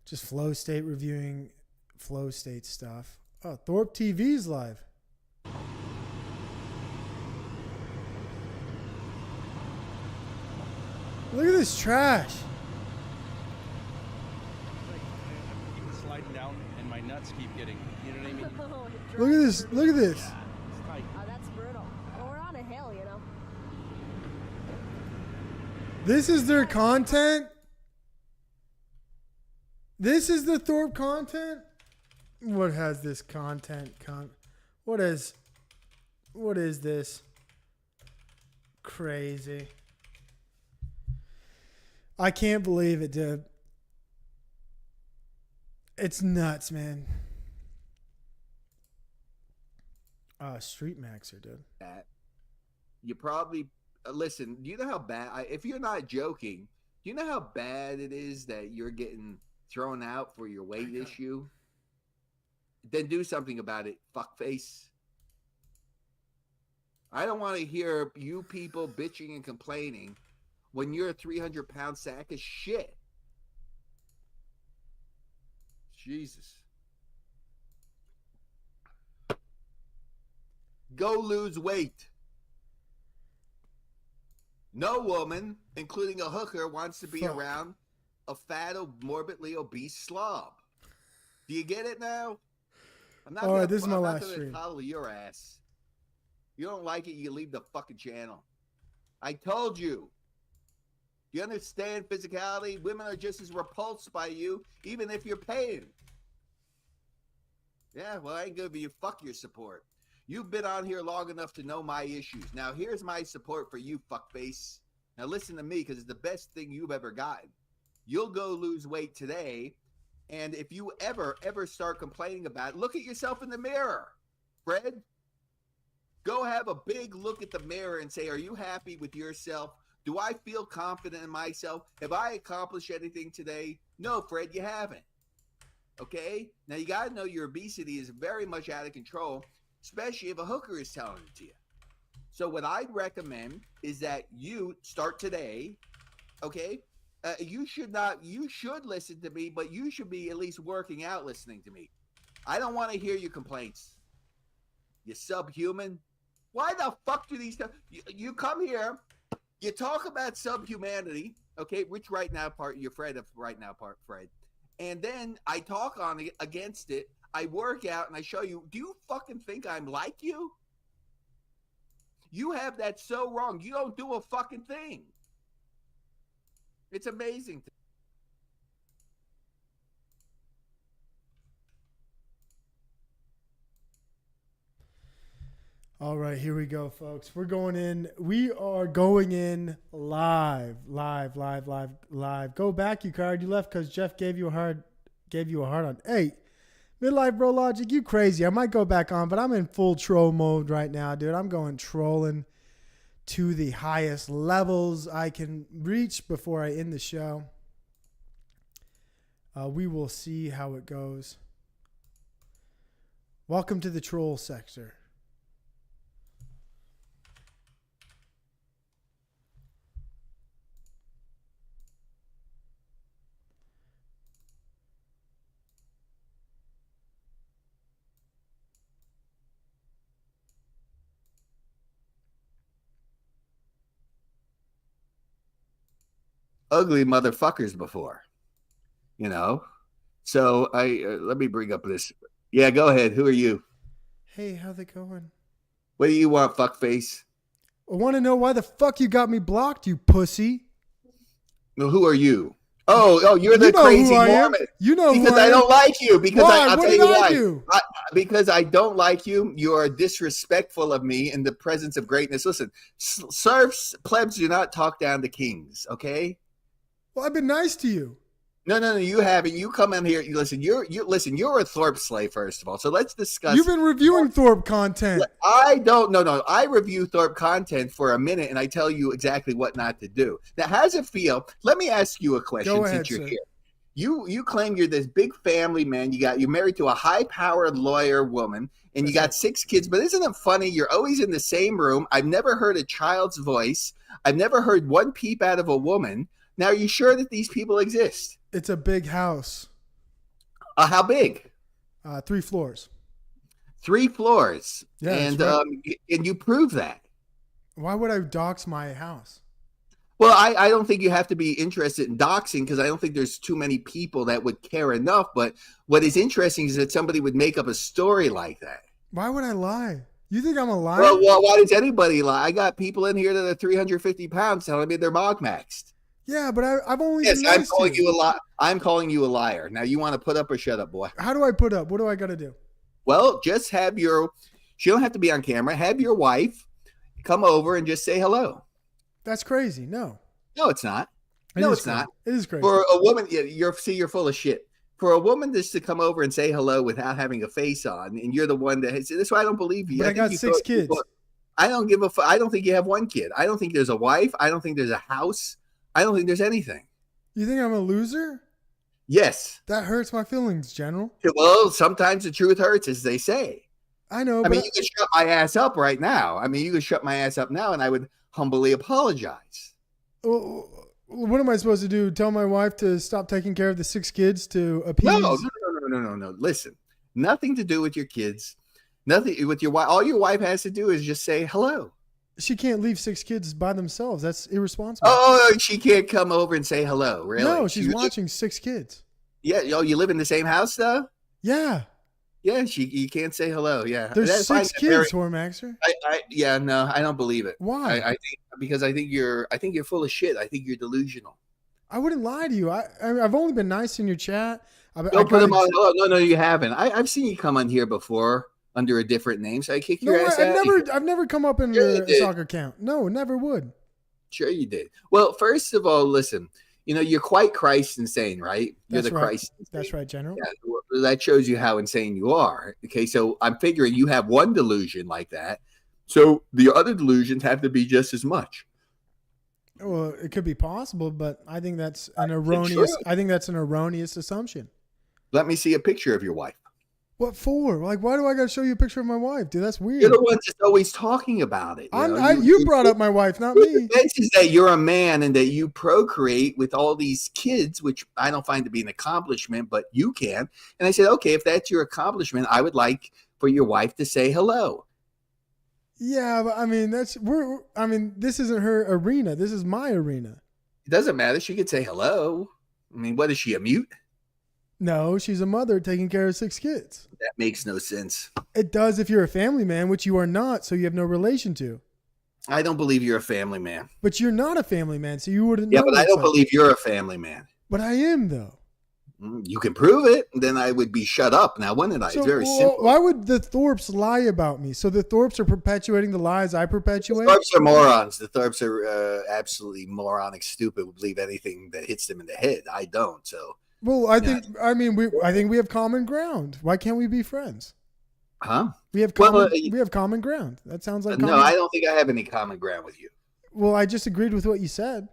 Just Flow State reviewing Flow State stuff. Oh, Thorpe TV's live. Look at this trash. Keep sliding down, and my nuts keep getting. You know what I mean? Look at this. Look at this. Oh, that's brutal. Well, we're on a hill, you know. This is their content. This is the Thorpe content. What has this content? What is this? Crazy. I can't believe it, dude. It's nuts, man. Street Maxer, dude. You probably listen. Do you know how bad? If you're not joking, do you know how bad it is that you're getting thrown out for your weight issue? Then do something about it, fuckface. I don't want to hear you people bitching and complaining when you're a 300-pound sack of shit. Jesus. Go lose weight. No woman, including a hooker, wants to be around a fat, morbidly obese slob. Do you get it now? I'm not gonna, this is my I'm last not stream. gonna coddle your ass. You don't like it, you leave the fucking channel. I told you. Do you understand physicality? Women are just as repulsed by you, even if you're paying. Yeah, well, I ain't gonna give you fuck your support. You've been on here long enough to know my issues. Now, here's my support for you, fuckface. Now, listen to me, because it's the best thing you've ever gotten. You'll go lose weight today, and if you ever start complaining about it, look at yourself in the mirror, Fred. Go have a big look at the mirror and say, are you happy with yourself? Do I feel confident in myself? Have I accomplished anything today? No, Fred, you haven't. Okay? Now, you got to know your obesity is very much out of control. especially if a hooker is telling it to you. So what I'd recommend is that you start today, okay? You should listen to me, but you should be at least working out listening to me. I don't want to hear your complaints. You subhuman. Why the fuck do these you come here, you talk about subhumanity, okay, which right now part you're afraid of right now part, Fred. And then I talk on it against it. I work out and I show you. Do you fucking think I'm like you? You have that so wrong. You don't do a fucking thing. It's amazing. All right, here we go, folks. We're going in. We are going in live. Go back, you card. You left because Jeff gave you a hard on. Hey, Midlife Bro Logic, you crazy. I might go back on, but I'm in full troll mode right now, dude. I'm going trolling to the highest levels I can reach before I end the show. We will see how it goes. Welcome to the troll sector. Ugly motherfuckers before, you know. So let me bring up this. Yeah, go ahead. Who are you? Hey, how's it going? What do you want, fuckface? I want to know why the fuck you got me blocked, you pussy. No, who are you? Oh, you're the crazy Mormon. You know because who I don't am. like you. Because why? I'll What tell did you I why. do? Because I don't like you. You are disrespectful of me in the presence of greatness. Listen, serfs, plebs do not talk down to kings. Okay. Well, I've been nice to you. No, you haven't. You come in here. Listen, you're a Thorpe slave, first of all. So let's discuss. You've been reviewing Thorpe content. I don't. No. I review Thorpe content for a minute, and I tell you exactly what not to do. Now, how does it feel? Let me ask you a question. Go ahead, since you're sir. here. You claim you're this big family man. You're married to a high-powered lawyer woman, and you got 6 kids. But isn't it funny? You're always in the same room. I've never heard a child's voice. I've never heard one peep out of a woman. Now, are you sure that these people exist? It's a big house. How big? 3 floors. 3 floors. Yeah, and right. And you prove that. Why would I dox my house? Well, I don't think you have to be interested in doxing because I don't think there's too many people that would care enough. But what is interesting is that somebody would make up a story like that. Why would I lie? You think I'm a liar? Well, why does anybody lie? I got people in here that are 350 pounds telling me they're mog maxed. Yeah, but I've only Yes, been nice I'm calling to you a lie. I'm calling you a liar. Now, you want to put up or shut up, boy? How do I put up? What do I got to do? Well, just have she don't have to be on camera. Have your wife come over and just say hello. That's crazy. No. No, it's not. No, it's not. It is crazy. For a woman, you're full of shit. For a woman just to come over and say hello without having a face on, and you're the one that has, that's why I don't believe you. But I got 6 kids. I don't give a fuck. I don't think you have 1 kid. I don't think there's a wife. I don't think there's a house. I don't think there's anything. You think I'm a loser? Yes. That hurts my feelings, General. Well, sometimes the truth hurts, as they say. I know. I mean, you can shut my ass up right now. I mean, you can shut my ass up now, and I would humbly apologize. What am I supposed to do? Tell my wife to stop taking care of the 6 kids to appease? No. Listen, nothing to do with your kids. Nothing with your wife. All your wife has to do is just say hello. She can't leave 6 kids by themselves. That's irresponsible. Oh, she can't come over and say hello. Really? No, she's watching 6 kids. Yeah. Oh, you live in the same house, though? Yeah. Yeah. You can't say hello. Yeah. There's 6 kids, Hormaxer. Yeah. No, I don't believe it. Why? I think you're full of shit. I think you're delusional. I wouldn't lie to you. I've only been nice in your chat. Don't put them on. No, you haven't. I've seen you come on here before under a different name, so I kick your ass out. I've never come up in the soccer count. No, never would. Sure you did. Well, first of all, listen, you're quite Christ insane, right? You're That's the right. Christ insane. That's right, General. Yeah, well, that shows you how insane you are. Okay, so I'm figuring you have one delusion like that, so the other delusions have to be just as much. Well, it could be possible, but I think that's an erroneous. I think that's an erroneous assumption. Let me see a picture of your wife. What for? Like, why do I got to show you a picture of my wife, dude? That's weird. You're the one that's always talking about it. You brought up my wife, not me. The is that you're a man and that you procreate with all these kids, which I don't find to be an accomplishment, but you can. And I said, okay, if that's your accomplishment, I would like for your wife to say hello. Yeah, but I mean, this isn't her arena. This is my arena. It doesn't matter. She could say hello. I mean, what is she, a mute? No, she's a mother taking care of 6 kids. That makes no sense. It does if you're a family man, which you are not, so you have no relation to. I don't believe you're a family man. But you're not a family man, so you wouldn't know. Yeah, but I don't believe you're a family man. But I am, though. You can prove it, then I would be shut up. Now, wouldn't I? So, it's very simple. Why would the Thorpes lie about me? So the Thorpes are perpetuating the lies I perpetuate? The Thorpes are morons. The Thorpes are absolutely moronic, stupid, would believe anything that hits them in the head. I don't, so... Well, I think we have common ground. Why can't we be friends? Huh? We have common ground. That sounds like no. I don't think I have any common ground with you. Well, I just agreed with what you said.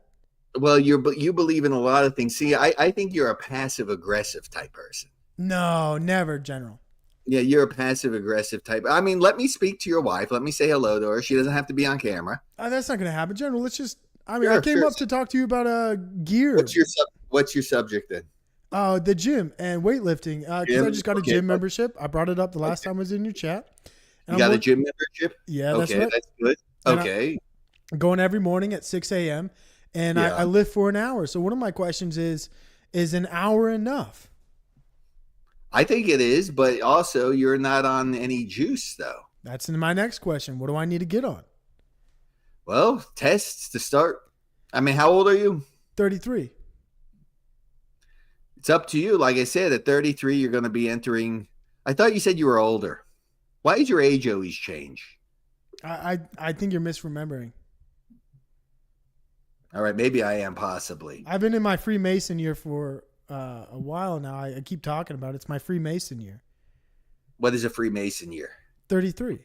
Well, you believe in a lot of things. See, I think you're a passive aggressive type person. No, never, General. Yeah, you're a passive aggressive type. I mean, let me speak to your wife. Let me say hello to her. She doesn't have to be on camera. That's not going to happen, General. Let's just. I mean, I came up to talk to you about gear. What's your subject then? The gym and weightlifting. Because I just got a gym membership. I brought it up the last time I was in your chat. You got a gym membership? Yeah, that's right. That's good. Okay. I'm going every morning at 6 a.m. and I lift for an hour. So one of my questions is an hour enough? I think it is, but also you're not on any juice though. That's my next question. What do I need to get on? Well, tests to start. I mean, how old are you? 33. It's up to you. Like I said, at 33, you're going to be entering. I thought you said you were older. Why did your age always change? I think you're misremembering. All right, maybe I am possibly. I've been in my Freemason year for a while now. I keep talking about it. It's my Freemason year. What is a Freemason year? 33.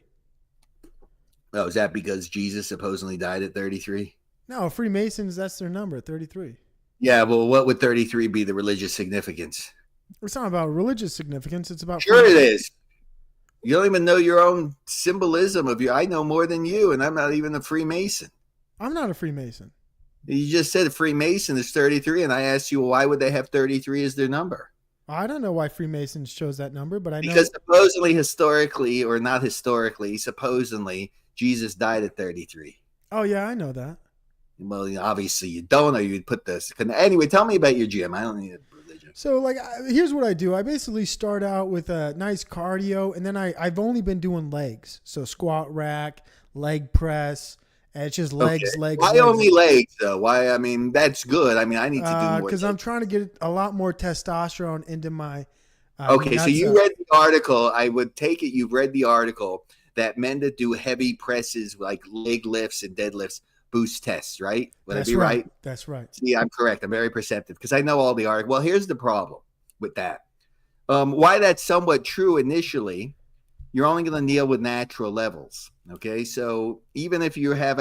Oh, is that because Jesus supposedly died at 33? No, Freemasons, that's their number, 33. Yeah, well, what would 33 be the religious significance? It's not about religious significance. It's about... Sure it is. You don't even know your own symbolism of you. I know more than you, and I'm not even a Freemason. I'm not a Freemason. You just said a Freemason is 33, and I asked you, well, why would they have 33 as their number? I don't know why Freemasons chose that number, but I know... Because supposedly, historically, or not historically, supposedly, Jesus died at 33. Oh, yeah, I know that. Well, obviously you don't, or you'd put this. Anyway, tell me about your gym. I don't need a religion. So, here's what I do. I basically start out with a nice cardio, and then I've only been doing legs. So, squat rack, leg press. And it's just legs. Why only legs, though? Why? I mean, that's good. I mean, I need to do more. Because I'm trying to get a lot more testosterone into my... okay, so you read the article. I would take it you've read the article that men that do heavy presses, like leg lifts and deadlifts, boost tests, right? Would I be right? That's right. See, I'm correct. I'm very perceptive because I know all the articles. Well, here's the problem with that. Why that's somewhat true initially, you're only going to deal with natural levels, okay? So even if you have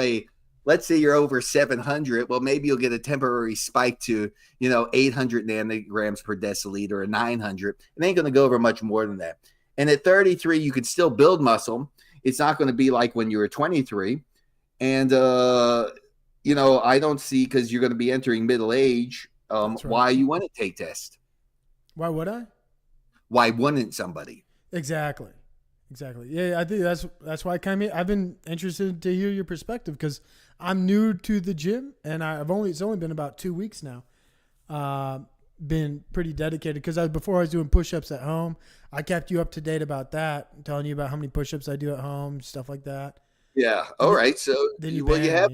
let's say you're over 700, well, maybe you'll get a temporary spike to, 800 nanograms per deciliter or 900. It ain't going to go over much more than that. And at 33, you can still build muscle. It's not going to be like when you were 23. And, I don't see, because you're going to be entering middle age, why you want to take tests. Why would I? Why wouldn't somebody? Exactly. Yeah, I think that's why I came here. I've been interested to hear your perspective because I'm new to the gym, and it's only been about 2 weeks now. Been pretty dedicated because before I was doing push-ups at home. I kept you up to date about that, telling you about how many push-ups I do at home, stuff like that. Yeah. All right. So, you have.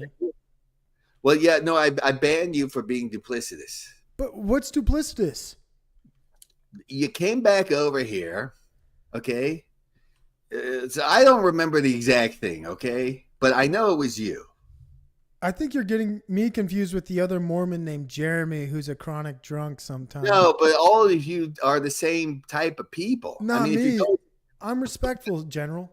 Well, yeah. No, I banned you for being duplicitous. But what's duplicitous? You came back over here, okay? So I don't remember the exact thing, okay? But I know it was you. I think you're getting me confused with the other Mormon named Jeremy, who's a chronic drunk sometimes. No, but all of you are the same type of people. Not me. I'm respectful, General.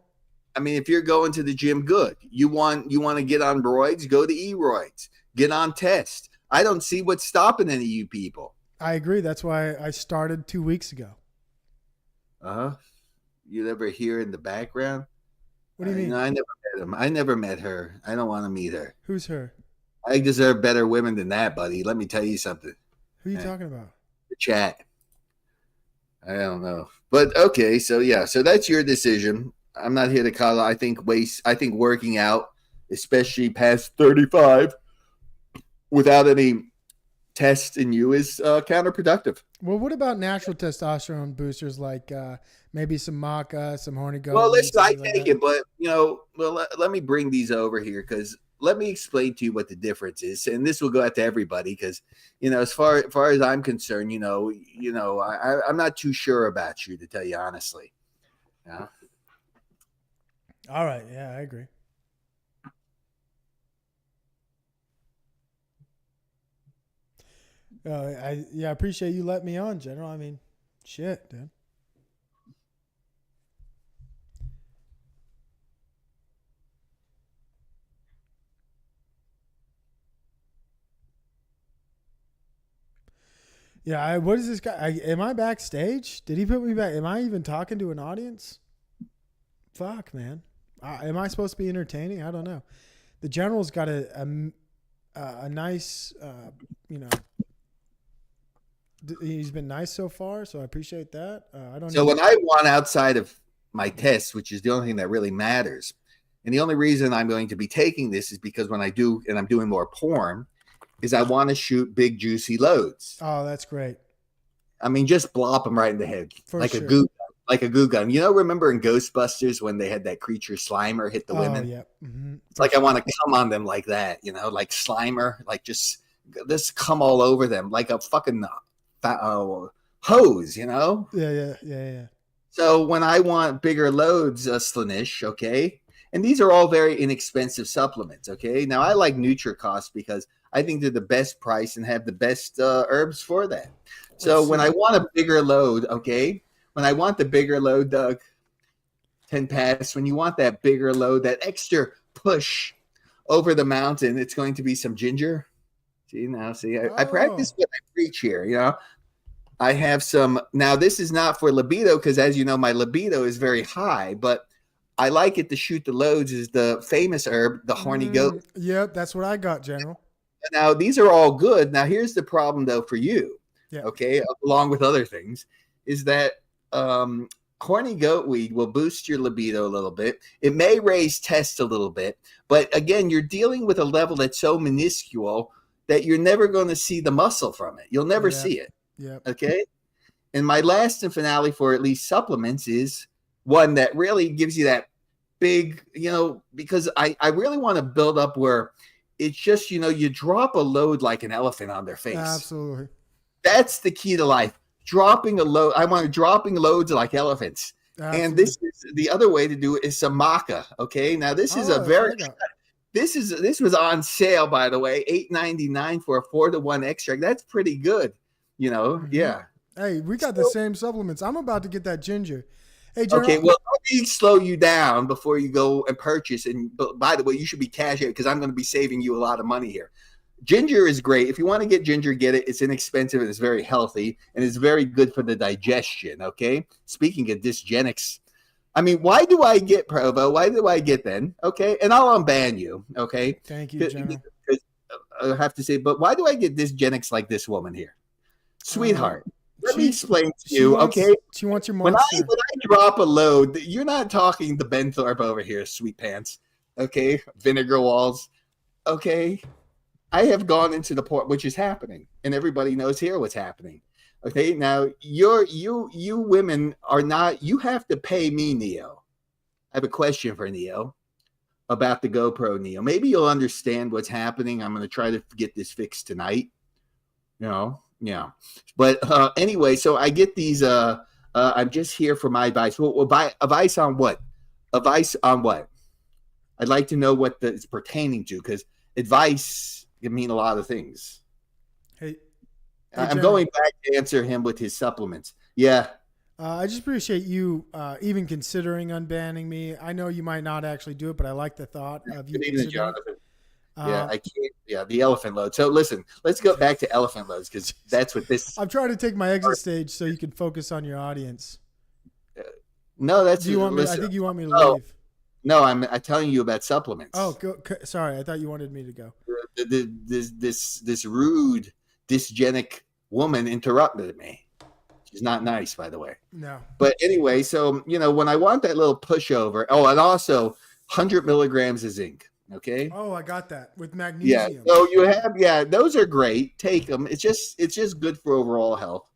I mean, if you're going to the gym, good. You want to get on roids, go to E-roids. Get on test. I don't see what's stopping any of you people. I agree. That's why I started 2 weeks ago. you ever hear in the background. What do you mean? No, I never met him. I never met her. I don't want to meet her. Who's her? I deserve better women than that, buddy. Let me tell you something. Who are you talking about? The chat. I don't know. But okay, so yeah, so that's your decision. I'm not here to call. I think working out, especially past 35, without any test in you is counterproductive. Well, what about natural testosterone boosters like maybe some maca, some horny goat? Well, listen, I take it, but let me bring these over here because let me explain to you what the difference is, and this will go out to everybody because as far as I'm concerned, I'm not too sure about you, to tell you honestly. Yeah. All right. Yeah, I agree. I appreciate you letting me on, General. I mean, shit, dude. Yeah, what is this guy? Am I backstage? Did he put me back? Am I even talking to an audience? Fuck, man. Am I supposed to be entertaining? I don't know. The General's got a nice, he's been nice so far, so I appreciate that. So when I want outside of my tests, which is the only thing that really matters, and the only reason I'm going to be taking this is because when I do, and I'm doing more porn, is I want to shoot big, juicy loads. Oh, that's great. I mean, just blop them right in the head. For sure. Like a goo gun. Remember in Ghostbusters when they had that creature Slimer hit the women? Yeah. Mm-hmm. It's like I want to come on them like that, like Slimer, like just come all over them like a fucking hose, Yeah. So when I want bigger loads, Slanish, okay? And these are all very inexpensive supplements, okay? Now, I like NutriCost because I think they're the best price and have the best herbs for that. So when I want a bigger load, okay? When I want the bigger load, Doug, 10 pass, when you want that bigger load, that extra push over the mountain, it's going to be some ginger. I practice what I preach here, I have some. Now, this is not for libido because, as you know, my libido is very high, but I like it to shoot the loads is the famous herb, the horny goat. Yep, that's what I got, General. Now, these are all good. Now, here's the problem, though, for you, okay, along with other things, is that horny goat weed will boost your libido a little bit. It may raise tests a little bit, but again, you're dealing with a level that's so minuscule that you're never going to see the muscle from it. You'll never see it. Yeah. Okay. And my last and finale for at least supplements is one that really gives you that big, because I really want to build up where it's just, you drop a load like an elephant on their face. Absolutely. That's the key to life. Dropping a load. I want dropping loads like elephants. Absolutely. And this is the other way to do it is some maca. Okay. Now this is this was on sale, by the way, $8.99 for a 4-to-1 extract. That's pretty good. Mm-hmm. Yeah. Hey, we got the same supplements. I'm about to get that ginger. Hey, General. Okay, well, let me slow you down before you go and purchase. And by the way, you should be cash here because I'm going to be saving you a lot of money here. Ginger is great. If you want to get ginger, get it. It's inexpensive and it's very healthy and it's very good for the digestion. Okay. Speaking of dysgenics, I mean, why do I get Provo? Why do I get then? Okay. And I'll unban you. Okay. Thank you, General. I have to say, but why do I get dysgenics like this woman here? Sweetheart, let me explain to you, okay? She wants your monster. When I drop a load, you're not talking the Ben Thorpe over here, sweet pants, okay? Vinegar walls, okay? I have gone into the port, which is happening, and everybody knows here what's happening. Okay, now you women are not. You have to pay me, Neo. I have a question for Neo about the GoPro, Neo. Maybe you'll understand what's happening. I'm going to try to get this fixed tonight. Yeah. But anyway, so I get these. I'm just here for my advice. Well, advice on what? Advice on what? I'd like to know what it's pertaining to because advice can mean a lot of things. Hey I'm going back to answer him with his supplements. Yeah. I just appreciate you even considering unbanning me. I know you might not actually do it, but I like the thought of you. Good evening, Jonathan. I can't. Yeah, the elephant load. So listen, let's go back to elephant loads because that's what this. I'm trying to take my exit stage so you can focus on your audience. No, that's. Do you want me? I listen, think you want me to no, leave. No, I'm telling you about supplements. Oh, sorry. I thought you wanted me to go. This rude, dysgenic woman interrupted me. She's not nice, by the way. No. But anyway, so when I want that little pushover. Oh, and also 100 milligrams of zinc. Okay. Oh, I got that with Yeah. magnesium. So you have those are great. Take them. It's just good for overall health.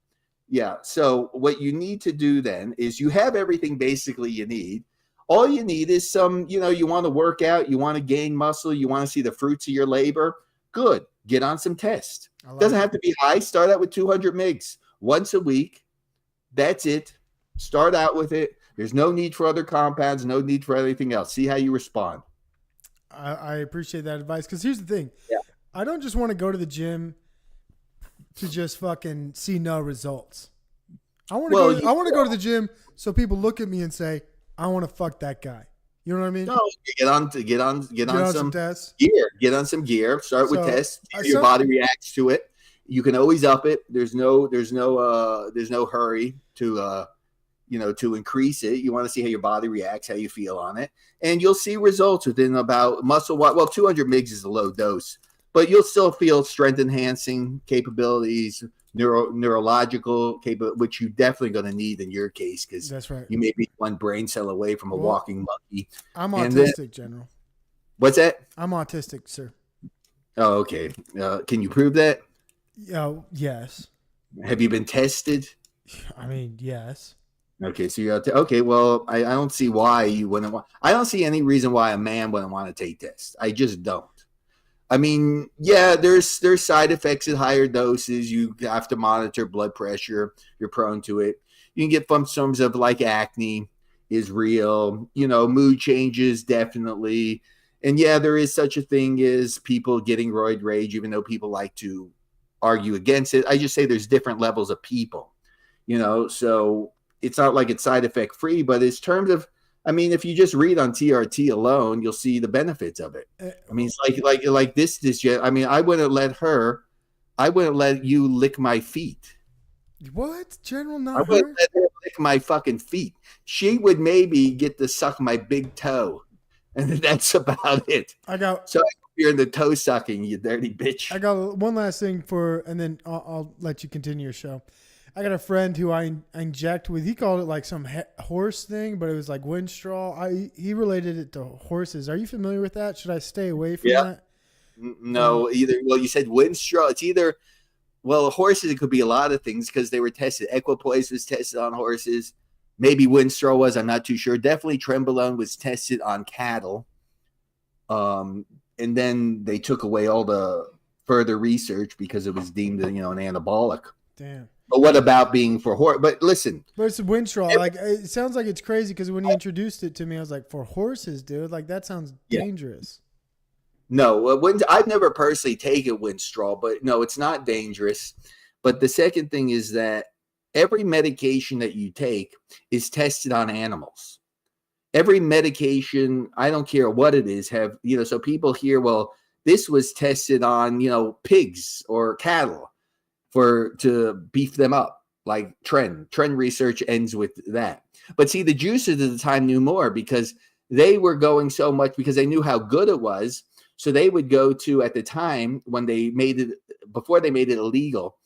Yeah. So what you need to do then is you have everything basically you need. All you need is some, you want to work out, you want to gain muscle, you want to see the fruits of your labor. Good. Get on some tests. Doesn't have to be high. Start out with 200 mgs once a week. That's it. Start out with it. There's no need for other compounds, no need for anything else. See how you respond. I appreciate that advice because here's the thing. Yeah. I don't just want to go to the gym to just fucking see no results. I want to go to the gym so people look at me and say, I want to fuck that guy. You know what I mean? No, get on some tests. Gear. Get on some gear. Start with tests. See how your body reacts to it. You can always up it. There's no hurry to to increase it. You want to see how your body reacts, how you feel on it, and you'll see results within about muscle. Well, 200 mgs is a low dose, but you'll still feel strength enhancing capabilities, neurological capability, which you definitely going to need in your case because that's right. You may be one brain cell away from a walking monkey. I'm autistic, General. What's that? I'm autistic, sir. Oh, okay. Can you prove that? Yes. Have you been tested? I mean, yes. Okay, so you're okay. Well, I don't see why you wouldn't want. I don't see any reason why a man wouldn't want to take tests. I just don't. I mean, yeah, there's side effects at higher doses. You have to monitor blood pressure. You're prone to it. You can get symptoms of like acne is real. Mood changes definitely. And yeah, there is such a thing as people getting roid rage, even though people like to argue against it. I just say there's different levels of people. So it's not like it's side effect free, but in terms of, I mean, if you just read on TRT alone, you'll see the benefits of it. I mean, it's like this. I mean, I wouldn't let you lick my feet. What? General, not I wouldn't let her lick my fucking feet. She would maybe get to suck my big toe, and that's about it. So you're in the toe sucking, you dirty bitch. I got one last thing and then I'll let you continue your show. I got a friend who I inject with. He called it like some horse thing, but it was like wind straw. He related it to horses. Are you familiar with that? Should I stay away from that? No, either. Well, you said wind straw. It's either. Well, horses. It could be a lot of things because they were tested. Equipoise was tested on horses. Maybe wind straw was. I'm not too sure. Definitely trenbolone was tested on cattle. And then they took away all the further research because it was deemed, an anabolic. Damn. But what about being for horse? But listen. But it's a wind straw. Like, it sounds like it's crazy because when he introduced it to me, I was like, for horses, dude? Like, that sounds dangerous. No, I've never personally taken wind straw, but no, it's not dangerous. But the second thing is that every medication that you take is tested on animals. Every medication, I don't care what it is, so people hear, well, this was tested on, pigs or cattle to beef them up, like trend research ends with that. But see, the juicers at the time knew more because they were going so much because they knew how good it was. So they would go to, at the time when they made it, before they made it illegal,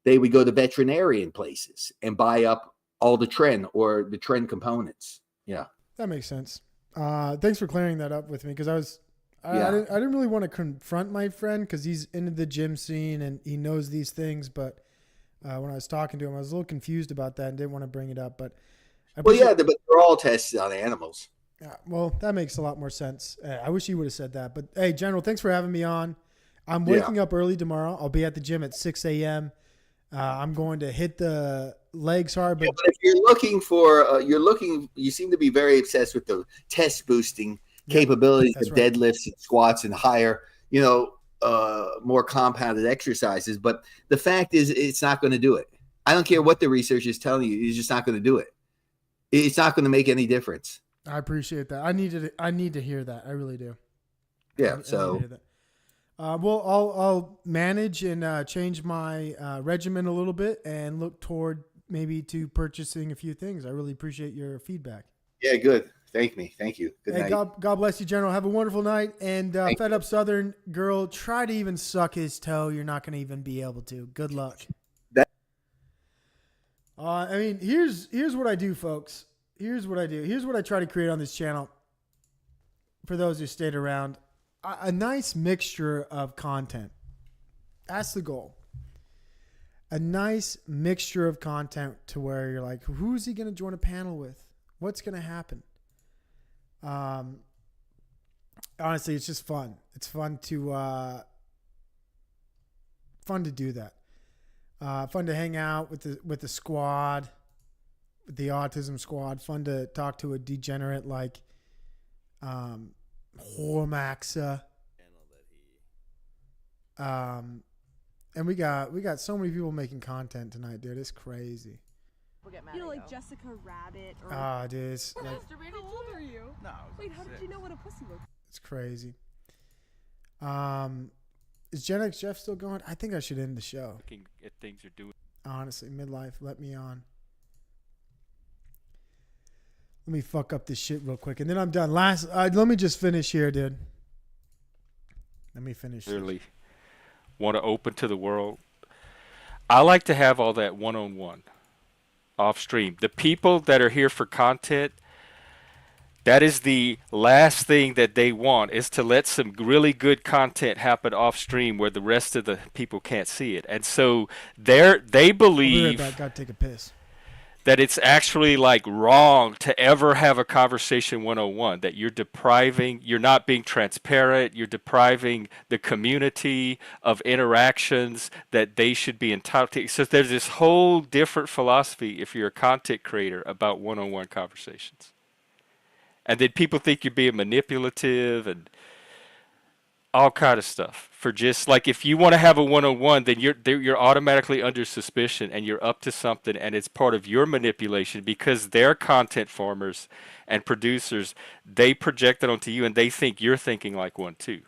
they would go to veterinarian places and buy up all the trend or the trend components. Yeah. That makes sense. Thanks for clearing that up with me because I didn't really want to confront my friend because he's into the gym scene and he knows these things. But when I was talking to him, I was a little confused about that and didn't want to bring it up. But but they're all tested on animals. Yeah, well, that makes a lot more sense. I wish you would have said that. But hey, General, thanks for having me on. I'm waking up early tomorrow. I'll be at the gym at 6 a.m. I'm going to hit the legs hard. But if you're looking for, you seem to be very obsessed with the test boosting capabilities of deadlifts and squats and higher, more compounded exercises. But the fact is, it's not going to do it. I don't care what the research is telling you. It's just not going to do it. It's not going to make any difference. I appreciate that. I need to hear that. I really do. Yeah. Well, I'll manage and change my regimen a little bit and look toward maybe to purchasing a few things. I really appreciate your feedback. Yeah, good. Thank you. Good Hey, night. God bless you, General. Have a wonderful night. And Fed Up Southern girl, try to even suck his toe. You're not going to even be able to. Good luck. I mean, here's what I do, folks. Here's what I do. Here's what I try to create on this channel. For those who stayed around, a nice mixture of content. That's the goal. A nice mixture of content to where you're like, who's he going to join a panel with? What's going to happen? Honestly, it's just fun. It's fun to do that. Fun to hang out with the squad, with the autism squad. Fun to talk to a degenerate like Hormaxa. And we got so many people making content tonight, dude. It's crazy. You know, like Jessica Rabbit. Or... Dude, it's like, How old are you? No. Wait, how did you know what a pussy looks like? it's crazy. Is Gen X Jeff still going? I think I should end the show. Looking at things you're doing. Honestly, midlife, let me on. Let me fuck up this shit real quick, and then I'm done. Let me just finish here, dude. Let me finish. Clearly want to open to the world. I like to have all that one-on-one off stream. The people that are here for content, that is the last thing that they want, is to let some really good content happen off stream where the rest of the people can't see it. And so they believe gotta take a piss. That it's actually like wrong to ever have a conversation 101, that you're not being transparent, you're depriving the community of interactions that they should be entitled to. So there's this whole different philosophy if you're a content creator about one-on-one conversations. And then people think you're being manipulative and all kind of stuff for just like, if you want to have a one-on-one, then you're automatically under suspicion and you're up to something, and it's part of your manipulation because they're content formers and producers. They project it onto you and they think you're thinking like one too.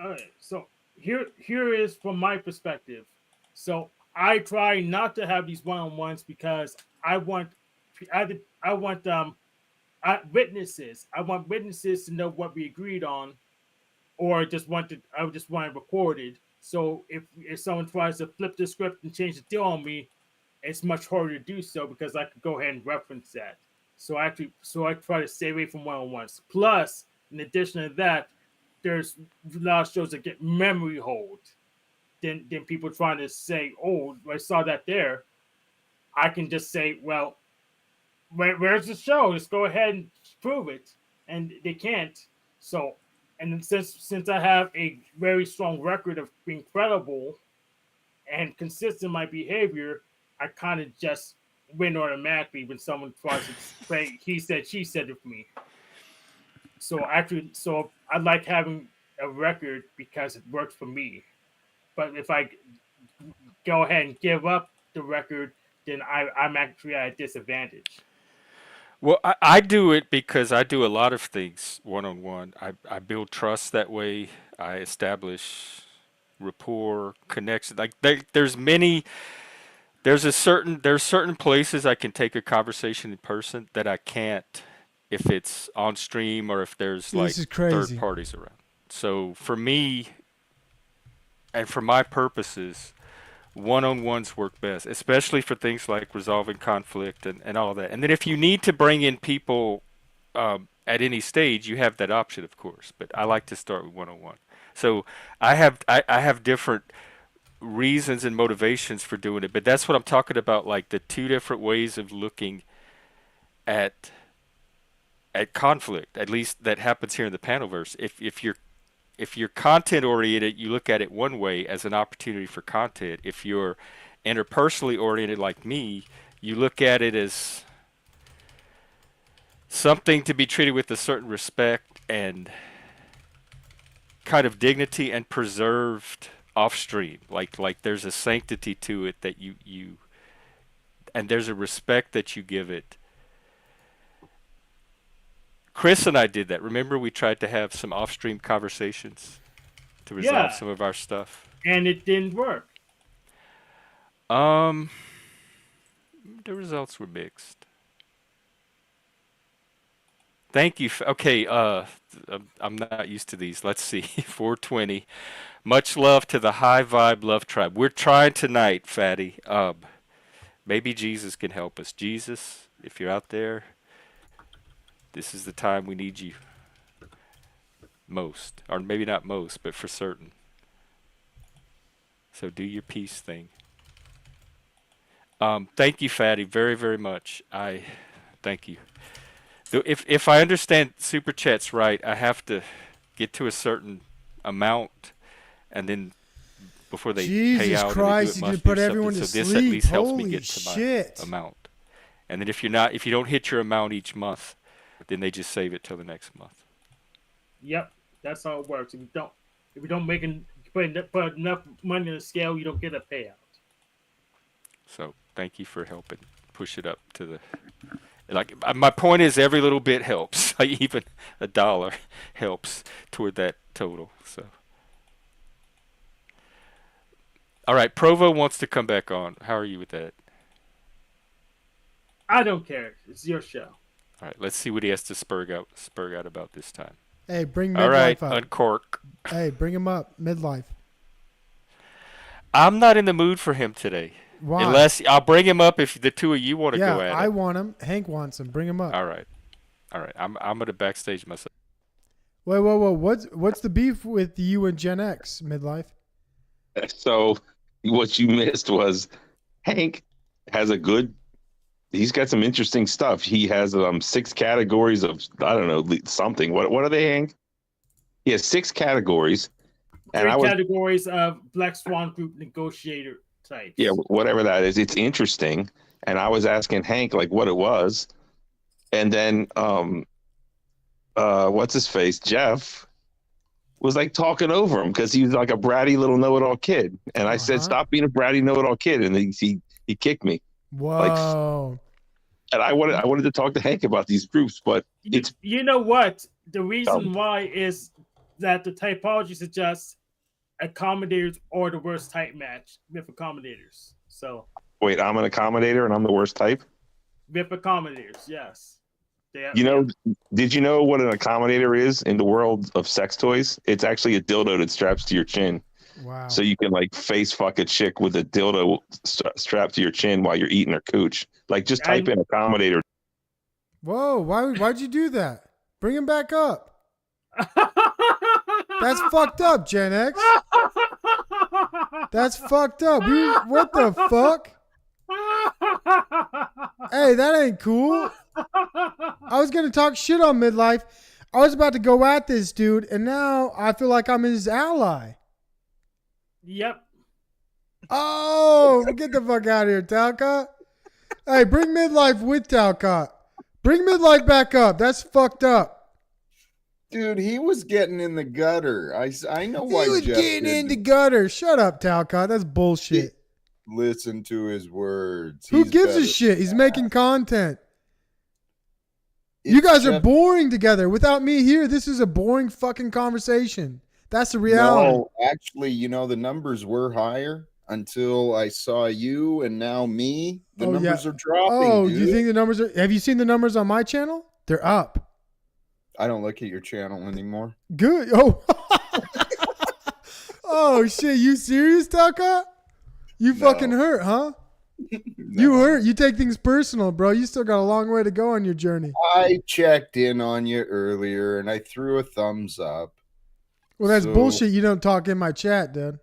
All right, so here is from my perspective. So I try not to have these one-on-ones because I want witnesses. I want witnesses to know what we agreed on. Or I just want it recorded. So if someone tries to flip the script and change the deal on me, it's much harder to do so because I could go ahead and reference that. So I try to stay away from one-on-ones. Plus, in addition to that, there's a lot of shows that get memory hold. Then people trying to say, "Oh, I saw that there." I can just say, "Well, where's the show? Just go ahead and prove it," and they can't. So. And since I have a very strong record of being credible and consistent in my behavior, I kind of just win automatically when someone tries to say he said, she said with me. So I like having a record because it works for me. But if I go ahead and give up the record, then I'm actually at a disadvantage. Well, I do it because I do a lot of things one-on-one. I build trust that way. I establish rapport, connection. Like there's certain places I can take a conversation in person that I can't if it's on stream or if there's like third parties around. So for me and for my purposes, one-on-ones work best, especially for things like resolving conflict and all that. And then if you need to bring in people at any stage, you have that option, of course. But I like to start with one-on-one. So I have different reasons and motivations for doing it. But that's what I'm talking about, like the two different ways of looking at conflict, at least that happens here in the Panelverse. If you're content oriented, you look at it one way as an opportunity for content. If you're interpersonally oriented like me, you look at it as something to be treated with a certain respect and kind of dignity and preserved off stream. Like there's a sanctity to it that you and there's a respect that you give it. Chris and I did that. Remember, we tried to have some off-stream conversations to resolve some of our stuff. And it didn't work. The results were mixed. Thank you. Okay, I'm not used to these. Let's see. 420. Much love to the High Vibe Love Tribe. We're trying tonight, Fatty. Maybe Jesus can help us. Jesus, if you're out there, this is the time we need you most. Or maybe not most, but for certain. So do your peace thing. Thank you, Fatty, very, very much. Thank you. If I understand Super Chat's right, I have to get to a certain amount, and then before they pay Jesus out, Christ, and you they can do it put must do everyone something. to So this sleep. at least helps Holy me get shit. to my amount. And then if you don't hit your amount each month, then they just save it till the next month. Yep, that's how it works. If you don't put enough money on the scale, you don't get a payout. So thank you for helping push it up to the. Like my point is, every little bit helps. Like even $1 helps toward that total. So, all right, Provo wants to come back on. How are you with that? I don't care. It's your show. All right, let's see what he has to spurg out about this time. Hey, bring Midlife all right, up. Uncork. Hey, bring him up. Midlife. I'm not in the mood for him today. Why? Unless I'll bring him up if the two of you want to go at it. Yeah, I want him. Hank wants him. Bring him up. All right. I'm gonna backstage myself. Wait. What's the beef with you and Gen X, Midlife? So what you missed was Hank has he's got some interesting stuff. He has 6 categories of, I don't know, something. What are they, Hank? He has 6 categories. Three categories of Black Swan Group negotiator types. Yeah, whatever that is. It's interesting. And I was asking Hank like what it was. And then what's his face? Jeff was like talking over him because he was like a bratty little know-it-all kid. And I said, stop being a bratty know-it-all kid. And he kicked me. Whoa. And I wanted to talk to Hank about these groups, but it's you know what? The reason why is that the typology suggests accommodators are the worst type match with accommodators. So wait, I'm an accommodator and I'm the worst type? With accommodators, yes. Did you know what an accommodator is in the world of sex toys? It's actually a dildo that straps to your chin. Wow. So you can like face fuck a chick with a dildo strapped to your chin while you're eating her cooch. Like just type in accommodator. Whoa, why'd you do that? Bring him back up. That's fucked up, Gen X. That's fucked up. What the fuck? Hey, that ain't cool. I was gonna talk shit on Midlife. I was about to go at this dude, and now I feel like I'm his ally. Yep. Oh, get the fuck out of here, Talcott. Hey, bring Midlife with Talcott. Bring Midlife back up. That's fucked up. Dude, he was getting in the gutter. I know why he was Jeff getting did in the gutter. Shut up, Talcott. That's bullshit. Listen to his words. Who gives a shit? He's making content. You guys are boring together. Without me here, this is a boring fucking conversation. That's the reality. No, actually, the numbers were higher until I saw you, and now me. The numbers are dropping. Oh, dude. do you think the numbers are? Have you seen the numbers on my channel? They're up. I don't look at your channel anymore. Good. Oh. Oh shit! You serious, Talcott? You fucking hurt, huh? No. You hurt. You take things personal, bro. You still got a long way to go on your journey. I checked in on you earlier, and I threw a thumbs up. Well, that's bullshit. You don't talk in my chat, dude.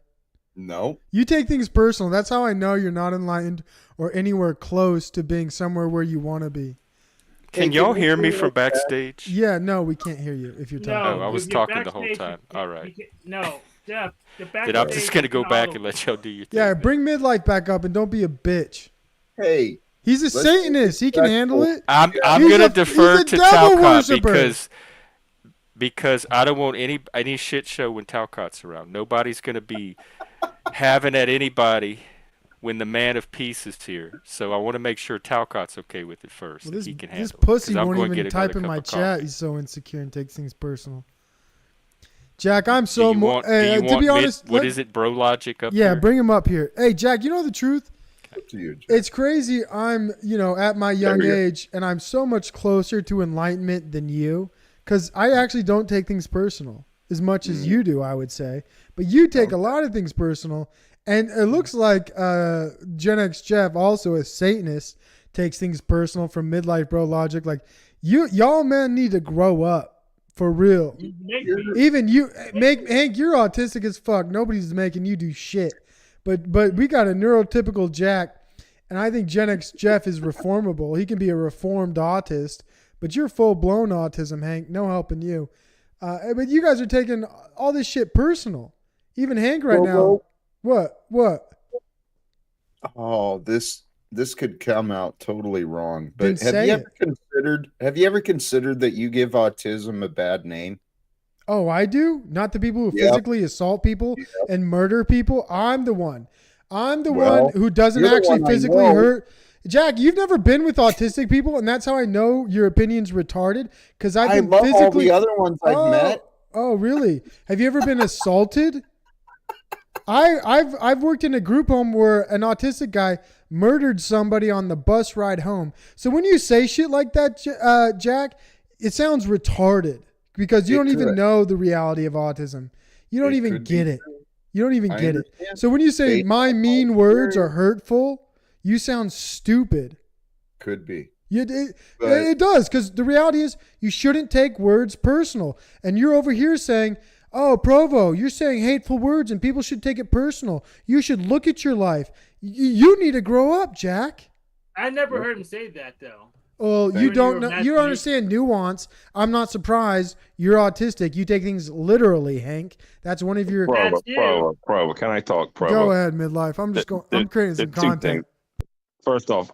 No. You take things personal. That's how I know you're not enlightened or anywhere close to being somewhere where you want to be. Can y'all hear me from backstage? Yeah, no, we can't hear you if you're talking. I was talking the whole time. All right. No, Jeff. Then I'm just gonna go back and let y'all do your thing. Yeah, bring Midlife back up and don't be a bitch. Hey, he's a Satanist. He can handle it. I'm gonna defer to Talcott because I don't want any shit show when Talcott's around. Nobody's gonna be having at anybody when the man of peace is here. So I want to make sure Talcott's okay with it first. Well, he can handle this pussy it. won't even type in my chat. He's so insecure and takes things personal. Jack, I'm so more. To be honest, what is it, bro? Logic up here? Yeah, here? bring him up here. Hey, Jack, you know the truth? to you, Jack. It's crazy. I'm, at my young age, and I'm so much closer to enlightenment than you, because I actually don't take things personal as much as you do, I would say. But you take a lot of things personal, and it looks like Gen X Jeff, also a Satanist, takes things personal from Midlife Bro Logic. Like, y'all men need to grow up for real. Even you, Hank, you're autistic as fuck. Nobody's making you do shit. But we got a neurotypical Jack, and I think Gen X Jeff is reformable. He can be a reformed autist, but you're full blown autism, Hank. No helping you. But you guys are taking all this shit personal. Even Hank right now. What? Oh, this could come out totally wrong. Then But have you ever considered that you give autism a bad name? Oh, I do? Not the people who physically assault people and murder people. I'm the one. I'm the one who doesn't actually physically hurt. Jack, you've never been with autistic people, and that's how I know your opinion's retarded. Because I love physically all the other ones I've met. Oh, really? Have you ever been assaulted? I've worked in a group home where an autistic guy murdered somebody on the bus ride home. So when you say shit like that, Jack, it sounds retarded because you don't even know the reality of autism. You don't even get it. You don't even get it. So when you say my mean words are hurtful, you sound stupid. Could be. It does, because the reality is you shouldn't take words personal. And you're over here saying, oh, Provo, you're saying hateful words and people should take it personal. You should look at your life. You need to grow up, Jack. I never heard him say that, though. Well, you don't know. You don't understand nuance. I'm not surprised. You're autistic. You take things literally, Hank. That's one of your. Provo. Can I talk, Provo? Go ahead, midlife. I'm just going. I'm creating some content. First off,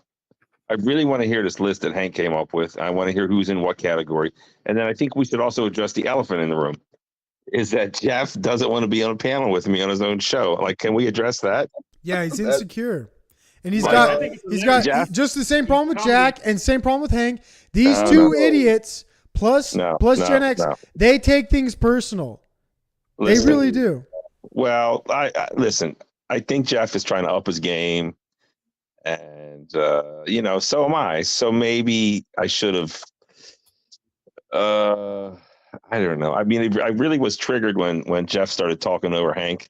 I really want to hear this list that Hank came up with. I want to hear who's in what category, and then I think we should also address the elephant in the room. Is that Jeff doesn't want to be on a panel with me on his own show? Like, can we address that? Yeah, he's insecure. And he's got just the same problem with Jack and same problem with Hank. These two idiots plus Gen X, they take things personal. They really do. Well, I listen. I think Jeff is trying to up his game, and so am I. So maybe I should have. I don't know. I mean, I really was triggered when Jeff started talking over Hank.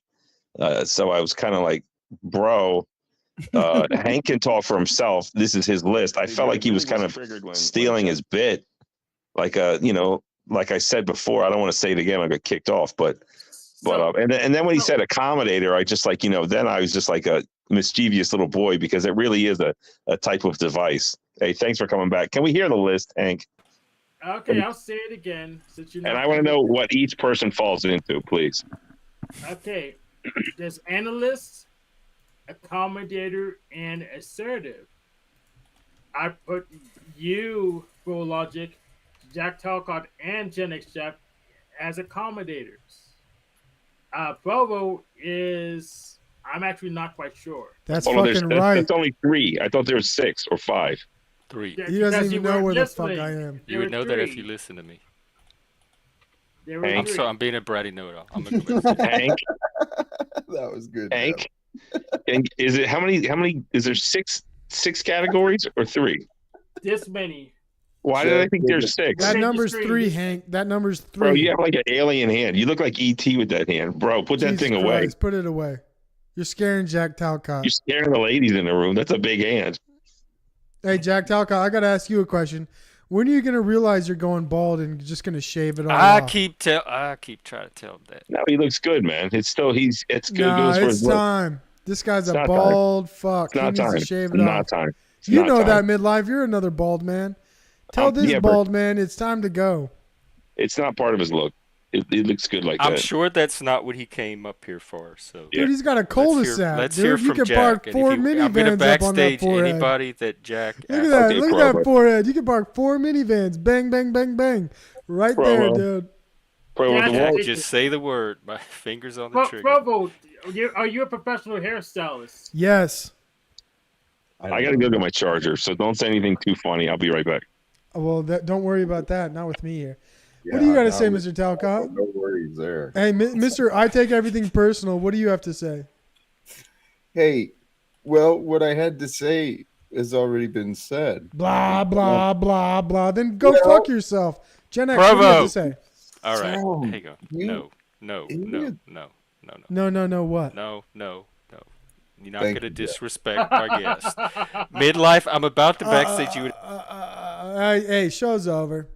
So I was kind of like, bro. Hank can talk for himself. This is his list. I felt like he was kind of stealing his bit. Like like I said before, I don't want to say it again. I got kicked off, but and then when he said accommodator, I just then I was just like a mischievous little boy because it really is a type of device. Hey, thanks for coming back. Can we hear the list, Hank? Okay, I'll say it again since you know. And I want to know what each person falls into, please. Okay, there's analysts, accommodator, and assertive. I put you, Full Logic, Jack Talcott, and Gen X Jeff as accommodators. Provo is, I'm actually not quite sure. That's fucking right. That's only 3. I thought there was 6 or 5. 3. He doesn't even know where the fuck I am. You would know that if you listen to me. I'm being a bratty know-it-all. I'm gonna go back. Hank. That was good. Hank. And is it how many? Is there six categories or 3? This many. Why did I think there's 6? That number's 3, Hank. That number's 3. Bro, you have like an alien hand. You look like ET with that hand, bro. Put that thing away. Christ, put it away. You're scaring Jack Talcott. You're scaring the ladies in the room. That's a big hand. Hey, Jack Talcott, I gotta ask you a question. When are you gonna realize you're going bald and just gonna shave it all off? I keep trying to tell him that. No, he looks good, man. It's good. Nah, it's time. This guy's a bald fuck. He needs to shave it off. Not time. You know that, midlife. You're another bald man. Tell this bald man it's time to go. It's not part of his look. It looks good like that. I'm sure that's not what he came up here for. So, dude, he's got a cul-de-sac. Let's hear from Jack. Park 4 minivans up on that forehead. Anybody that Jack. Look at that! Look at that forehead. You can park 4 minivans. Bang, bang, bang, bang. Right there, dude. Just say the word. My fingers on the trigger. Provo, are you a professional hairstylist? Yes. I gotta go get my charger, so don't say anything too funny. I'll be right back. Well, don't worry about that. Not with me here. Yeah, what do you got to say, Mr. Talcott? No worries there. Hey, Mr. I take everything personal. What do you have to say? Hey, Well, what I had to say has already been said. Blah, blah, blah, blah. Then go fuck yourself. Gen X, what do you have to say? All right, Sound, here you go. No, idiot. No, what? No. You're not Thank gonna you, Jeff. disrespect my guest. Midlife, I'm about to backstage you. Hey, show's over.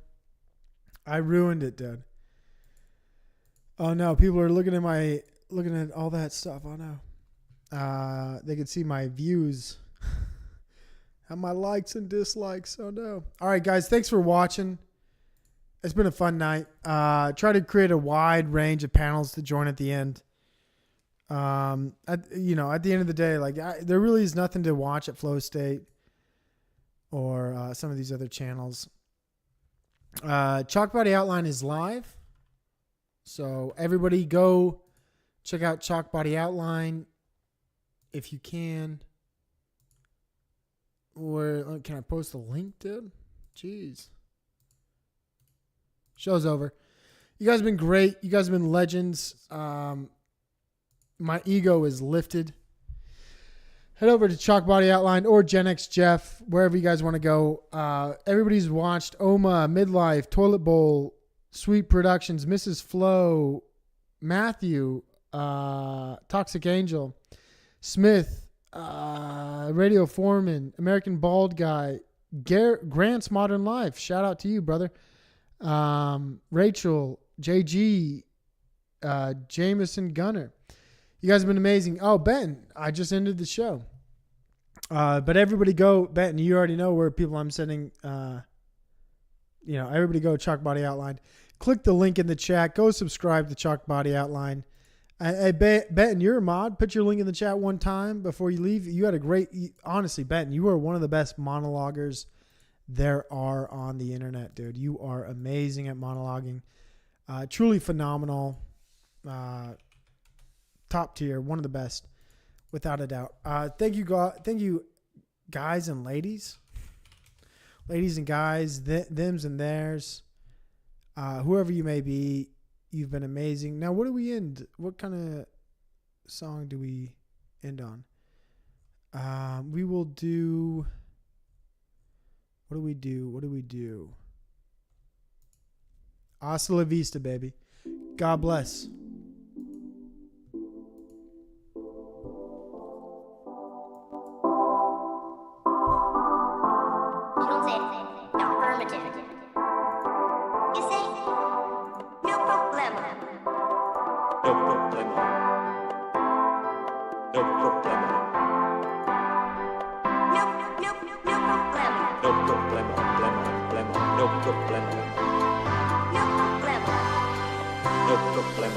I ruined it, dude. Oh no, people are looking at all that stuff. Oh no. They can see my views and my likes and dislikes. Oh no. All right, guys, thanks for watching. It's been a fun night. Try to create a wide range of panels to join at the end. At the end of the day, like there really is nothing to watch at Flow State or some of these other channels. Chalk Body Outline is live. So everybody go check out Chalk Body Outline if you can. Or can I post a link, dude? Jeez. Show's over. You guys have been great. You guys have been legends. My ego is lifted. Head over to Chalk Body Outline or Gen X Jeff, wherever you guys want to go. Everybody's watched Oma, Midlife, Toilet Bowl, Sweet Productions, Mrs. Flo, Matthew, Toxic Angel, Smith, Radio Foreman, American Bald Guy, Grant's Modern Life. Shout out to you, brother. Rachel, JG, Jameson Gunner. You guys have been amazing. Oh, Ben, I just ended the show. But everybody go, Ben, you already know where people I'm sending, everybody go Chalk Body Outline. Click the link in the chat. Go subscribe to Chalk Body Outline. Hey, Benton, you're a mod. Put your link in the chat one time before you leave. You had a great, honestly, Benton, you are one of the best monologuers there are on the internet, dude. You are amazing at monologuing. Truly phenomenal. Top tier. One of the best, without a doubt. Thank you, guys and ladies. Ladies and guys, thems and theirs. Whoever you may be, you've been amazing. Now, what do we end? What kind of song do we end on? We will do... What do we do? Hasta la vista, baby. God bless. No problema.